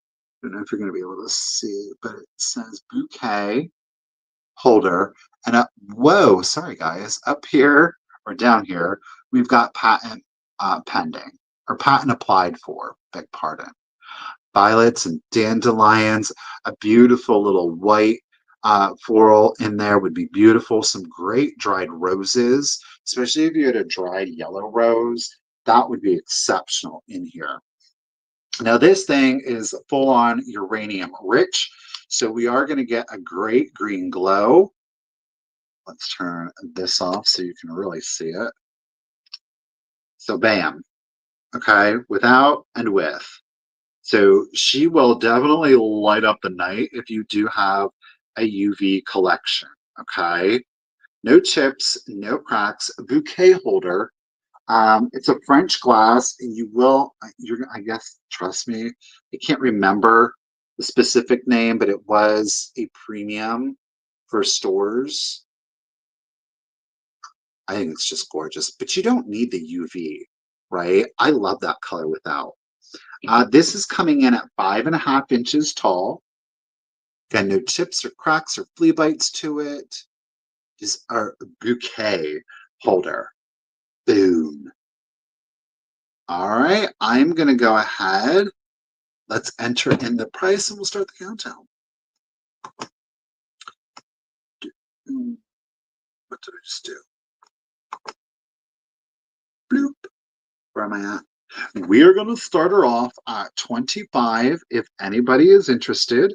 I don't know if you're going to be able to see it, but it says bouquet holder. And whoa, sorry guys, up here or down here, we've got patent pending or patent applied for, beg pardon. Violets and dandelions, a beautiful little white floral in there would be beautiful. Some great dried roses, especially if you had a dried yellow rose, that would be exceptional in here. Now this thing is full on uranium rich, so we are going to get a great green glow. Let's turn this off so you can really see it. So bam, okay, without and with. So she will definitely light up the night if you do have a UV collection, okay? No chips, no cracks, a bouquet holder. It's a French glass, and I guess, trust me, I can't remember the specific name, but it was a premium for stores. I think it's just gorgeous, but you don't need the UV, right? I love that color without. This is coming in at 5.5 inches tall. Got no chips or cracks or flea bites to it. Just our bouquet holder. Boom. All right, I'm going to go ahead. Let's enter in the price and we'll start the countdown. What did I just do? Bloop. Where am I at? We are going to start her off at 25 if anybody is interested.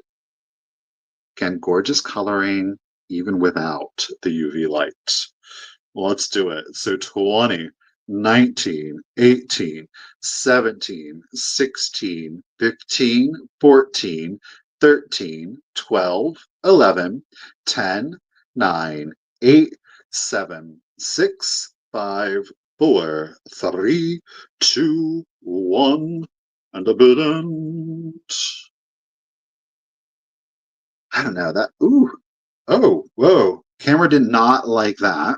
Again, gorgeous coloring even without the UV lights. Let's do it. So 20, 19, 18, 17, 16, 15, 14, 13, 12, 11, 10, 9, 8, 7, 6, 5, 4, 3, 2, 1, and a bit end. I don't know that. Ooh. Oh, whoa. Camera did not like that.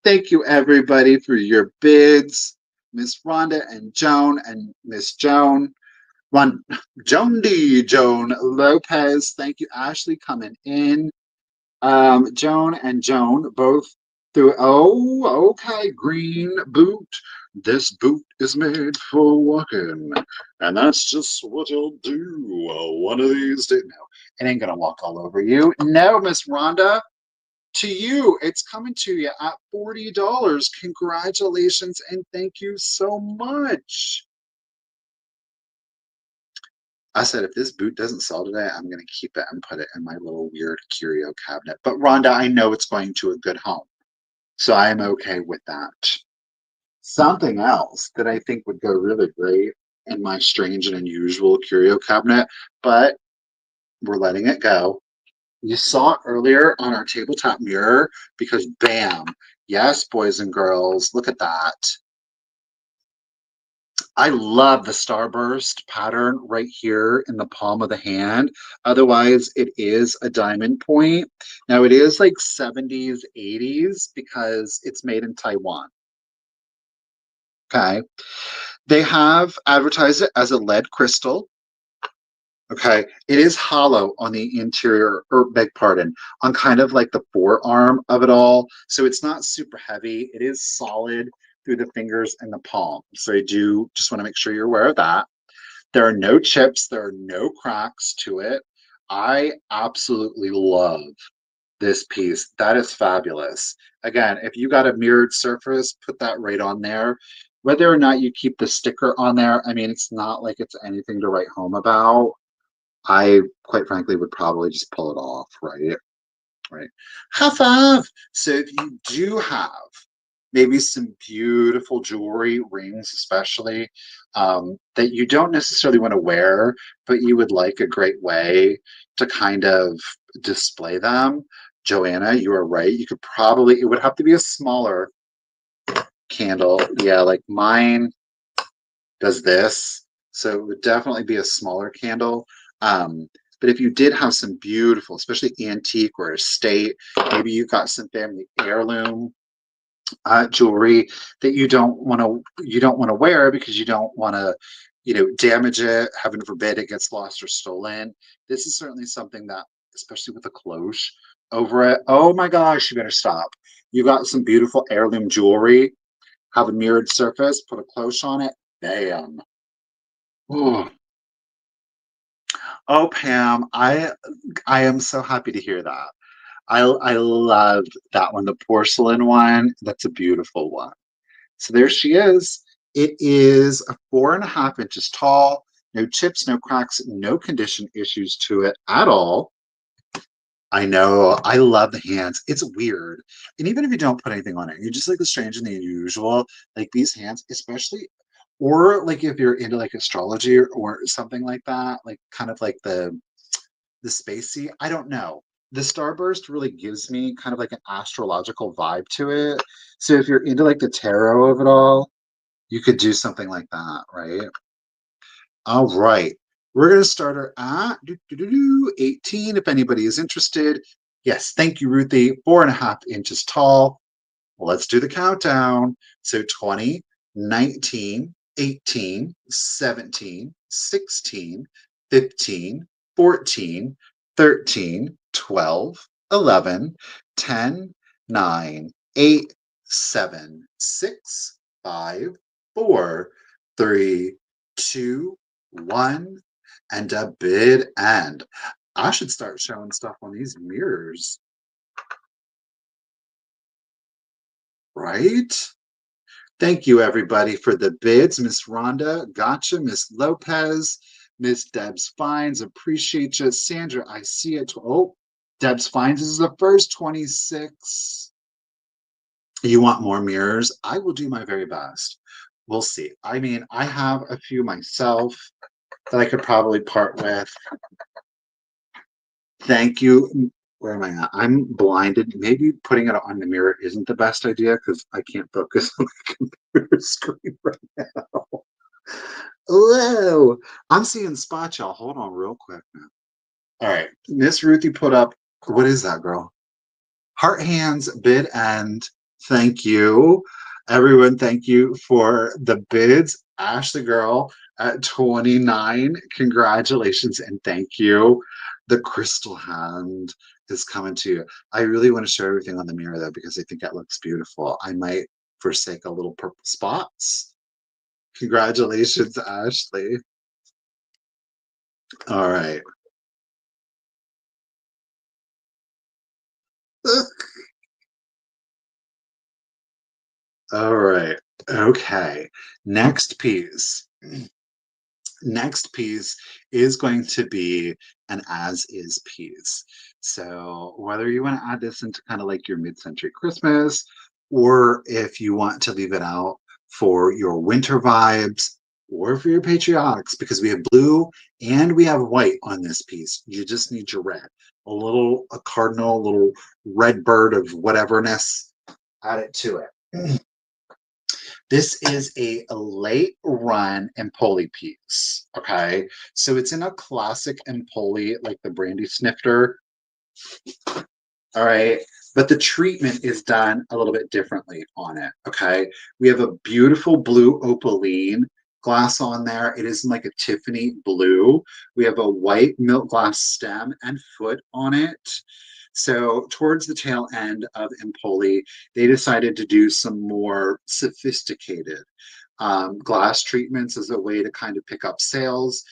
Thank you, everybody, for your bids. Miss Rhonda and Joan and Miss Joan. Joan D. Joan Lopez. Thank you, Ashley, coming in. Joan and Joan both through. Oh, okay. Green boot. This boot is made for walking, and that's just what you'll do one of these days. No, it ain't gonna walk all over you. No, Miss Rhonda. To you, it's coming to you at $40. Congratulations and thank you so much. I said, if this boot doesn't sell today, I'm going to keep it and put it in my little weird curio cabinet. But Rhonda, I know it's going to a good home. So I am okay with that. Something else that I think would go really great in my strange and unusual curio cabinet, but we're letting it go. You saw it earlier on our tabletop mirror because bam, yes, boys and girls, look at that. I love the starburst pattern right here in the palm of the hand. Otherwise, it is a diamond point. Now, it is like 70s, 80s because it's made in Taiwan. Okay. They have advertised it as a lead crystal. Okay. It is hollow on the interior, or beg pardon, on kind of like the forearm of it all. So it's not super heavy. It is solid through the fingers and the palm. So I do just want to make sure you're aware of that. There are no chips, there are no cracks to it. I absolutely love this piece. That is fabulous. Again, if you got a mirrored surface, put that right on there. Whether or not you keep the sticker on there, I mean, it's not like it's anything to write home about. I, quite frankly, would probably just pull it off, right? Right. High five. So if you do have maybe some beautiful jewelry, rings especially, that you don't necessarily want to wear, but you would like a great way to kind of display them, Joanna, you are right. You could probably, it would have to be a smaller candle. Yeah, like mine does this. So it would definitely be a smaller candle. But if you did have some beautiful, especially antique or estate, maybe you've got some family heirloom jewelry that you don't want to wear because you don't want to damage it, heaven forbid it gets lost or stolen. This is certainly something that, especially with a cloche over it, oh my gosh, you better stop. You got some beautiful heirloom jewelry, have a mirrored surface, put a cloche on it, bam. Oh, oh, Pam, I am so happy to hear that. I love that one, the porcelain one. That's a beautiful one. So there she is. It is 4.5 inches tall. No chips, no cracks, no condition issues to it at all. I know. I love the hands. It's weird. And even if you don't put anything on it, you just like the strange and the unusual, like these hands, especially, or like if you're into like astrology or something like that, like kind of like the spacey. I don't know. The starburst really gives me kind of like an astrological vibe to it. So if you're into like the tarot of it all, you could do something like that, right? All right. We're going to start her at 18 if anybody is interested. Yes, thank you, Ruthie. 4.5 inches tall. Let's do the countdown. So 20, 19, 18, 17, 16, 15, 14, 13, 12, 11, 10, 9, 8, 7, 6, 5, 4, 3, 2, 1, and a bid end. I should start showing stuff on these mirrors, right? Thank you, everybody, for the bids. Miss Rhonda, gotcha. Miss Lopez, Miss Debs Fines, appreciate you. Sandra, I see it. Oh, Debs Fines is the first 26. You want more mirrors? I will do my very best. We'll see. I mean, I have a few myself that I could probably part with. Thank you. Where am I at? I'm blinded. Maybe putting it on the mirror isn't the best idea because I can't focus on the computer screen right now. Whoa! I'm seeing spots, y'all. Hold on real quick now. All right. Miss Ruthie put up, what is that, girl? Heart hands bid end. Thank you. Everyone, thank you for the bids. Ashley girl at 29. Congratulations and thank you. The crystal hand is coming to you. I really want to show everything on the mirror though, because I think that looks beautiful. I might forsake a little purple spots. Congratulations, Ashley. All right. All right. Okay. Next piece. Next piece is going to be an as is piece. So whether you want to add this into kind of like your mid-century Christmas, or if you want to leave it out for your winter vibes, or for your patriotics, because we have blue and we have white on this piece. You just need your red. A cardinal, a little red bird of whateverness. Add it to it. This is a late run Empoli piece. Okay. So it's in a classic Empoli, like the brandy snifter. All right. But the treatment is done a little bit differently on it. Okay. We have a beautiful blue opaline glass on there. It is like a Tiffany blue. We have a white milk glass stem and foot on it. So, towards the tail end of Empoli, they decided to do some more sophisticated glass treatments as a way to kind of pick up sales.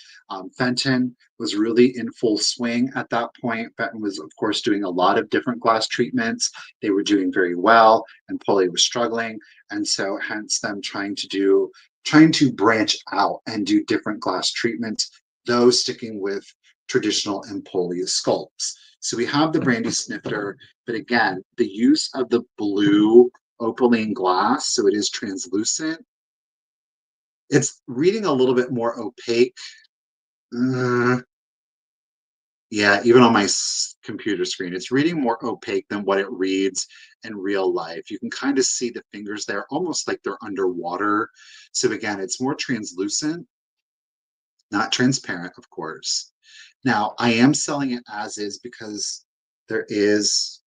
Fenton was really in full swing at that point. Fenton was, of course, doing a lot of different glass treatments. They were doing very well, and Empoli was struggling, and so hence them trying to branch out and do different glass treatments, though sticking with traditional Empoli sculpts. So we have the brandy snifter, but again, the use of the blue opaline glass, so it is translucent. It's reading a little bit more opaque. Uh, yeah, even on my computer screen, it's reading more opaque than what it reads in real life. You can kind of see the fingers there, almost like they're underwater. So again, it's more translucent, not transparent, of course. Now, I am selling it as is because there is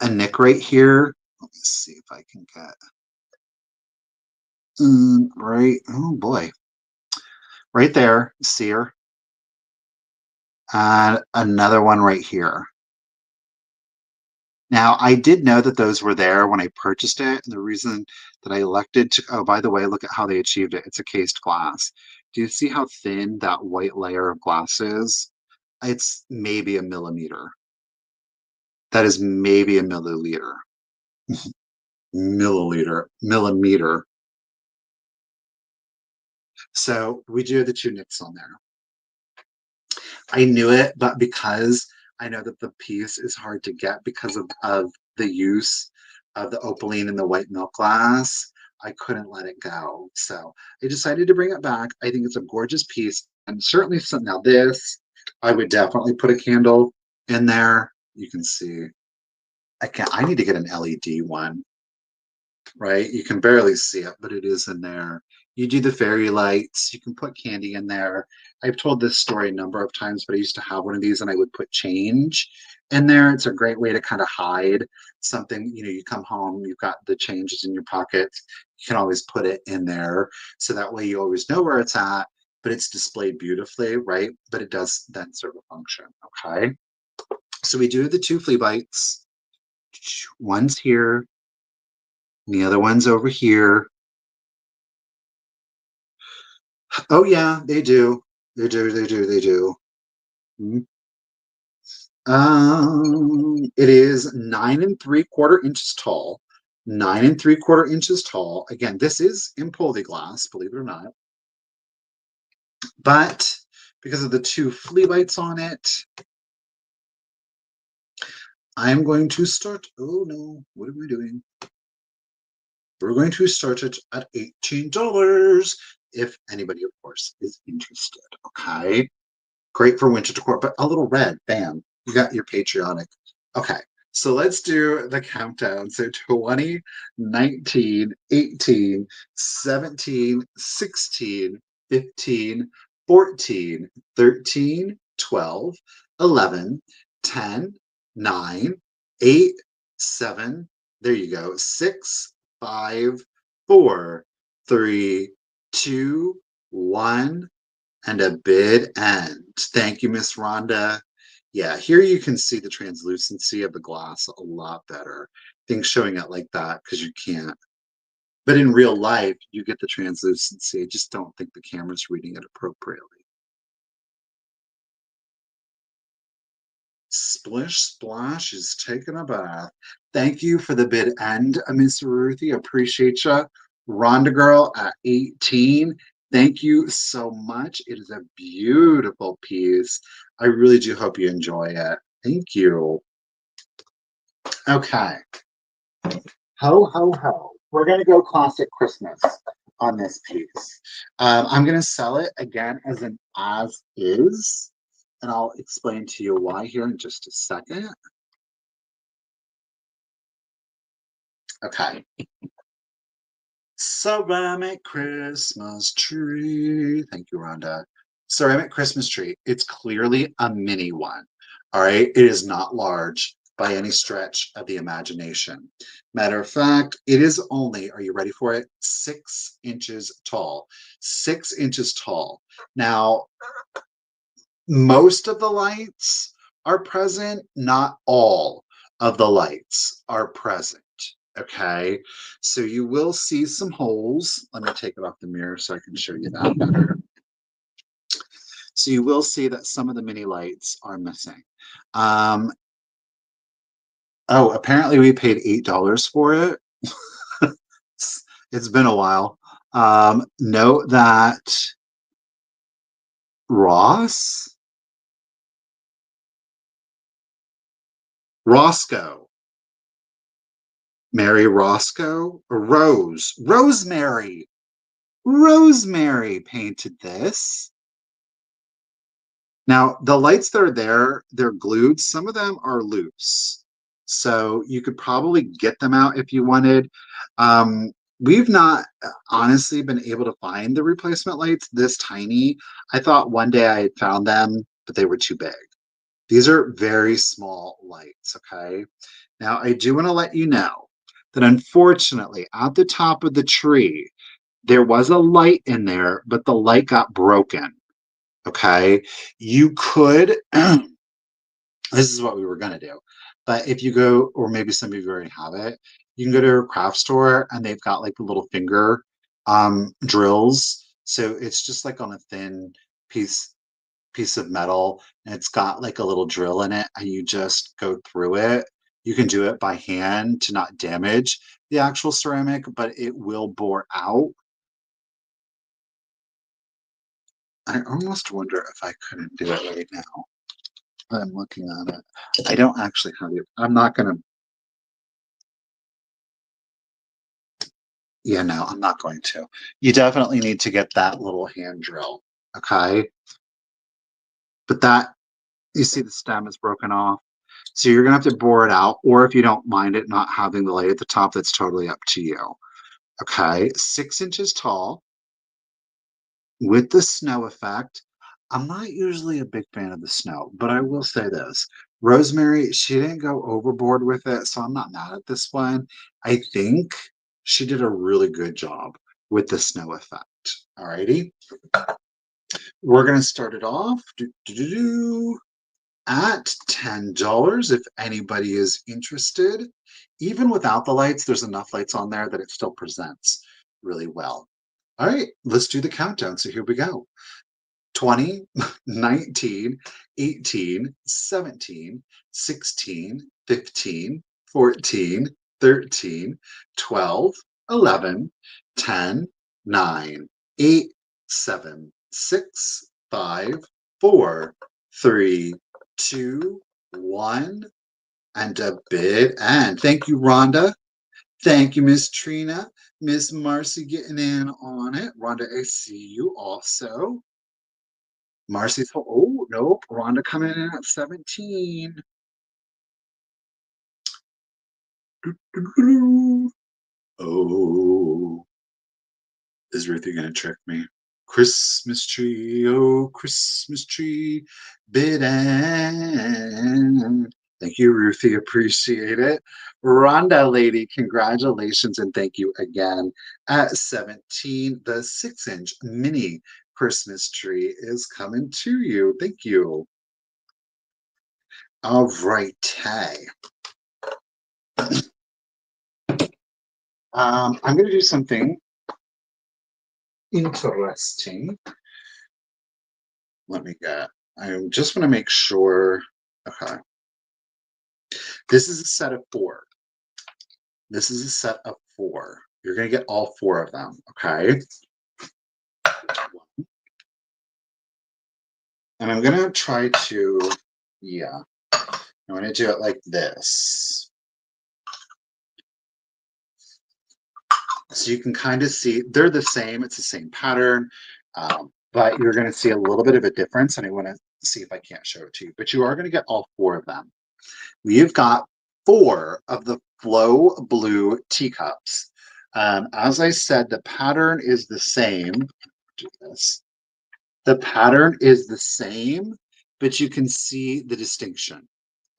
a nick right here. Let me see if I can get right. Oh boy, right there, see her, and another one right here. Now, I did know that those were there when I purchased it, and the reason that I elected to, oh, by the way, look at how they achieved it. It's a cased glass. Do you see how thin that white layer of glass is? It's maybe a millimeter. That is maybe a milliliter. Millimeter. So we do have the two nicks on there. I knew it, but because I know that the piece is hard to get because of the use of the opaline and the white milk glass, I couldn't let it go. So I decided to bring it back. I think it's a gorgeous piece. And certainly some now this, I would definitely put a candle in there. You can see I need to get an LED one, right? You can barely see it, but it is in there. You do the fairy lights, you can put candy in there. I've told this story a number of times, but I used to have one of these and I would put change in there. It's a great way to kind of hide something. You know, you come home, you've got the changes in your pocket, you can always put it in there. So that way you always know where it's at, but it's displayed beautifully, right? But it does then serve a function, okay? So we do the two flea bites. One's here, and the other one's over here. Oh yeah, they do. They do. Mhm. It is 9 3/4 inches tall. 9 3/4 inches tall. Again, this is Empoli glass, believe it or not. But because of the two flea bites on it, I'm going to start. Oh no, what am I doing? We're going to start it at $18 if anybody, of course, is interested. Okay. Great for winter decor, but a little red, bam. You got your patriotic. Okay, so let's do the countdown. So 20, 19, 18, 17, 16, 15, 14, 13, 12, 11, 10, 9, 8, 7, there you go, 6, 5, 4, 3, 2, 1, and a bid end. Thank you, Miss Rhonda. Yeah, here you can see the translucency of the glass a lot better. Things showing it like that because you can't. But in real life, you get the translucency. I just don't think the camera's reading it appropriately. Splish Splash is taking a bath. Thank you for the bid end, Miss Ruthie. Appreciate you. Rhonda Girl at 18. Thank you so much. It is a beautiful piece. I really do hope you enjoy it. Thank you. Okay. Ho, ho, ho. We're going to go classic Christmas on this piece. I'm going to sell it again as an as is, and I'll explain to you why here in just a second. Okay. Ceramic Christmas tree. Thank you, Rhonda. Ceramic Christmas tree. It's clearly a mini one. All right. It is not large by any stretch of the imagination. Matter of fact, it is only, are you ready for it? 6 inches tall. 6 inches tall. Now, most of the lights are present, not all of the lights are present. Okay, so you will see some holes. Let me take it off the mirror so I can show you that better. So you will see that some of the mini lights are missing. Oh, apparently we paid $8 for it. It's been a while. Note that Roscoe, Mary Roscoe, Rosemary painted this. Now, the lights that are there, they're glued. Some of them are loose. So you could probably get them out if you wanted. We've not honestly been able to find the replacement lights this tiny. I thought one day I had found them, but they were too big. These are very small lights, okay? Now, I do want to let you know that unfortunately, at the top of the tree, there was a light in there, but the light got broken. Okay. You could, this is what we were going to do. But if you go, or maybe some of you already have it, you can go to a craft store and they've got like the little finger drills. So it's just like on a thin piece of metal and it's got like a little drill in it and you just go through it. You can do it by hand to not damage the actual ceramic, but it will bore out. I almost wonder if I couldn't do it right now. I'm looking at it. I don't actually have it. I'm not going to. Yeah, no, I'm not going to. You definitely need to get that little hand drill. Okay. But that, you see the stem is broken off. So you're going to have to bore it out. Or if you don't mind it not having the light at the top, that's totally up to you. Okay. 6 inches tall with the snow effect. I'm not usually a big fan of the snow, but I will say this. Rosemary, she didn't go overboard with it, so I'm not mad at this one. I think she did a really good job with the snow effect. Alrighty. We're going to start it off at $10 if anybody is interested. Even without the lights, there's enough lights on there that it still presents really well. All right, let's do the countdown. So here we go. 20, 19, 18, 17, 16, 15, 14, 13, 12, 11, 10, 9, 8, 7, 6, 5, 4, 3, 2, 1, and a bid end. Thank you, Rhonda. Thank you, Miss Trina. Miss Marcy getting in on it. Rhonda, I see you also. Marcy's, oh, nope. Rhonda coming in at 17. Oh, is Ruthie gonna trick me? Christmas tree, oh Christmas tree, bid end. Thank you, Ruthie. Appreciate it. Rhonda, lady, congratulations and thank you again. At 17, the 6-inch mini Christmas tree is coming to you. Thank you. All right, Tay. I'm going to do something interesting. Let me get, I just want to make sure. Okay. This is a set of 4. This is a set of 4. You're going to get all 4 of them. Okay. And I'm going to try to, yeah, I'm going to do it like this. So you can kind of see they're the same. It's the same pattern, but you're going to see a little bit of a difference. And I want to see if I can't show it to you. But you are going to get all 4 of them. We've got 4 of the Flow Blue teacups. As I said, the pattern is the same. Do this. The pattern is the same, but you can see the distinction.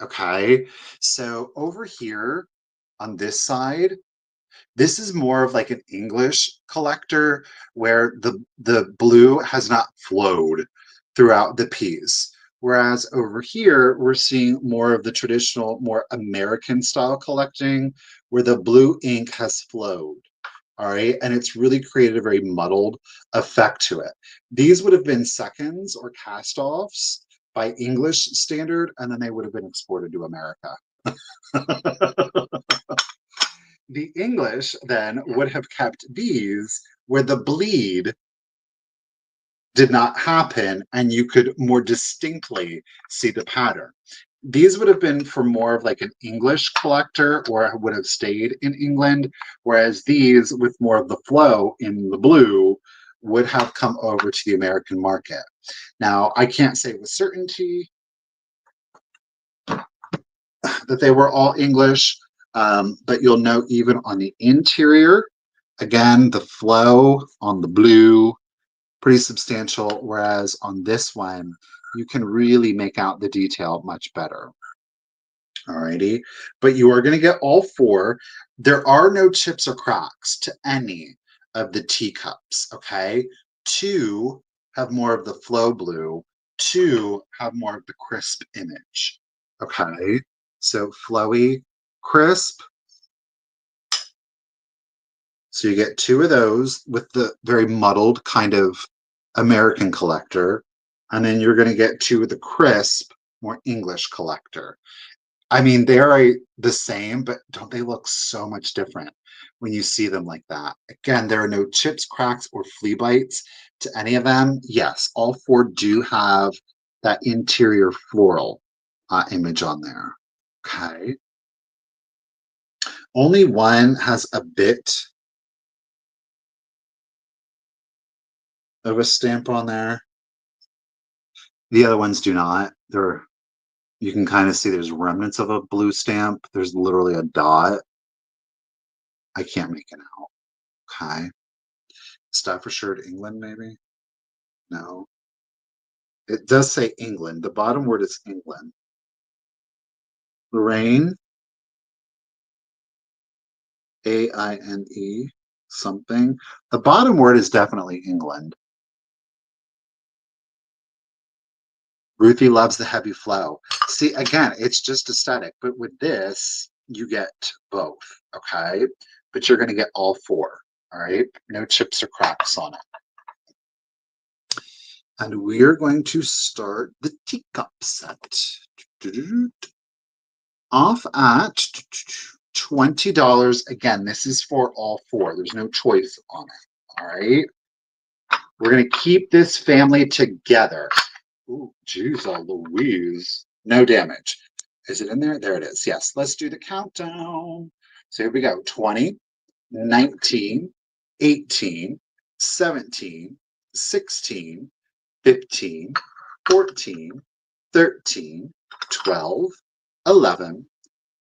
Okay, so over here on this side, this is more of like an English collector where the blue has not flowed throughout the piece. Whereas over here, we're seeing more of the traditional, more American style collecting where the blue ink has flowed. All right. And it's really created a very muddled effect to it. These would have been seconds or cast offs by English standard, and then they would have been exported to America. The English then would have kept these where the bleed did not happen and you could more distinctly see the pattern. These would have been for more of like an English collector or would have stayed in England, whereas these with more of the flow in the blue would have come over to the American market. Now, I can't say with certainty that they were all English, but you'll note even on the interior, again, the flow on the blue, pretty substantial, whereas on this one, you can really make out the detail much better. Alrighty, but you are going to get all 4. There are no chips or cracks to any of the teacups, okay? 2 have more of the flow blue, 2 have more of the crisp image, okay? So flowy, crisp. So you get 2 of those with the very muddled kind of American collector. And then you're going to get 2 of the crisp, more English collector. I mean, they're the same, but don't they look so much different when you see them like that? Again, there are no chips, cracks, or flea bites to any of them. Yes, all 4 do have that interior floral image on there. Okay. Only one has a bit of a stamp on there. The other ones do not. You can kind of see there's remnants of a blue stamp. There's literally a dot. I can't make it out. Okay. Staffordshire, England, maybe? No. It does say England. The bottom word is England. Lorraine, A-I-N-E, something. The bottom word is definitely England. Ruthie loves the heavy flow. See, again, it's just aesthetic, but with this, you get both, okay? But you're going to get all 4, all right? No chips or cracks on it. And we are going to start the teacup set. Off at $20. Again, this is for all 4. There's no choice on it, all right? We're going to keep this family together. Ooh, geez, Louise. No damage. Is it in there? There it is. Yes, let's do the countdown. So here we go. 20, 19, 18, 17, 16, 15, 14, 13, 12, 11,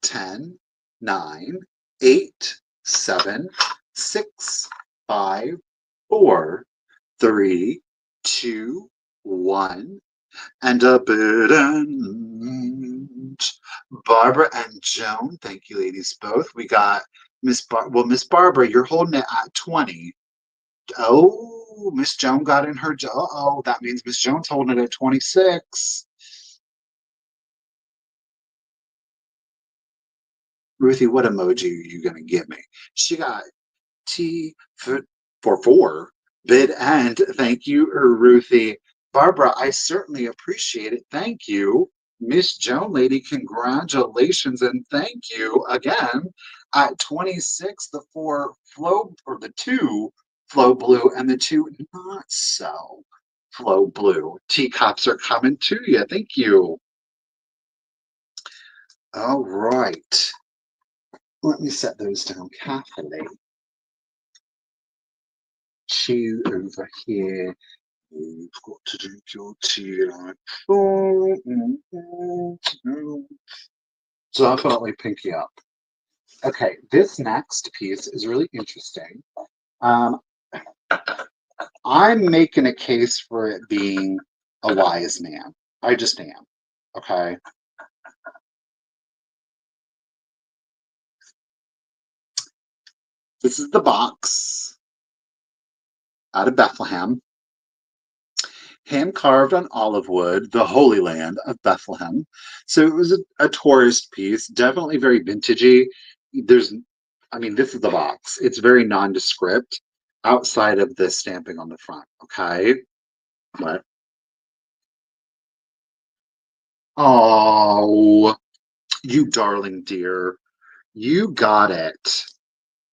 10, 9, 8, 7, 6, 5, 4, 3, 2, 1, and a bit end. Barbara and Joan, thank you ladies both. We got Miss Barbara, you're holding it at 20. Oh, Miss Joan got in her, uh-oh, that means Miss Joan's holding it at 26. Ruthie, what emoji are you gonna give me? She got T for four. Bid and thank you, Ruthie. Barbara, I certainly appreciate it. Thank you. Miss Joan Lady, congratulations and thank you again. At 26, the four flow or the two flow blue and the two not so flow blue. Teacups are coming to you. Thank you. All right. Let me set those down carefully. Two over here. You've got to drink your tea like so. Definitely pinky up. Okay, this next piece is really interesting. Um, I'm making a case for it being a wise man. I just am. Okay. This is the box out of Bethlehem. Hand carved on olive wood, the Holy Land of Bethlehem. So it was a tourist piece, definitely very vintagey. I mean, this is the box. It's very nondescript outside of the stamping on the front. Okay. What? Oh, you darling dear. You got it.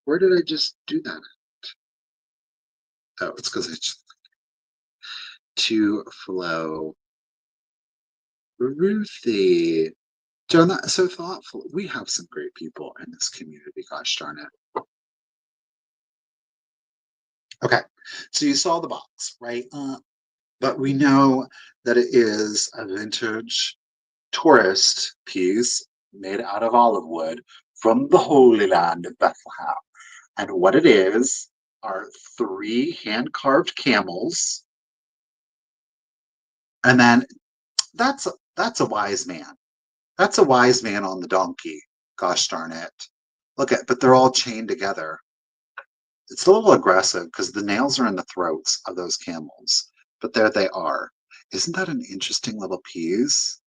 Where did I just do that? Oh, it's because it's to flow. Ruthie. John, that's so thoughtful. We have some great people in this community, gosh darn it. Okay, so you saw the box, right? But we know that it is a vintage tourist piece made out of olive wood from the Holy Land of Bethlehem. And what it is are three hand-carved camels. And then that's a wise man. That's a wise man on the donkey. Gosh darn it. Look at, but they're all chained together. It's a little aggressive because the nails are in the throats of those camels, but there they are. Isn't that an interesting little piece?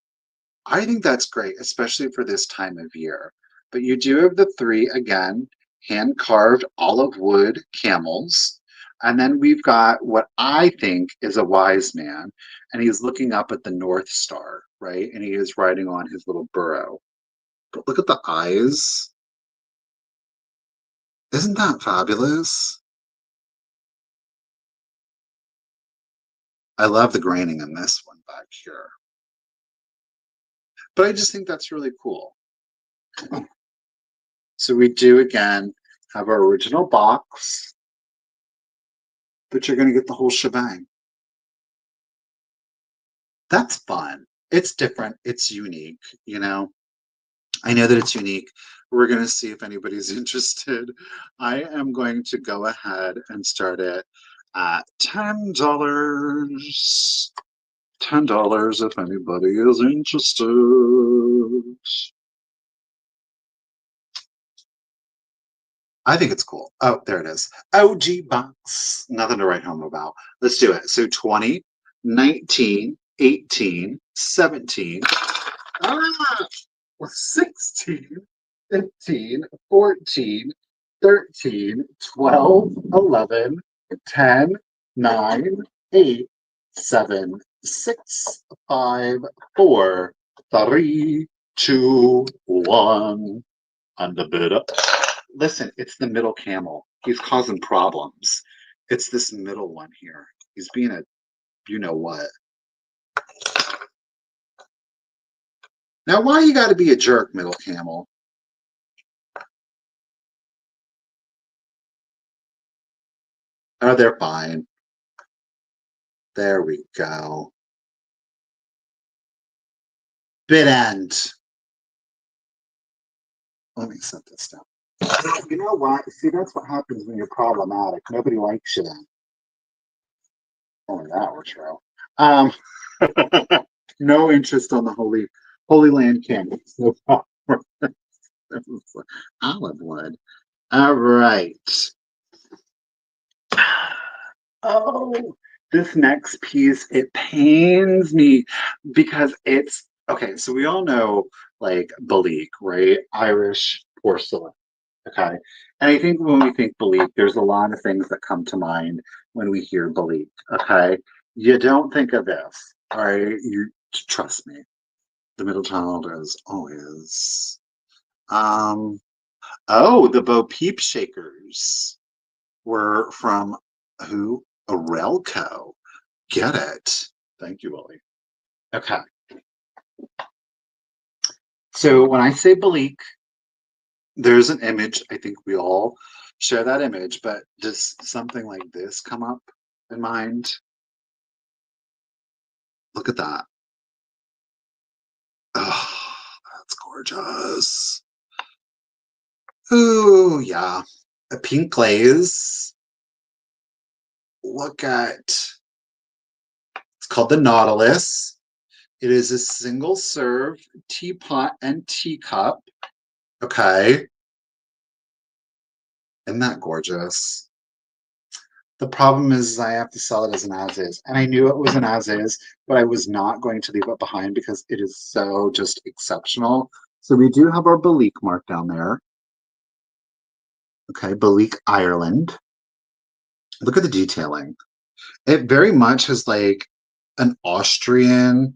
I think that's great, especially for this time of year. But you do have the three, again, hand carved olive wood camels. And then we've got what I think is a wise man, and he's looking up at the North Star, right? And he is riding on his little burro. But look at the eyes. Isn't that fabulous? I love the graining in this one back here. But I just think that's really cool. So we do, again, have our original box, but you're going to get the whole shebang. That's fun. It's different. It's unique, you know? I know that it's unique. We're going to see if anybody's interested. I am going to go ahead and start it at $10. $10 if anybody is interested. I think it's cool. Oh, there it is. OG box. Nothing to write home about. Let's do it. So 20, 19, 18, 17, 16, 15, 14, 13, 12, 11, 10, 9, 8, 7, 6, 5, 4, 3, 2, 1. And a bit up. Listen, it's the middle camel. He's causing problems. It's this middle one here. He's being a you know what. Now, why you got to be a jerk, middle camel? Oh, they're fine. There we go. Bid end. Let me set this down. You know what? See, that's what happens when you're problematic. Nobody likes you then. Only that were true. Um, no interest on the Holy Land candles. No problem. Olive wood. All right. Oh, this next piece, it pains me because it's okay. So we all know like Balik, right? Irish porcelain. Okay. And I think when we think Balik, there's a lot of things that come to mind when we hear Balik. Okay. You don't think of this. All right. You trust me. The middle child is always oh, the Bo Peep Shakers were from who? Aurelco. Get it. Thank you, Willie. Okay. So when I say Balik, there's an image. I think we all share that image, but does something like this come up in mind? Look at that. Oh, that's gorgeous. Ooh, yeah. A pink glaze. Look at, it's called the Nautilus. It is a single serve teapot and teacup. Okay. Isn't that gorgeous? The problem is I have to sell it as an as is. And I knew it was an as is, but I was not going to leave it behind because it is so just exceptional. So we do have our Balik mark down there. Okay, Balik, Ireland. Look at the detailing. It very much has like an Austrian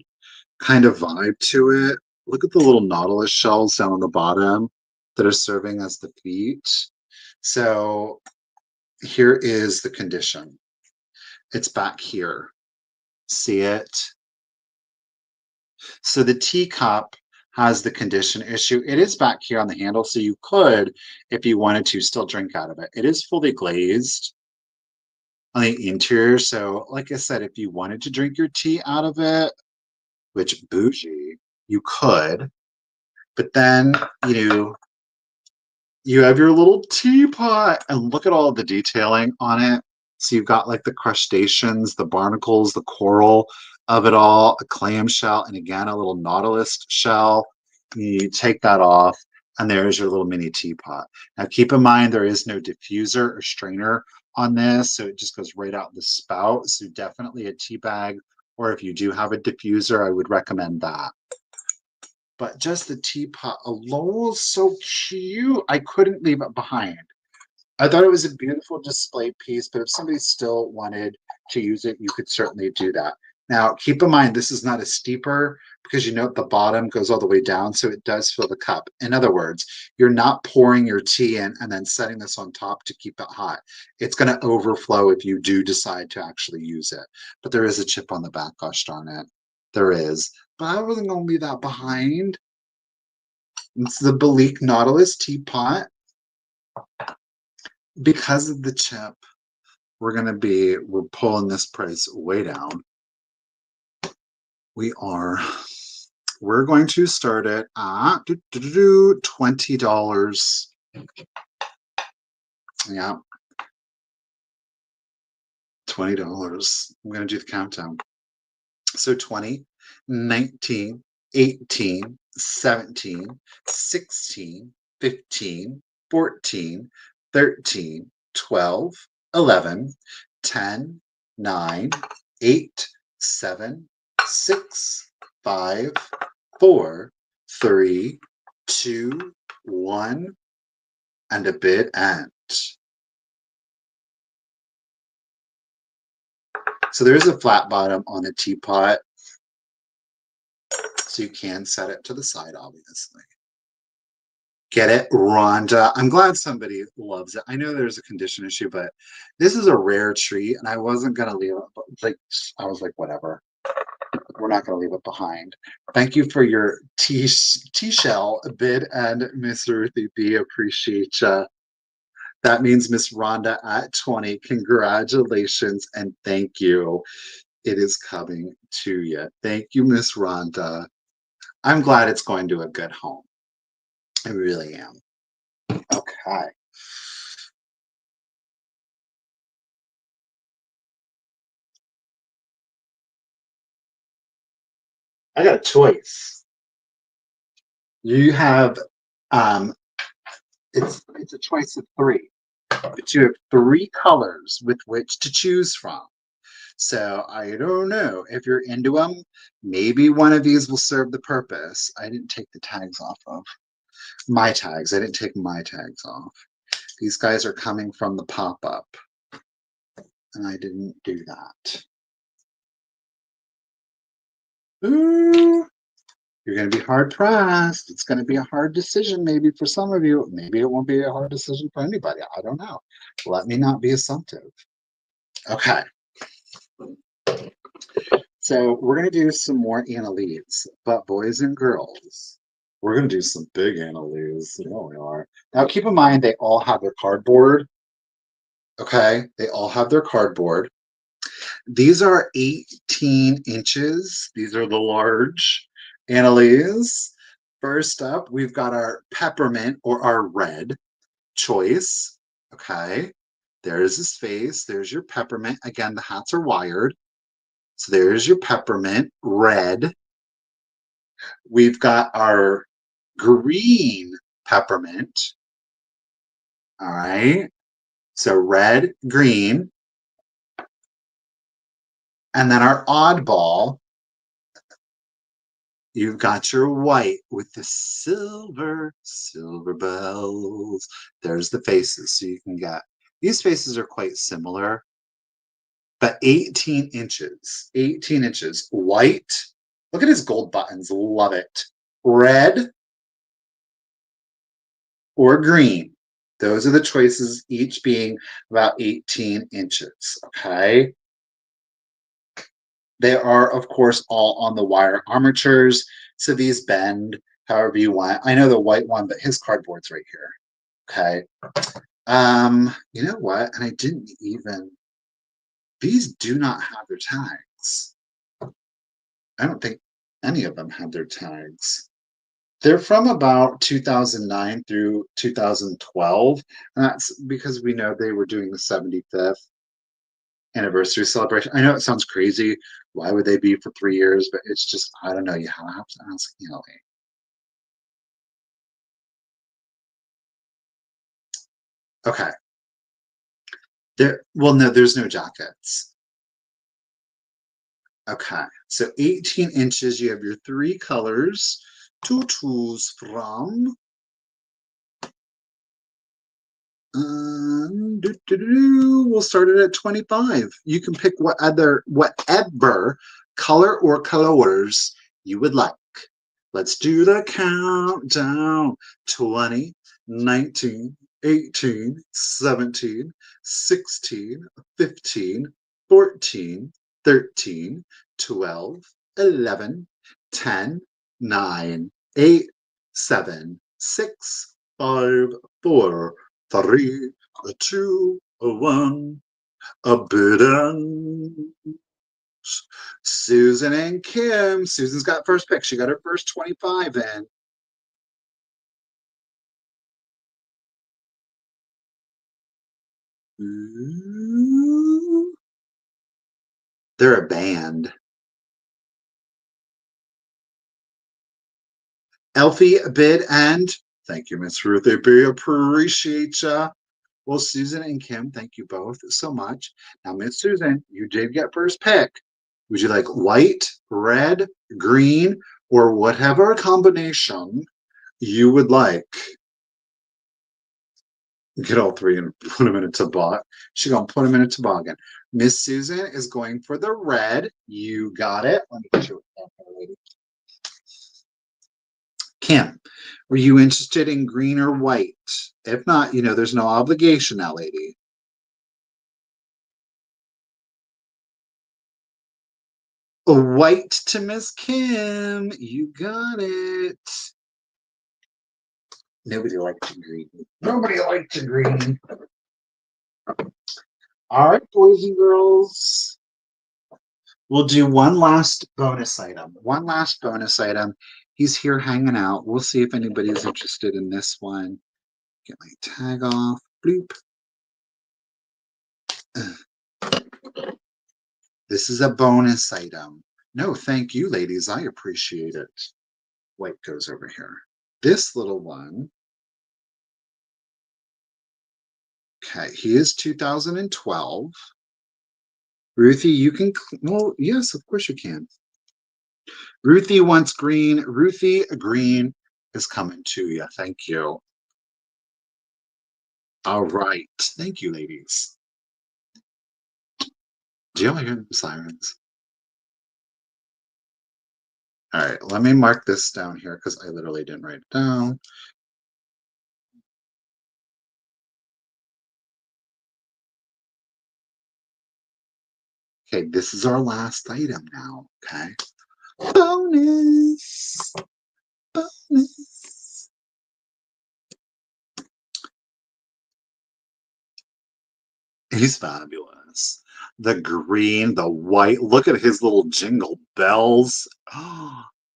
kind of vibe to it. Look at the little nautilus shells down on the bottom that are serving as the feet. So here is the condition. It's back here. See it? So the teacup has the condition issue. It is back here on the handle, so you could, if you wanted to, still drink out of it. It is fully glazed on the interior. So, like I said, if you wanted to drink your tea out of it, which bougie, you could. But then, you have your little teapot and look at all the detailing on it. So you've got like the crustaceans, the barnacles, the coral of it all, a clamshell, and again, a little nautilus shell. You take that off, and there's your little mini teapot. Now, keep in mind, there is no diffuser or strainer on this, so it just goes right out the spout. So definitely a tea bag, or if you do have a diffuser, I would recommend that. But just the teapot alone was so cute. I couldn't leave it behind. I thought it was a beautiful display piece, but if somebody still wanted to use it, you could certainly do that. Now, keep in mind, this is not a steeper because you know the bottom goes all the way down, so it does fill the cup. In other words, you're not pouring your tea in and then setting this on top to keep it hot. It's going to overflow if you do decide to actually use it. But there is a chip on the back, gosh darn it. There is. But I wasn't going to leave that behind. It's the Balik Nautilus teapot. Because of the chip, we're pulling this price way down. We're going to start it at $20. Yeah, $20. I'm going to do the countdown. So 20, 19, 18, 17, 16, 15, 14, 13, 12, 11, 10, 9, 8, 7, 6, 5, 4, 3, 2, 1, and a bid end. So there's a flat bottom on the teapot, so you can set it to the side, obviously. Get it, Rhonda? I'm glad somebody loves it. I know there's a condition issue, but this is a rare treat, and I wasn't gonna leave it. But like, I was like, whatever. We're not gonna leave it behind. Thank you for your tea shell bid, and Miss Ruthie B. Appreciate ya. That means Miss Rhonda at 20. Congratulations and thank you. It is coming to you. Thank you, Miss Rhonda. I'm glad it's going to a good home. I really am. Okay. I got a choice. You have um it's a choice of three, but you have three colors with which to choose from. So I don't know if you're into them. Maybe one of these will serve the purpose. I didn't take the tags off of my tags. I didn't take my tags off. These guys are coming from the pop-up, and I didn't do that. Ooh, you're going to be hard pressed. It's going to be a hard decision, maybe for some of you. Maybe it won't be a hard decision for anybody. I don't know. Let me not be assumptive. Okay. So we're going to do some more annalees, but boys and girls, we're going to do some big annalees. You know we are. Now keep in mind they all have their cardboard. Okay. They all have their cardboard. These are 18 inches. These are the large annalees. First up, we've got our peppermint or our red choice. Okay. There's his face. There's your peppermint. Again, the hats are wired. So there's your peppermint red. We've got our green peppermint. All right. So red, green. And then our oddball, you've got your white with the silver bells. There's the faces. So you can get, these faces are quite similar, but 18 inches, 18 inches. White. Look at his gold buttons. Love it. Red or green. Those are the choices, each being about 18 inches. Okay. They are, of course, all on the wire armatures. So these bend however you want. I know the white one, but his cardboard's right here. Okay. You know what? And I didn't even, these do not have their tags. I don't think any of them have their tags. They're from about 2009 through 2012. And that's because we know they were doing the 75th anniversary celebration. I know it sounds crazy. Why would they be for 3 years? But it's just, I don't know. You have to ask Ellie. Okay. There, well, no, there's no jackets. Okay. So 18 inches, you have your three colors to choose from. We'll start it at 25. You can pick whatever color or colors you would like. Let's do the countdown. 20, 19, 18, 17, 16, 15, 14, 13, 12, 11, 10, 9, 8, 7, 6, 5, 4, 3, 2, 1. A bit on Susan and Kim. Susan's got first pick. She got her first 25 in. Ooh. They're a band. Elfie, bid, and thank you, Miss Ruth A.B. Appreciate ya. Well, Susan and Kim, thank you both so much. Now, Miss Susan, you did get first pick. Would you like white, red, green, or whatever combination you would like? Get all three and put them in a toboggan. She's gonna put them in a toboggan. Miss Susan is going for the red. You got it. Let me get you a lady. Kim, were you interested in green or white? If not, you know there's no obligation now, lady. A white to Miss Kim. You got it. Nobody likes green. Nobody likes green. All right, boys and girls. We'll do one last bonus item. One last bonus item. He's here hanging out. We'll see if anybody's interested in this one. Get my tag off. Bloop. This is a bonus item. No, thank you, ladies. I appreciate it. White goes over here. This little one. Okay, he is 2012. Ruthie, you can. Well, yes, of course you can. Ruthie wants green. Ruthie, green is coming to you. Thank you. All right. Thank you, ladies. Do you hear the sirens? All right, let me mark this down here because I literally didn't write it down. Okay, this is our last item now. Okay. Bonus. Bonus. He's fabulous. The green, the white. Look at his little jingle bells.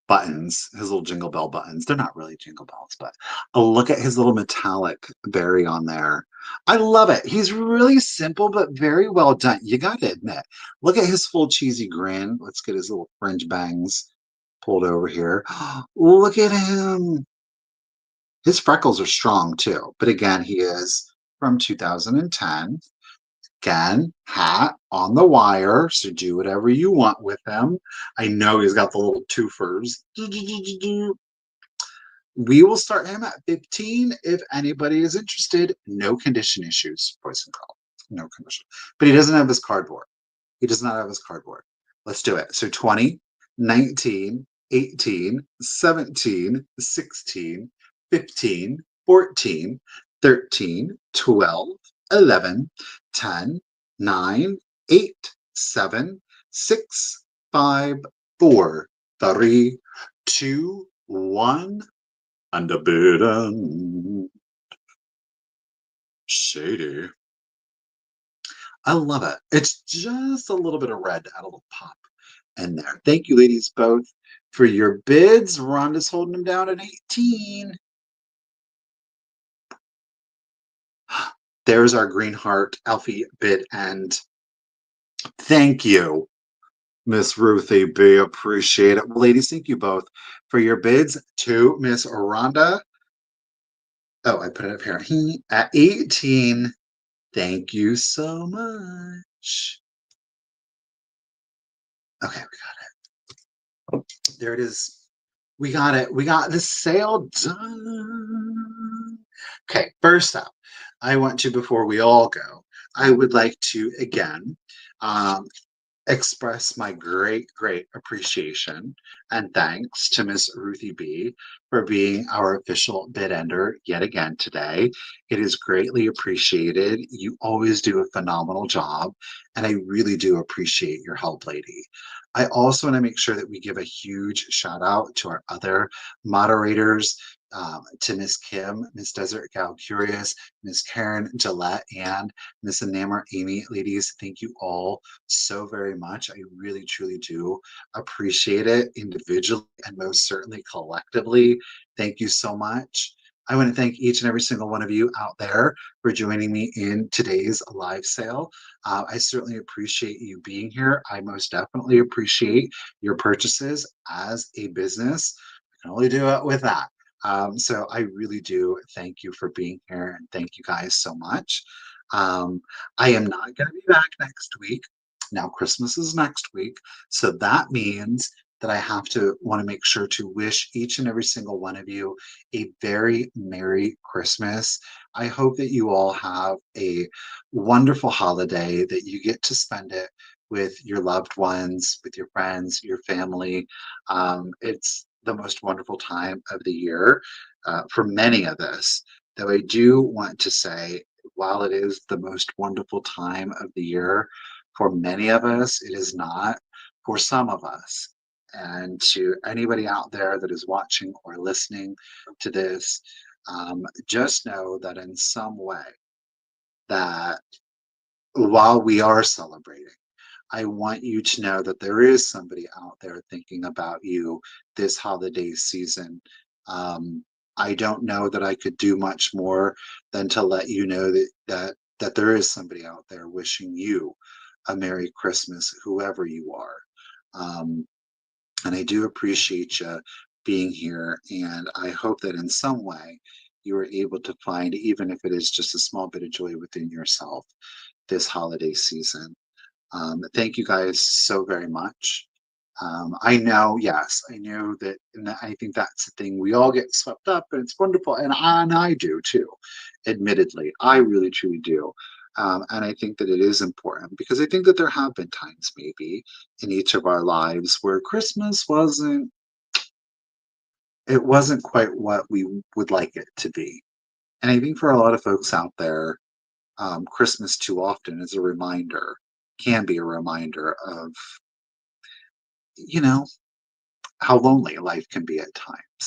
Buttons, his little jingle bell buttons. They're not really jingle bells, but look at his little metallic berry on there. I love it. He's really simple, but very well done. You got to admit. Look at his full cheesy grin. Let's get his little fringe bangs pulled over here. Look at him. His freckles are strong too, but again, he is from 2010. Again, hat on the wire, so do whatever you want with him. I know he's got the little twofers. We will start him at 15 if anybody is interested. No condition issues, boys and girls. No condition. But he doesn't have his cardboard. He does not have his cardboard. Let's do it. So 20, 19, 18, 17, 16, 15, 14, 13, 12, 11, 10, 9, 8, 7, 6, 5, 4, 3, 2, 1. Underbidden. Shady. I love it. It's just a little bit of red, a little pop in there. Thank you, ladies, both for your bids. Rhonda's holding them down at 18. There's our green heart Alfie bid end. Thank you, Miss Ruthie B. Appreciate it. Well, ladies, thank you both for your bids. To Miss Rhonda. Oh, I put it up here. At 18. Thank you so much. Okay, we got it. There it is. We got it. We got the sale done. Okay, first up, I want to, before we all go, I would like to again express my great appreciation and thanks to Miss Ruthie B for being our official bid ender yet again today. It is greatly appreciated. You always do a phenomenal job, and I really do appreciate your help, lady. I also want to make sure that we give a huge shout out to our other moderators, to Miss Kim, Miss Desert Gal Curious, Miss Karen Gillette, and Miss Enamor Amy. Ladies, thank you all so very much. I really, truly do appreciate it individually and most certainly collectively. Thank you so much. I want to thank each and every single one of you out there for joining me in today's live sale. I certainly appreciate you being here. I most definitely appreciate your purchases as a business. I can only do it with that. So I really do thank you for being here and thank you guys so much. I am not going to be back next week. Now, Christmas is next week. So that means that I have to want to make sure to wish each and every single one of you a very Merry Christmas. I hope that you all have a wonderful holiday, that you get to spend it with your loved ones, with your friends, your family. It's the most wonderful time of the year for many of us. Though I do want to say, while it is the most wonderful time of the year, for many of us, it is not for some of us. And to anybody out there that is watching or listening to this, just know that in some way, that while we are celebrating, I want you to know that there is somebody out there thinking about you this holiday season. Um, I don't know that I could do much more than to let you know that there is somebody out there wishing you a Merry Christmas, whoever you are. Um, and I do appreciate you being here, and I hope that in some way you are able to find, even if it is just a small bit of joy within yourself this holiday season. Thank you guys so very much. I know, yes, I know that, and I think that's the thing. We all get swept up, and it's wonderful, and I do too. Admittedly, I really truly do. And I think that it is important because I think that there have been times, maybe in each of our lives, where Christmas wasn't. It wasn't quite what we would like it to be. And I think for a lot of folks out there, Christmas too often is a reminder, can be a reminder of, you know, how lonely life can be at times.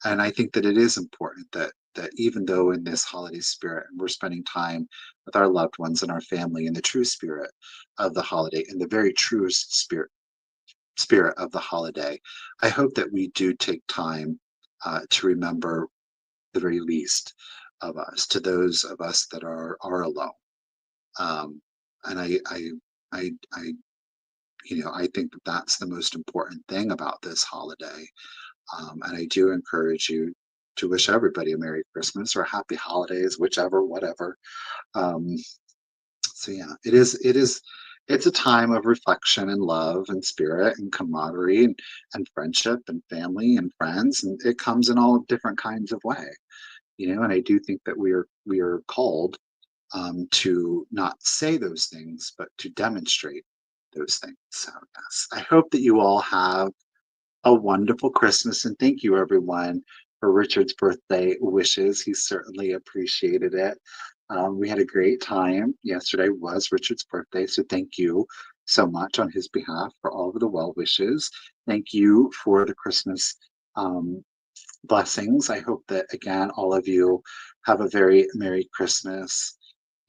And I think that it is important that even though in this holiday spirit we're spending time with our loved ones and our family in the true spirit of the holiday, in the very truest spirit of the holiday, I hope that we do take time to remember the very least of us, to those of us that are alone. Um, and I think that that's the most important thing about this holiday. And I do encourage you to wish everybody a Merry Christmas or Happy Holidays, whichever, whatever. Um, so yeah, it's a time of reflection and love and spirit and camaraderie and friendship and family and friends, and it comes in all different kinds of way. And I do think that we are called to not say those things, but to demonstrate those things. So yes, I hope that you all have a wonderful Christmas, and thank you everyone for Richard's birthday wishes. He certainly appreciated it. We had a great time. Yesterday was Richard's birthday, so thank you so much on his behalf for all of the well wishes. Thank you for the Christmas um, blessings. I hope that again, all of you have a very Merry Christmas,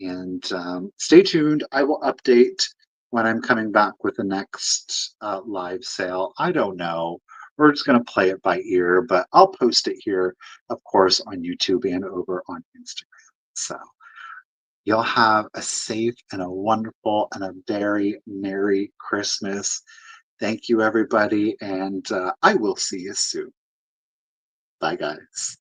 and stay tuned. I will update when I'm coming back with the next live sale. I don't know. We're just going to play it by ear, but I'll post it here, of course, on YouTube and over on Instagram. So you'll have a safe and a wonderful and a very Merry Christmas. Thank you, everybody, and I will see you soon. Bye, guys.